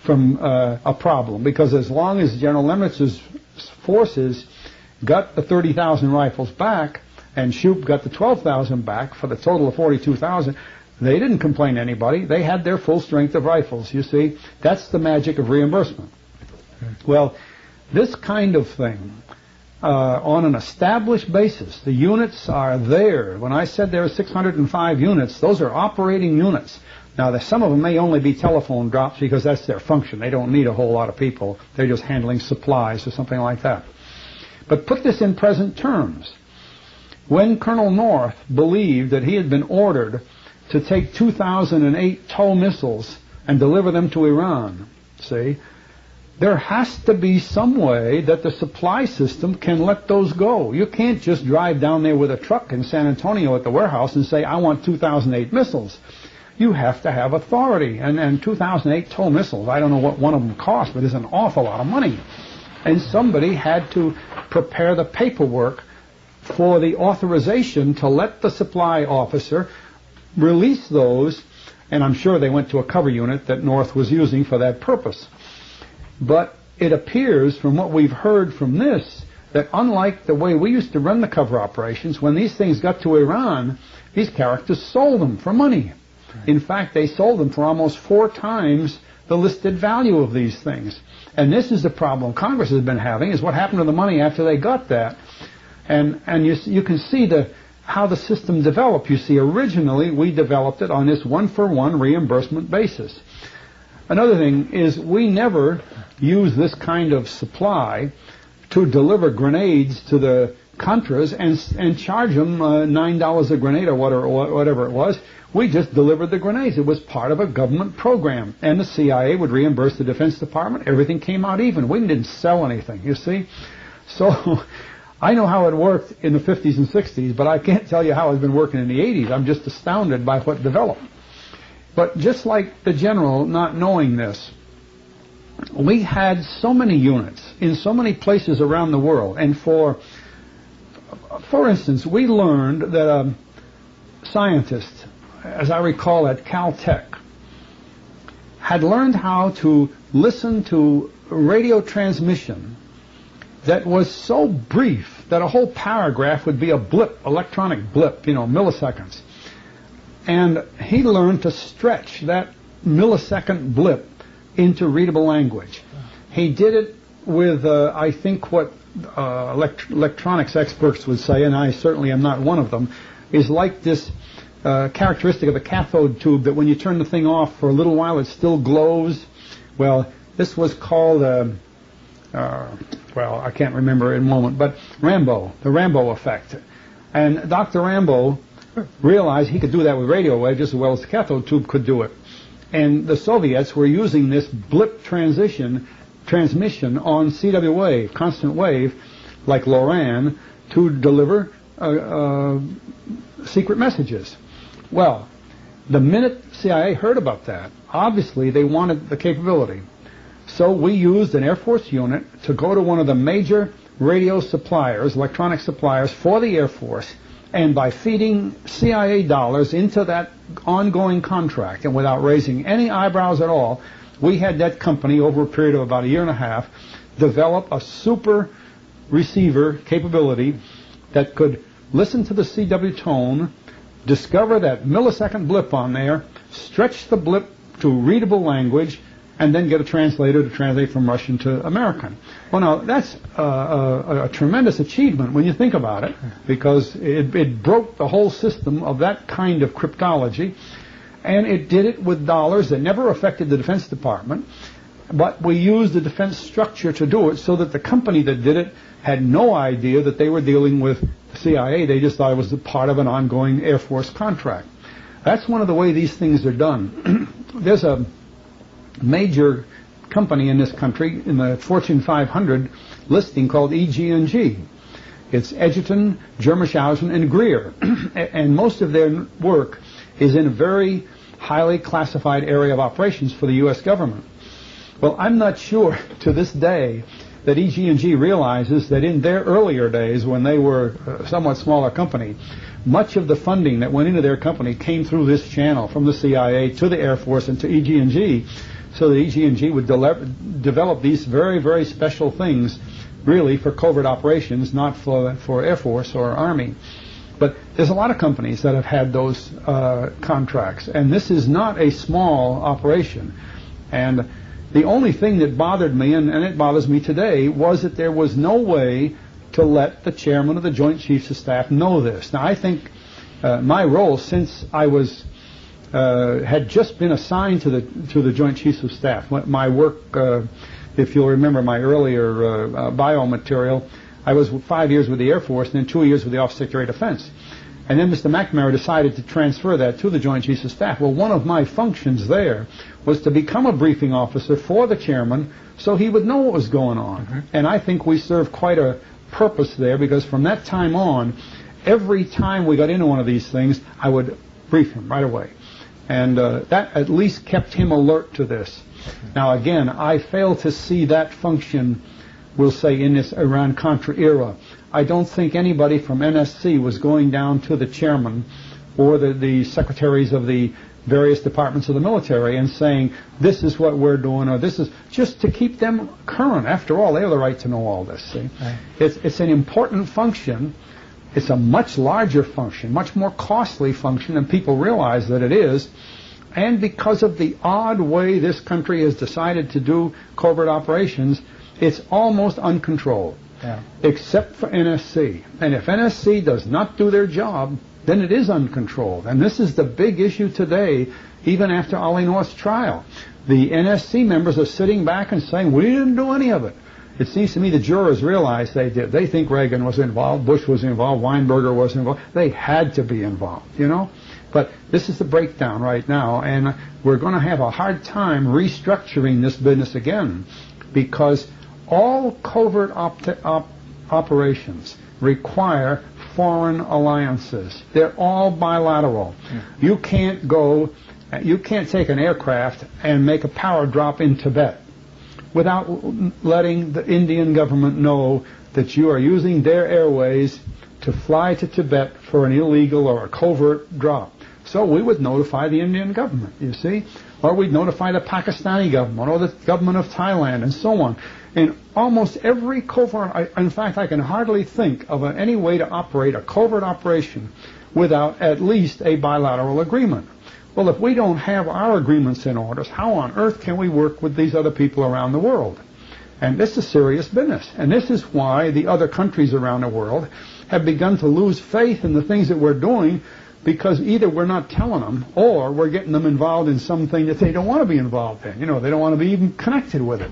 a problem, because as long as General Lemnitzer's forces got the 30,000 rifles back and Shoup got the 12,000 back for the total of 42,000, they didn't complain to anybody. They had their full strength of rifles, you see. That's the magic of reimbursement. Well, this kind of thing, on an established basis, the units are there. When I said there are 605 units, those are operating units. Now, some of them may only be telephone drops because that's their function. They don't need a whole lot of people. They're just handling supplies or something like that. But put this in present terms. When Colonel North believed that he had been ordered to take 2008 TOW missiles and deliver them to Iran, see, there has to be some way that the supply system can let those go. You can't just drive down there with a truck in San Antonio at the warehouse and say, I want 2008 missiles. You have to have authority. And 2008 TOW missiles, I don't know what one of them cost, but it's an awful lot of money. And somebody had to prepare the paperwork for the authorization to let the supply officer release those, and I'm sure they went to a cover unit that North was using for that purpose. But it appears from what we've heard from this that unlike the way we used to run the cover operations, when these things got to Iran, these characters sold them for money. In fact, they sold them for almost 4 times the listed value of these things. And this is the problem Congress has been having, is what happened to the money after they got that. And you can see how the system developed. You see, originally we developed it on this one-for-one reimbursement basis. Another thing is we never use this kind of supply to deliver grenades to the Contras and charge them $9 a grenade or whatever it was. We just delivered the grenades. It was part of a government program. And the CIA would reimburse the Defense Department. Everything came out even. We didn't sell anything, you see. So I know how it worked in the 50s and 60s, but I can't tell you how it's been working in the 80s. I'm just astounded by what developed. But just like the general not knowing this, we had so many units in so many places around the world. And for instance, we learned that a scientist, as I recall at Caltech, had learned how to listen to radio transmission that was so brief that a whole paragraph would be a blip, electronic blip, milliseconds. And he learned to stretch that millisecond blip into readable language. He did it with, I think, what electronics experts would say, and I certainly am not one of them, is like this characteristic of the cathode tube that when you turn the thing off for a little while it still glows. Well, this was called, well, I can't remember in a moment, but the Rambo effect. And Dr. Rambo realized he could do that with radio wave just as well as the cathode tube could do it. And the Soviets were using this blip transmission on CW wave, constant wave, like LORAN, to deliver secret messages. Well, the minute CIA heard about that, obviously they wanted the capability. So we used an Air Force unit to go to one of the major radio suppliers, electronic suppliers for the Air Force, and by feeding CIA dollars into that ongoing contract and without raising any eyebrows at all, we had that company over a period of about a year and a half develop a super receiver capability that could listen to the CW tone, discover that millisecond blip on there, stretch the blip to readable language, and then get a translator to translate from Russian to American. Well, now, that's a tremendous achievement when you think about it, because it broke the whole system of that kind of cryptology, and it did it with dollars that never affected the Defense Department, but we used the defense structure to do it so that the company that did it had no idea that they were dealing with the CIA. They just thought it was a part of an ongoing Air Force contract. That's one of the way these things are done. There's a major company in this country in the Fortune 500 listing called EG&G. It's Edgerton, Germershausen, and Greer. And most of their work is in a very highly classified area of operations for the U.S. government. Well, I'm not sure to this day that EG&G realizes that in their earlier days, when they were a somewhat smaller company, much of the funding that went into their company came through this channel from the CIA to the Air Force and to EG&G, so that EG&G would develop these very, very special things, really for covert operations, not for Air Force or Army. But there's a lot of companies that have had those contracts, and this is not a small operation. And the only thing that bothered me, and it bothers me today, was that there was no way to let the chairman of the Joint Chiefs of Staff know this. Now, I think my role, since I was had just been assigned to the Joint Chiefs of Staff, my work, if you'll remember my earlier bio material, I was 5 years with the Air Force and then 2 years with the Office of Secretary of Defense. And then Mr. McNamara decided to transfer that to the Joint Chiefs of Staff. Well, one of my functions there was to become a briefing officer for the chairman so he would know what was going on. Mm-hmm. And I think we served quite a purpose there, because from that time on, every time we got into one of these things, I would brief him right away. And that at least kept him alert to this. Now, again, I fail to see that function, we'll say, in this Iran-Contra era. I don't think anybody from NSC was going down to the chairman or the secretaries of the various departments of the military, and saying, this is what we're doing, or this is, just to keep them current. After all, they have the right to know all this, see? Right. It's an important function. It's a much larger function, much more costly function than people realize that it is. And because of the odd way this country has decided to do covert operations, it's almost uncontrolled, except for NSC. And if NSC does not do their job, then it is uncontrolled. And this is the big issue today, even after Ollie North's trial. The NSC members are sitting back and saying, we didn't do any of it. It seems to me the jurors realize they did. They think Reagan was involved, Bush was involved, Weinberger was involved. They had to be involved, you know. But this is the breakdown right now, and we're going to have a hard time restructuring this business again, because all covert operations require foreign alliances. They're all bilateral. You can't take an aircraft and make a power drop in Tibet without letting the Indian government know that you are using their airways to fly to Tibet for an illegal or a covert drop. So we would notify the Indian government, you see, or we'd notify the Pakistani government or the government of Thailand and so on. And almost every covert, in fact, I can hardly think of any way to operate a covert operation without at least a bilateral agreement. Well, if we don't have our agreements in order, how on earth can we work with these other people around the world? And this is serious business. And this is why the other countries around the world have begun to lose faith in the things that we're doing, because either we're not telling them or we're getting them involved in something that they don't want to be involved in. You know, they don't want to be even connected with it.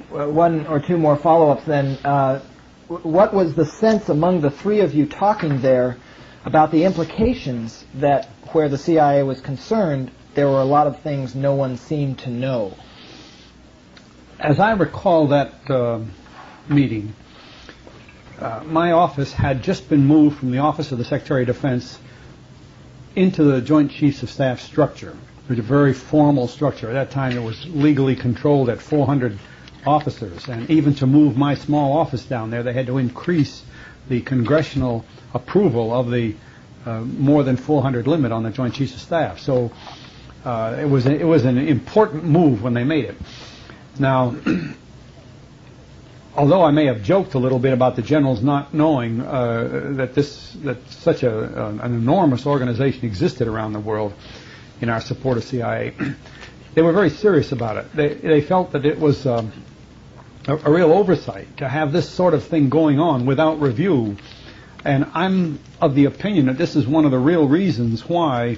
Well, one or two more follow-ups then. What was the sense among the three of you talking there about the implications that where the CIA was concerned, there were a lot of things no one seemed to know? As I recall that meeting, my office had just been moved from the Office of the Secretary of Defense into the Joint Chiefs of Staff structure. It was a very formal structure. At that time, it was legally controlled at 400 officers. And even to move my small office down there, they had to increase the congressional approval of the more than 400 limit on the Joint Chiefs of Staff. So it was an important move when they made it. Now, although I may have joked a little bit about the generals not knowing that such an enormous organization existed around the world in our support of CIA, they were very serious about it. They felt that it was a real oversight to have this sort of thing going on without review. And I'm of the opinion that this is one of the real reasons why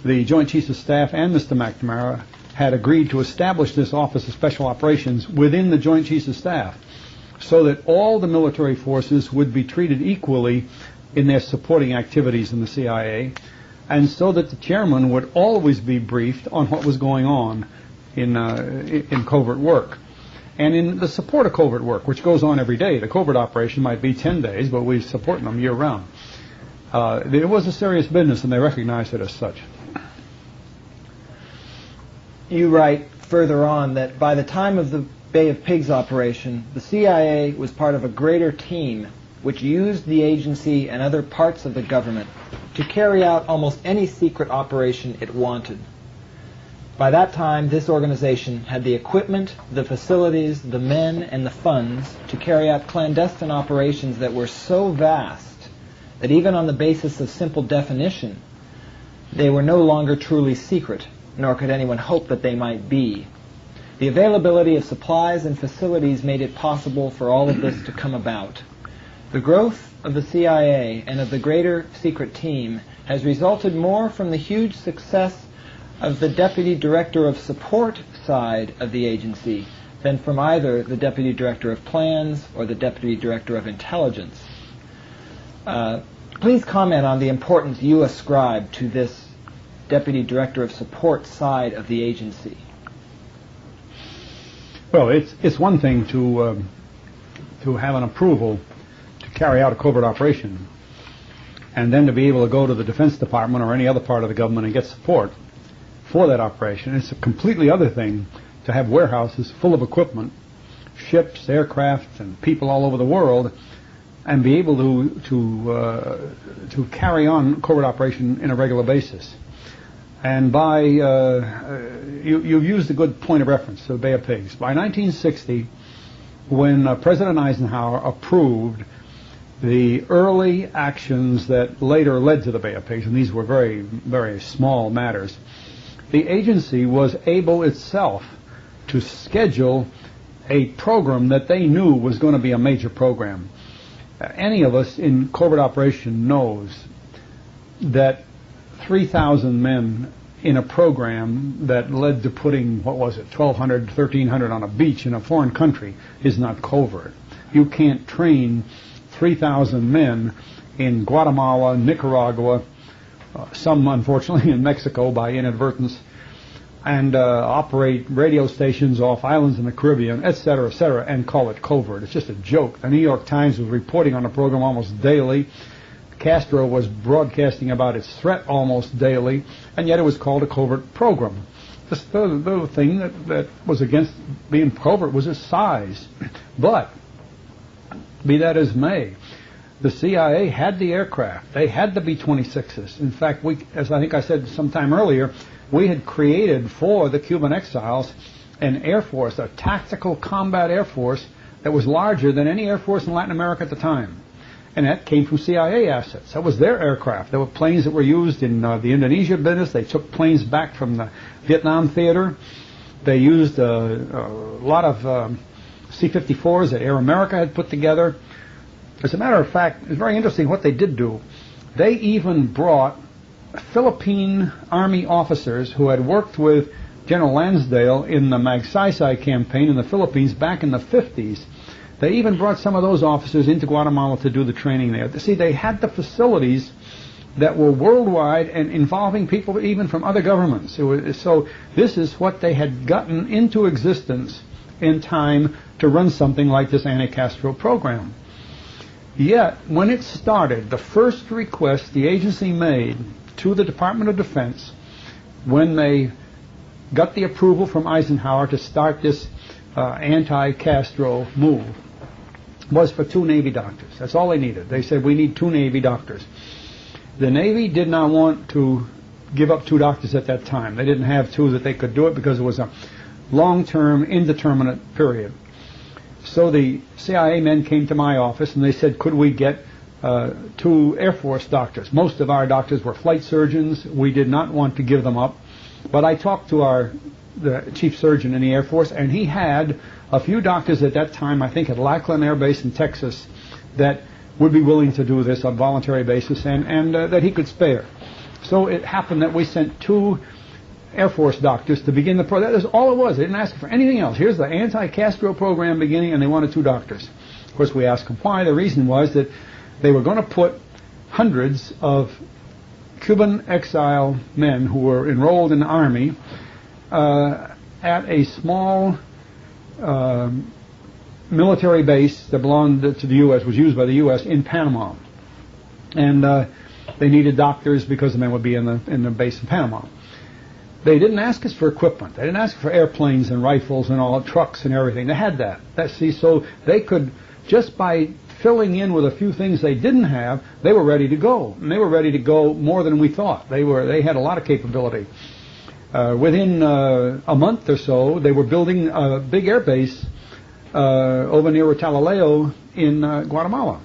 the Joint Chiefs of Staff and Mr. McNamara had agreed to establish this Office of Special Operations within the Joint Chiefs of Staff, so that all the military forces would be treated equally in their supporting activities in the CIA, and so that the chairman would always be briefed on what was going on in covert work. And in the support of covert work, which goes on every day. The covert operation might be 10 days, but we're supporting them year-round. It was a serious business, and they recognized it as such. You write further on that by the time of the Bay of Pigs operation, the CIA was part of a greater team which used the agency and other parts of the government to carry out almost any secret operation it wanted. By that time, this organization had the equipment, the facilities, the men, and the funds to carry out clandestine operations that were so vast that even on the basis of simple definition, they were no longer truly secret, nor could anyone hope that they might be. The availability of supplies and facilities made it possible for all of this to come about. The growth of the CIA and of the greater secret team has resulted more from the huge success of the Deputy Director of Support side of the agency than from either the Deputy Director of Plans or the Deputy Director of Intelligence. Please comment on the importance you ascribe to this Deputy Director of Support side of the agency. Well, it's one thing to have an approval to carry out a covert operation. and then to be able to go to the Defense Department or any other part of the government and get support for that operation. It's a completely other thing to have warehouses full of equipment, ships, aircraft, and people all over the world, and be able to carry on covert operation in a regular basis. And by you've used a good point of reference, the Bay of Pigs. By 1960, when President Eisenhower approved the early actions that later led to the Bay of Pigs, and these were very, very small matters, the agency was able itself to schedule a program that they knew was going to be a major program. Any of us in covert operation knows that 3,000 men in a program that led to putting, 1,200, 1,300 on a beach in a foreign country is not covert. You can't train 3,000 men in Guatemala, Nicaragua, some unfortunately in Mexico by inadvertence, and operate radio stations off islands in the Caribbean, etc., and call it covert. It's just a joke. The New York Times was reporting on the program almost daily. Castro was broadcasting about its threat almost daily, and yet it was called a covert program. The thing that was against being covert was its size. But, be that as may, the CIA had the aircraft. They had the B-26s. In fact, as I think I said sometime earlier, we had created for the Cuban exiles an air force, a tactical combat air force that was larger than any air force in Latin America at the time. And that came from CIA assets. That was their aircraft. There were planes that were used in the Indonesia business. They took planes back from the Vietnam theater. They used a lot of C-54s that Air America had put together. As a matter of fact, it's very interesting what they did do. They even brought Philippine Army officers who had worked with General Lansdale in the Magsaysay campaign in the Philippines back in the 50s. They even brought some of those officers into Guatemala to do the training there. See, they had the facilities that were worldwide and involving people even from other governments. So this is what they had gotten into existence in time to run something like this anti-Castro program. Yet, when it started, the first request the agency made to the Department of Defense, when they got the approval from Eisenhower to start this anti-Castro move, was for 2 Navy doctors. That's all they needed. They said, we need 2 Navy doctors. The Navy did not want to give up 2 doctors at that time. They didn't have 2 that they could do it because it was a long-term, indeterminate period. So the CIA men came to my office and they said, could we get 2 Air Force doctors? Most of our doctors were flight surgeons. We did not want to give them up. But I talked to the chief surgeon in the Air Force, and he had a few doctors at that time, I think at Lackland Air Base in Texas, that would be willing to do this on a voluntary basis and that he could spare. So it happened that we sent 2 Air Force doctors to begin the program. That is all it was. They didn't ask for anything else. Here's the anti-Castro program beginning, and they wanted 2 doctors. Of course, we asked them why. The reason was that they were going to put hundreds of Cuban exile men who were enrolled in the Army at a small military base that belonged to the U.S., was used by the U.S. in Panama. And they needed doctors because the men would be in the base in Panama. They didn't ask us for equipment. They didn't ask for airplanes and rifles and all, trucks and everything. They had that. So they could, just by filling in with a few things they didn't have, they were ready to go. And they were ready to go more than we thought. They had a lot of capability. Within a month or so, they were building a big air base over near Talaleo in Guatemala.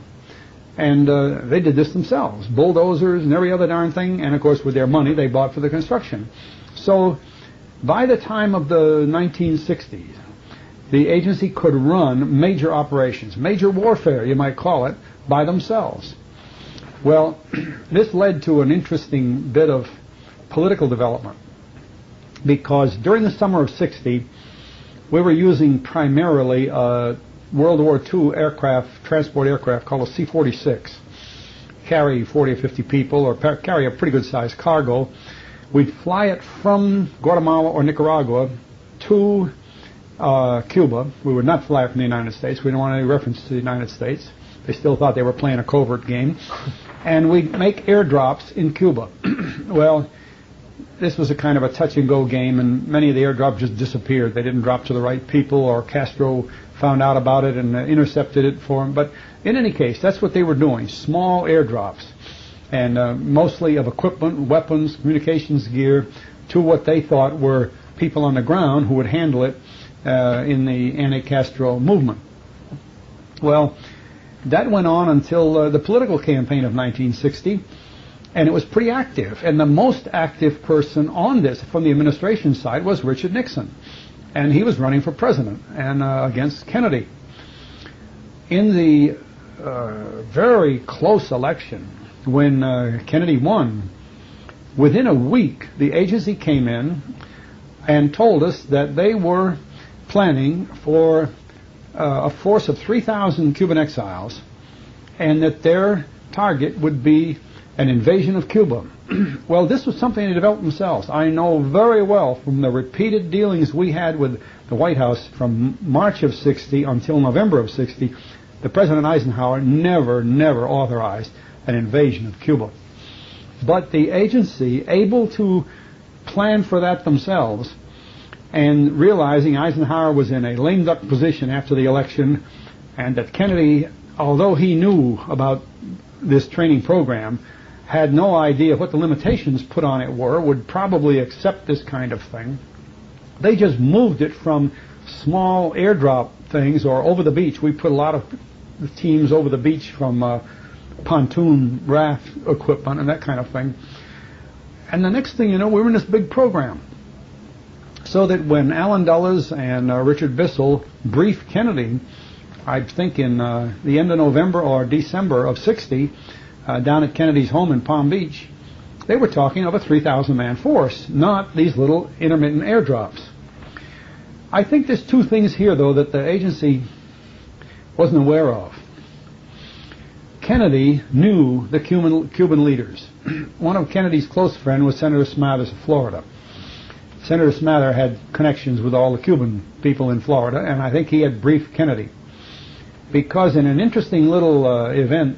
And they did this themselves, bulldozers and every other darn thing, and of course with their money they bought for the construction. So by the time of the 1960s, the agency could run major operations, major warfare, you might call it, by themselves. Well, this led to an interesting bit of political development, because during the summer of 60, we were using primarily World War II transport aircraft called a C-46, carry 40 or 50 people or carry a pretty good sized cargo. We'd fly it from Guatemala or Nicaragua to Cuba. We would not fly it from the United States. We didn't want any reference to the United States. They still thought they were playing a covert game. and we'd make airdrops in Cuba. Well, this was a kind of a touch-and-go game, and many of the airdrops just disappeared. They didn't drop to the right people, or Castro found out about it and intercepted it for him. But in any case, that's what they were doing, small airdrops, and mostly of equipment, weapons, communications gear, to what they thought were people on the ground who would handle it in the anti-Castro movement. Well, that went on until the political campaign of 1960, and it was pretty active. And the most active person on this from the administration side was Richard Nixon, and he was running for president and against Kennedy. In the very close election, when Kennedy won, within a week the agency came in and told us that they were planning for a force of 3,000 Cuban exiles, and that their target would be an invasion of Cuba. Well, this was something they developed themselves. I know very well from the repeated dealings we had with the White House from March of 60 until November of 60, that President Eisenhower never authorized an invasion of Cuba. But the agency, able to plan for that themselves, and realizing Eisenhower was in a lame duck position after the election, and that Kennedy, although he knew about this training program, had no idea what the limitations put on it were, would probably accept this kind of thing. They just moved it from small airdrop things or over the beach. We put a lot of teams over the beach from pontoon raft equipment and that kind of thing. And the next thing you know, we were in this big program. So that when Allen Dulles and Richard Bissell briefed Kennedy, I think in the end of November or December of 60, down at Kennedy's home in Palm Beach, they were talking of a 3,000-man force, not these little intermittent airdrops. I think there's two things here, though, that the agency wasn't aware of. Kennedy knew the Cuban leaders. One of Kennedy's close friends was Senator Smathers of Florida. Senator Smathers had connections with all the Cuban people in Florida, and I think he had briefed Kennedy. Because in an interesting little event,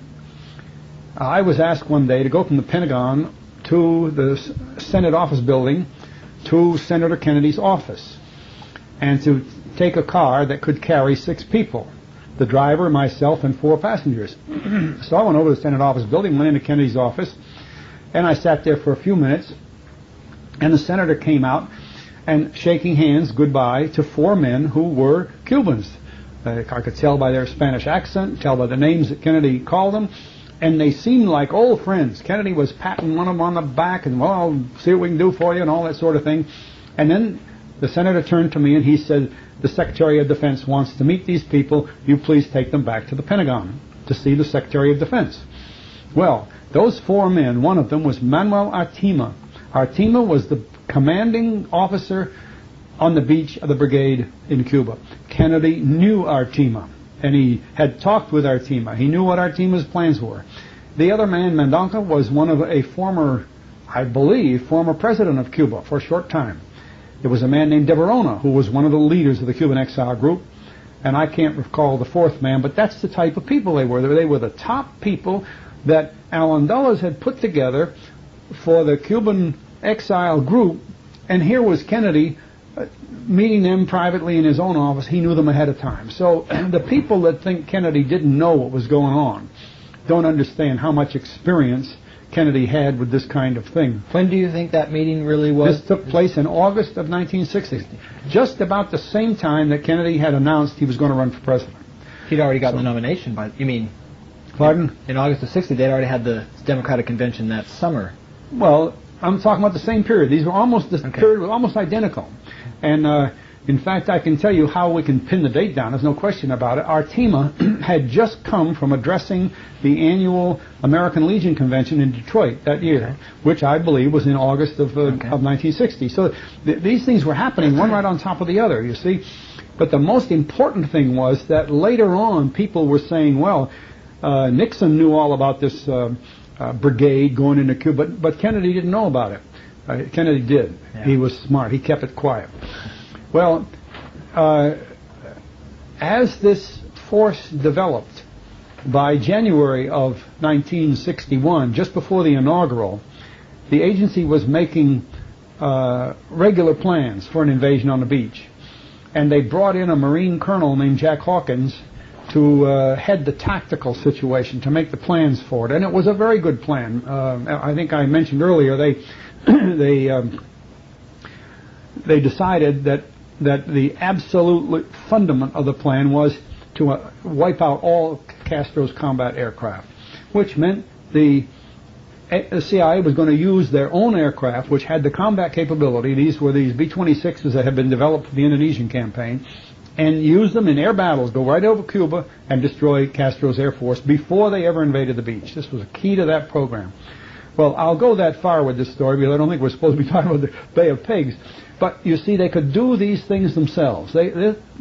I was asked one day to go from the Pentagon to the Senate office building to Senator Kennedy's office, and to take a car that could carry 6 people, the driver, myself, and 4 passengers. So I went over to the Senate office building, went into Kennedy's office, and I sat there for a few minutes, and the senator came out and shaking hands goodbye to 4 men who were Cubans. I could tell by their Spanish accent, tell by the names that Kennedy called them, and they seemed like old friends. Kennedy was patting one of them on the back and, well, I'll see what we can do for you and all that sort of thing. And then the senator turned to me and he said, the Secretary of Defense wants to meet these people. You please take them back to the Pentagon to see the Secretary of Defense. Well, those 4 men, one of them was Manuel Artima. Artima was the commanding officer on the beach of the brigade in Cuba. Kennedy knew Artima, and he had talked with Artima. He knew what Artima's plans were. The other man, Mendonca, was one of a former, I believe, former president of Cuba for a short time. There was a man named De Verona, who was one of the leaders of the Cuban exile group, and I can't recall the 4th man, but that's the type of people they were. They were the top people that Allen Dulles had put together for the Cuban exile group, and here was Kennedy meeting them privately in his own office. He knew them ahead of time. So the people that think Kennedy didn't know what was going on don't understand how much experience Kennedy had with this kind of thing. When do you think that meeting really was? This took place in August of 1960, just about the same time that Kennedy had announced he was going to run for president. He'd already gotten the nomination by, you mean? Pardon? In August of 60, they'd already had the Democratic convention that summer. Well, I'm talking about the same period. These were almost, the period was almost identical. And in fact, I can tell you how we can pin the date down. There's no question about it. Artima had just come from addressing the annual American Legion Convention in Detroit that year, which I believe was in August of 1960. So these things were happening one right on top of the other, you see. But the most important thing was that later on people were saying, well, Nixon knew all about this brigade going into Cuba, but Kennedy didn't know about it. Kennedy did. Yeah. He was smart. He kept it quiet. Well, as this force developed, by January of 1961, just before the inaugural, the agency was making regular plans for an invasion on the beach. And they brought in a Marine colonel named Jack Hawkins to head the tactical situation, to make the plans for it. And it was a very good plan. I think I mentioned earlier, they decided that the absolute fundament of the plan was to wipe out all Castro's combat aircraft, which meant the CIA was going to use their own aircraft, which had the combat capability. These were these B-26s that had been developed for the Indonesian campaign, and use them in air battles, go right over Cuba and destroy Castro's air force before they ever invaded the beach. This was a key to that program. Well, I'll go that far with this story because I don't think we're supposed to be talking about the Bay of Pigs. But you see, they could do these things themselves.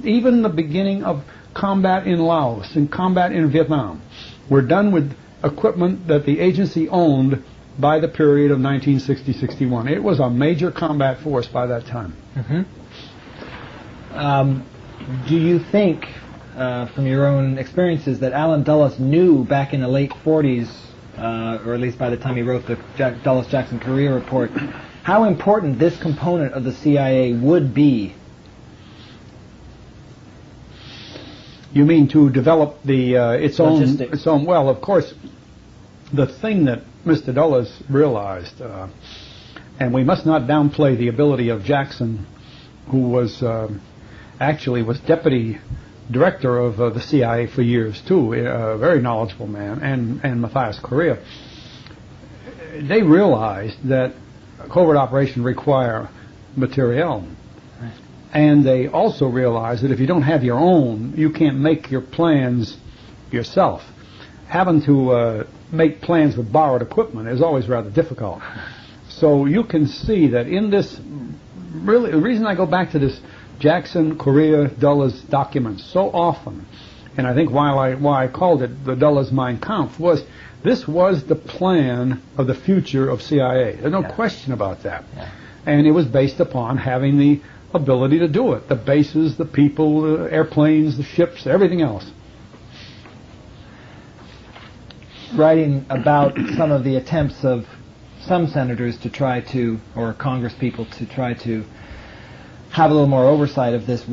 Even the beginning of combat in Laos and combat in Vietnam were done with equipment that the agency owned by the period of 1960-61. It was a major combat force by that time. Mm-hmm. Do you think, from your own experiences, that Allen Dulles knew back in the late 40s, or at least by the time he wrote the Dulles-Jackson Career Report, how important this component of the CIA would be? You mean to develop the its Logistics. own? Well, of course, the thing that Mr. Dulles realized, and we must not downplay the ability of Jackson, who was actually was deputy director of the CIA for years too, a very knowledgeable man, and Matthias Correa. They realized that covert operations require materiel. And they also realize that if you don't have your own, you can't make your plans yourself. Having to make plans with borrowed equipment is always rather difficult. So you can see that in this, really, the reason I go back to this Jackson, Correa, Dulles document so often, and I think why I called it the Dulles Mein Kampf, was this was the plan of the future of CIA. There's no question about that. Yeah. And it was based upon having the ability to do it. The bases, the people, the airplanes, the ships, everything else. Writing about some of the attempts of some senators to try to, or Congress people to try to have a little more oversight of this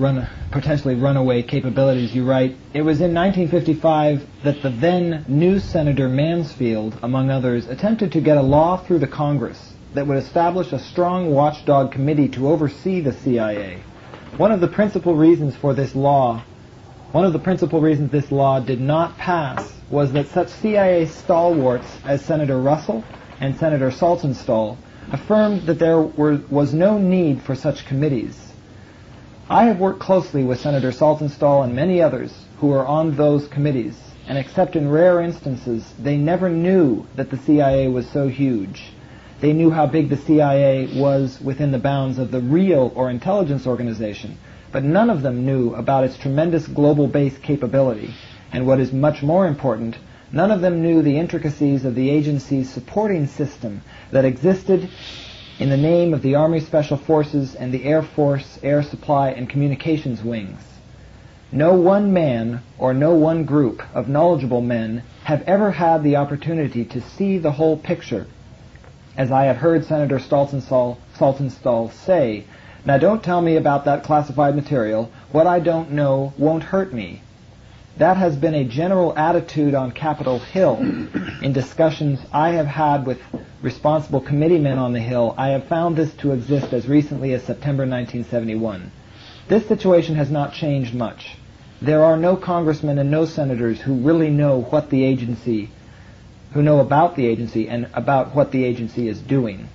potentially runaway capabilities, you write, it was in 1955 that the then new Senator Mansfield, among others, attempted to get a law through the Congress that would establish a strong watchdog committee to oversee the CIA. One of the principal reasons this law did not pass was that such CIA stalwarts as Senator Russell and Senator Saltonstall affirmed that there was no need for such committees. I have worked closely with Senator Saltonstall and many others who were on those committees, and except in rare instances, they never knew that the CIA was so huge. They knew how big the CIA was within the bounds of the real or intelligence organization, but none of them knew about its tremendous global base capability, and what is much more important, none of them knew the intricacies of the agency's supporting system that existed in the name of the Army Special Forces and the Air Force, Air Supply, and Communications Wings. No one man or no one group of knowledgeable men have ever had the opportunity to see the whole picture. As I have heard Senator Saltonstall say, now don't tell me about that classified material. What I don't know won't hurt me. That has been a general attitude on Capitol Hill. In discussions I have had with responsible committeemen on the Hill, I have found this to exist as recently as September 1971. This situation has not changed much. There are no congressmen and no senators who really know what the agency, who know about the agency and about what the agency is doing.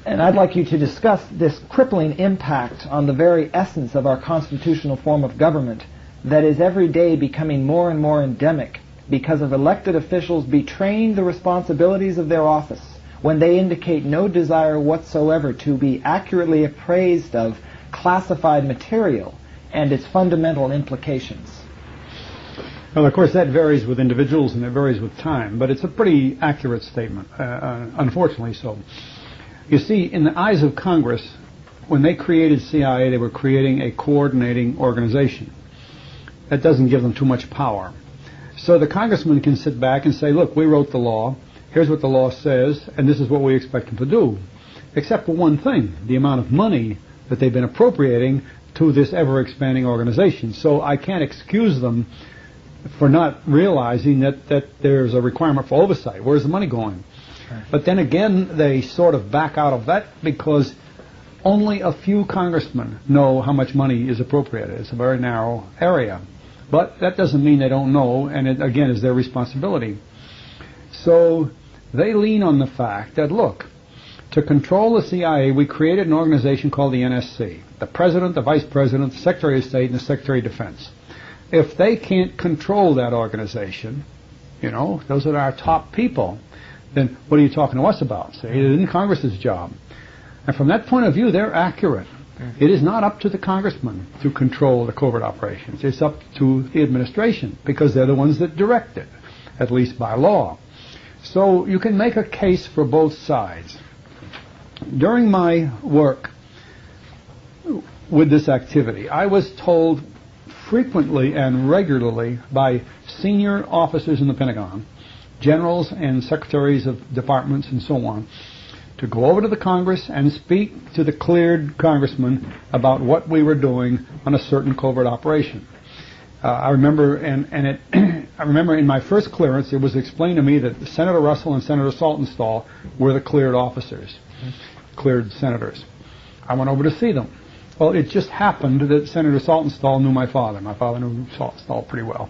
And I'd like you to discuss this crippling impact on the very essence of our constitutional form of government that is every day becoming more and more endemic because of elected officials betraying the responsibilities of their office when they indicate no desire whatsoever to be accurately appraised of classified material and its fundamental implications. Well, of course, that varies with individuals and it varies with time, but it's a pretty accurate statement, unfortunately so. You see, in the eyes of Congress, when they created CIA, they were creating a coordinating organization. That doesn't give them too much power. So the congressman can sit back and say, look, we wrote the law, here's what the law says, and this is what we expect them to do. Except for one thing, the amount of money that they've been appropriating to this ever-expanding organization. So I can't excuse them for not realizing that there's a requirement for oversight. Where's the money going? Right. But then again, they sort of back out of that because only a few congressmen know how much money is appropriated. It's a very narrow area. But that doesn't mean they don't know, and it, again, is their responsibility. So they lean on the fact that, look, to control the CIA, we created an organization called the NSC. The President, the Vice President, the Secretary of State, and the Secretary of Defense. If they can't control that organization, you know, those are our top people, then what are you talking to us about? See, it isn't Congress's job. And from that point of view, they're accurate. It is not up to the congressman to control the covert operations. It's up to the administration, because they're the ones that direct it, at least by law. So you can make a case for both sides. During my work with this activity, I was told frequently and regularly by senior officers in the Pentagon, generals and secretaries of departments and so on, to go over to the Congress and speak to the cleared congressman about what we were doing on a certain covert operation. I remember, I remember in my first clearance, it was explained to me that Senator Russell and Senator Saltonstall were the cleared officers, cleared senators. I went over to see them. Well, it just happened that Senator Saltonstall knew my father. My father knew Saltonstall pretty well.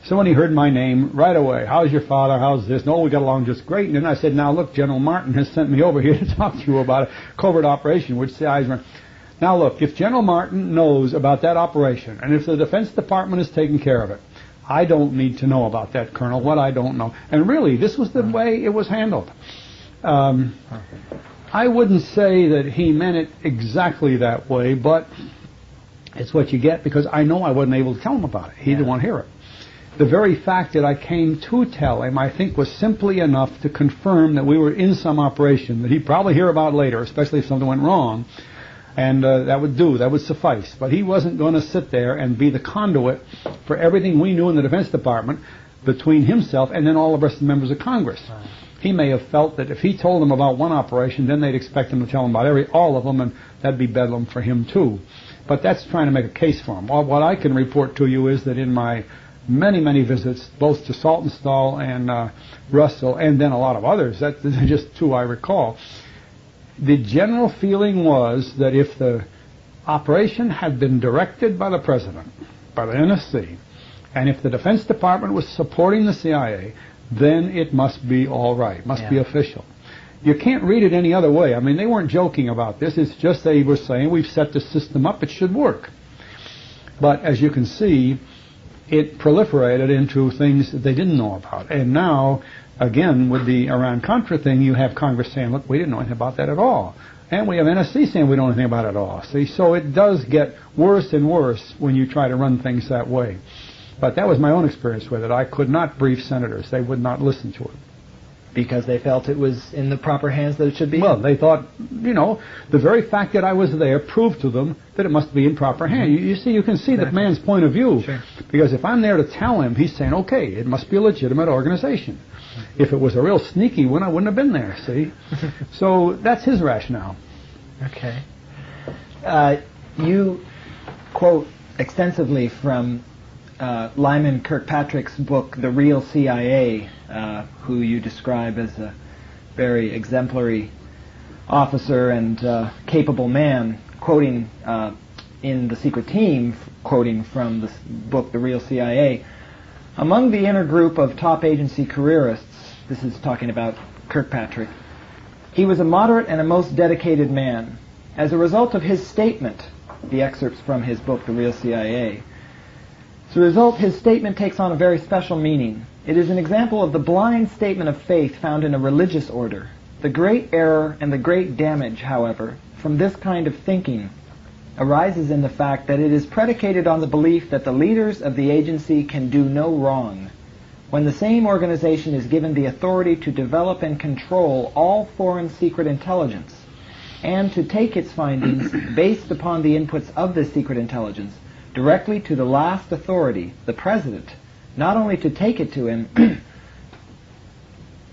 So when he heard my name, right away, how's your father, how's this? No, we got along just great. And then I said, now look, General Martin has sent me over here to talk to you about a covert operation, which the Eisenhower. Now look, if General Martin knows about that operation, and if the Defense Department is taking care of it, I don't need to know about that, Colonel, what I don't know. And really, this was the way it was handled. I wouldn't say that he meant it exactly that way, but it's what you get, because I know I wasn't able to tell him about it. He didn't want to hear it. The very fact that I came to tell him, I think, was simply enough to confirm that we were in some operation that he'd probably hear about later, especially if something went wrong. And that would suffice. But he wasn't going to sit there and be the conduit for everything we knew in the Defense Department between himself and then all the rest of the members of Congress. Right. He may have felt that if he told them about one operation, then they'd expect him to tell them about all of them, and that'd be bedlam for him too. But that's trying to make a case for him. What I can report to you is that in my many, many visits, both to Saltonstall and Russell, and then a lot of others, that's just two I recall, the general feeling was that if the operation had been directed by the President, by the NSC, and if the Defense Department was supporting the CIA, then it must be all right, must be official. You can't read it any other way. I mean, they weren't joking about this. It's just they were saying, we've set the system up, it should work. But as you can see, it proliferated into things that they didn't know about. And now, again, with the Iran-Contra thing, you have Congress saying, look, we didn't know anything about that at all. And we have NSC saying we don't know anything about it at all. See, so it does get worse and worse when you try to run things that way. But that was my own experience with it. I could not brief senators. They would not listen to it. Because they felt it was in the proper hands that it should be? Well, they thought, you know, the very fact that I was there proved to them that it must be in proper hands. You see, you can see the man's point of view. Sure. Because if I'm there to tell him, he's saying, okay, it must be a legitimate organization. If it was a real sneaky one, I wouldn't have been there, see? So that's his rationale. Okay. You quote extensively from Lyman Kirkpatrick's book, The Real CIA, who you describe as a very exemplary officer and capable man, quoting in The Secret Team, quoting from the book, The Real CIA. Among the inner group of top agency careerists, this is talking about Kirkpatrick, he was a moderate and a most dedicated man. As a result of his statement, the excerpts from his book, The Real CIA, as a result, his statement takes on a very special meaning. It is an example of the blind statement of faith found in a religious order. The great error and the great damage, however, from this kind of thinking arises in the fact that it is predicated on the belief that the leaders of the agency can do no wrong, when the same organization is given the authority to develop and control all foreign secret intelligence, and to take its findings based upon the inputs of this secret intelligence directly to the last authority, the President, not only to take it to him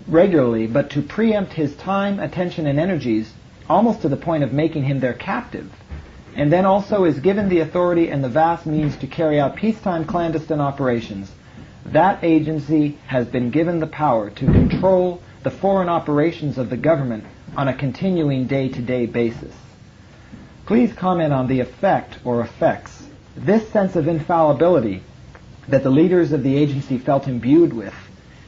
regularly, but to preempt his time, attention, and energies almost to the point of making him their captive, and then also is given the authority and the vast means to carry out peacetime clandestine operations, that agency has been given the power to control the foreign operations of the government on a continuing day-to-day basis. Please comment on the effect or effects this sense of infallibility that the leaders of the agency felt imbued with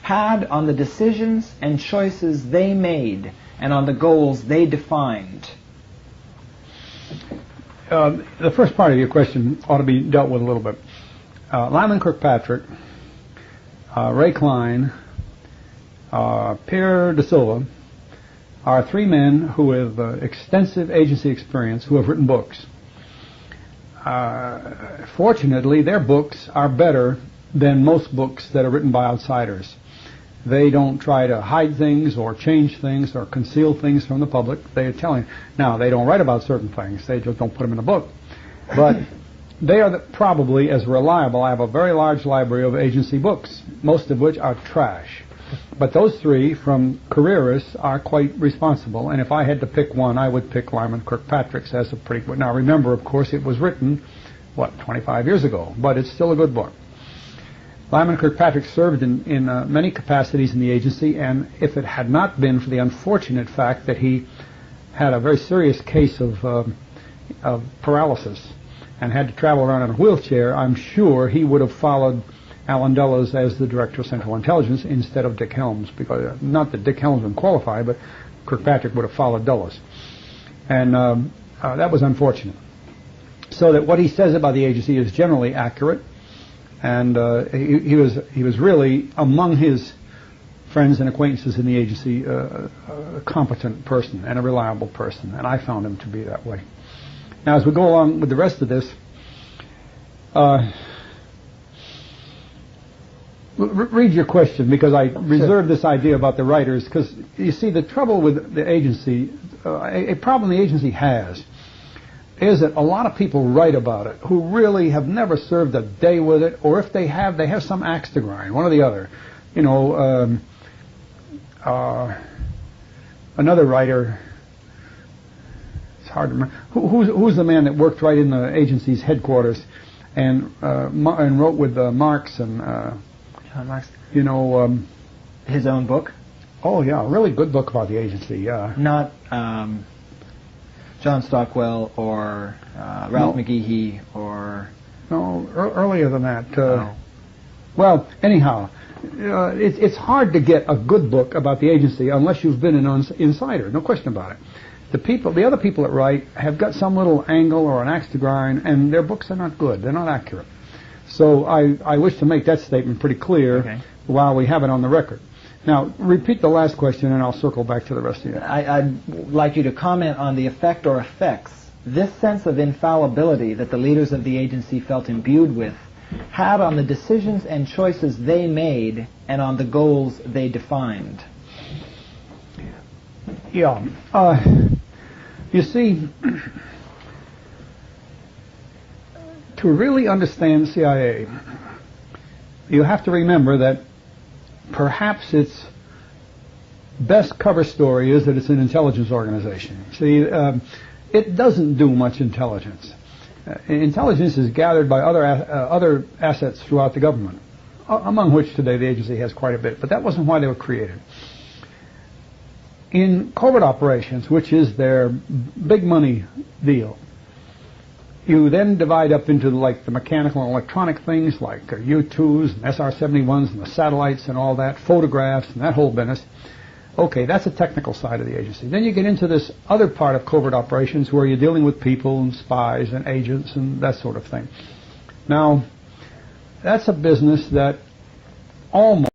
had on the decisions and choices they made and on the goals they defined. The first part of your question ought to be dealt with a little bit. Lyman Kirkpatrick, Ray Klein, Pierre de Silva are three men who have extensive agency experience who have written books. Fortunately, their books are better than most books that are written by outsiders. They don't try to hide things or change things or conceal things from the public. They are telling. Now, they don't write about certain things. They just don't put them in a book. But they are probably as reliable. I have a very large library of agency books, most of which are trash. But those three, from careerists, are quite responsible. And if I had to pick one, I would pick Lyman Kirkpatrick's as a pretty good. Now, remember, of course, it was written, 25 years ago. But it's still a good book. Lyman Kirkpatrick served in many capacities in the agency, and if it had not been for the unfortunate fact that he had a very serious case of paralysis and had to travel around in a wheelchair, I'm sure he would have followed Allen Dulles as the Director of Central Intelligence instead of Dick Helms, because not that Dick Helms would qualify, but Kirkpatrick would have followed Dulles. And that was unfortunate. So that what he says about the agency is generally accurate. And he was really, among his friends and acquaintances in the agency, a competent person and a reliable person, and I found him to be that way. Now, as we go along with the rest of this, read your question, because I reserved this idea about the writers, because, you see, the trouble with the agency, a problem the agency has, is that a lot of people write about it who really have never served a day with it, or if they have some axe to grind, one or the other. You know, another writer, it's hard to remember, who's the man that worked right in the agency's headquarters and wrote with Marx and, John Marx. You know... his own book? Oh, yeah, a really good book about the agency, yeah. Not... John Stockwell or Ralph McGehee or... No, earlier than that. Well, anyhow, it's hard to get a good book about the agency unless you've been an insider, no question about it. The other people that write have got some little angle or an axe to grind, and their books are not good. They're not accurate. So I wish to make that statement pretty clear while we have it on the record. Now, repeat the last question, and I'll circle back to the rest of you. I'd like you to comment on the effect or effects this sense of infallibility that the leaders of the agency felt imbued with had on the decisions and choices they made and on the goals they defined. Yeah. You see, to really understand CIA, you have to remember that perhaps its best cover story is that it's an intelligence organization. See, it doesn't do much intelligence. Intelligence is gathered by other assets throughout the government, among which today the agency has quite a bit, but that wasn't why they were created. In covert operations, which is their big money deal, you then divide up into like the mechanical and electronic things like U-2s and SR-71s and the satellites and all that, photographs and that whole business. Okay, that's a technical side of the agency. Then you get into this other part of covert operations where you're dealing with people and spies and agents and that sort of thing. Now, that's a business that almost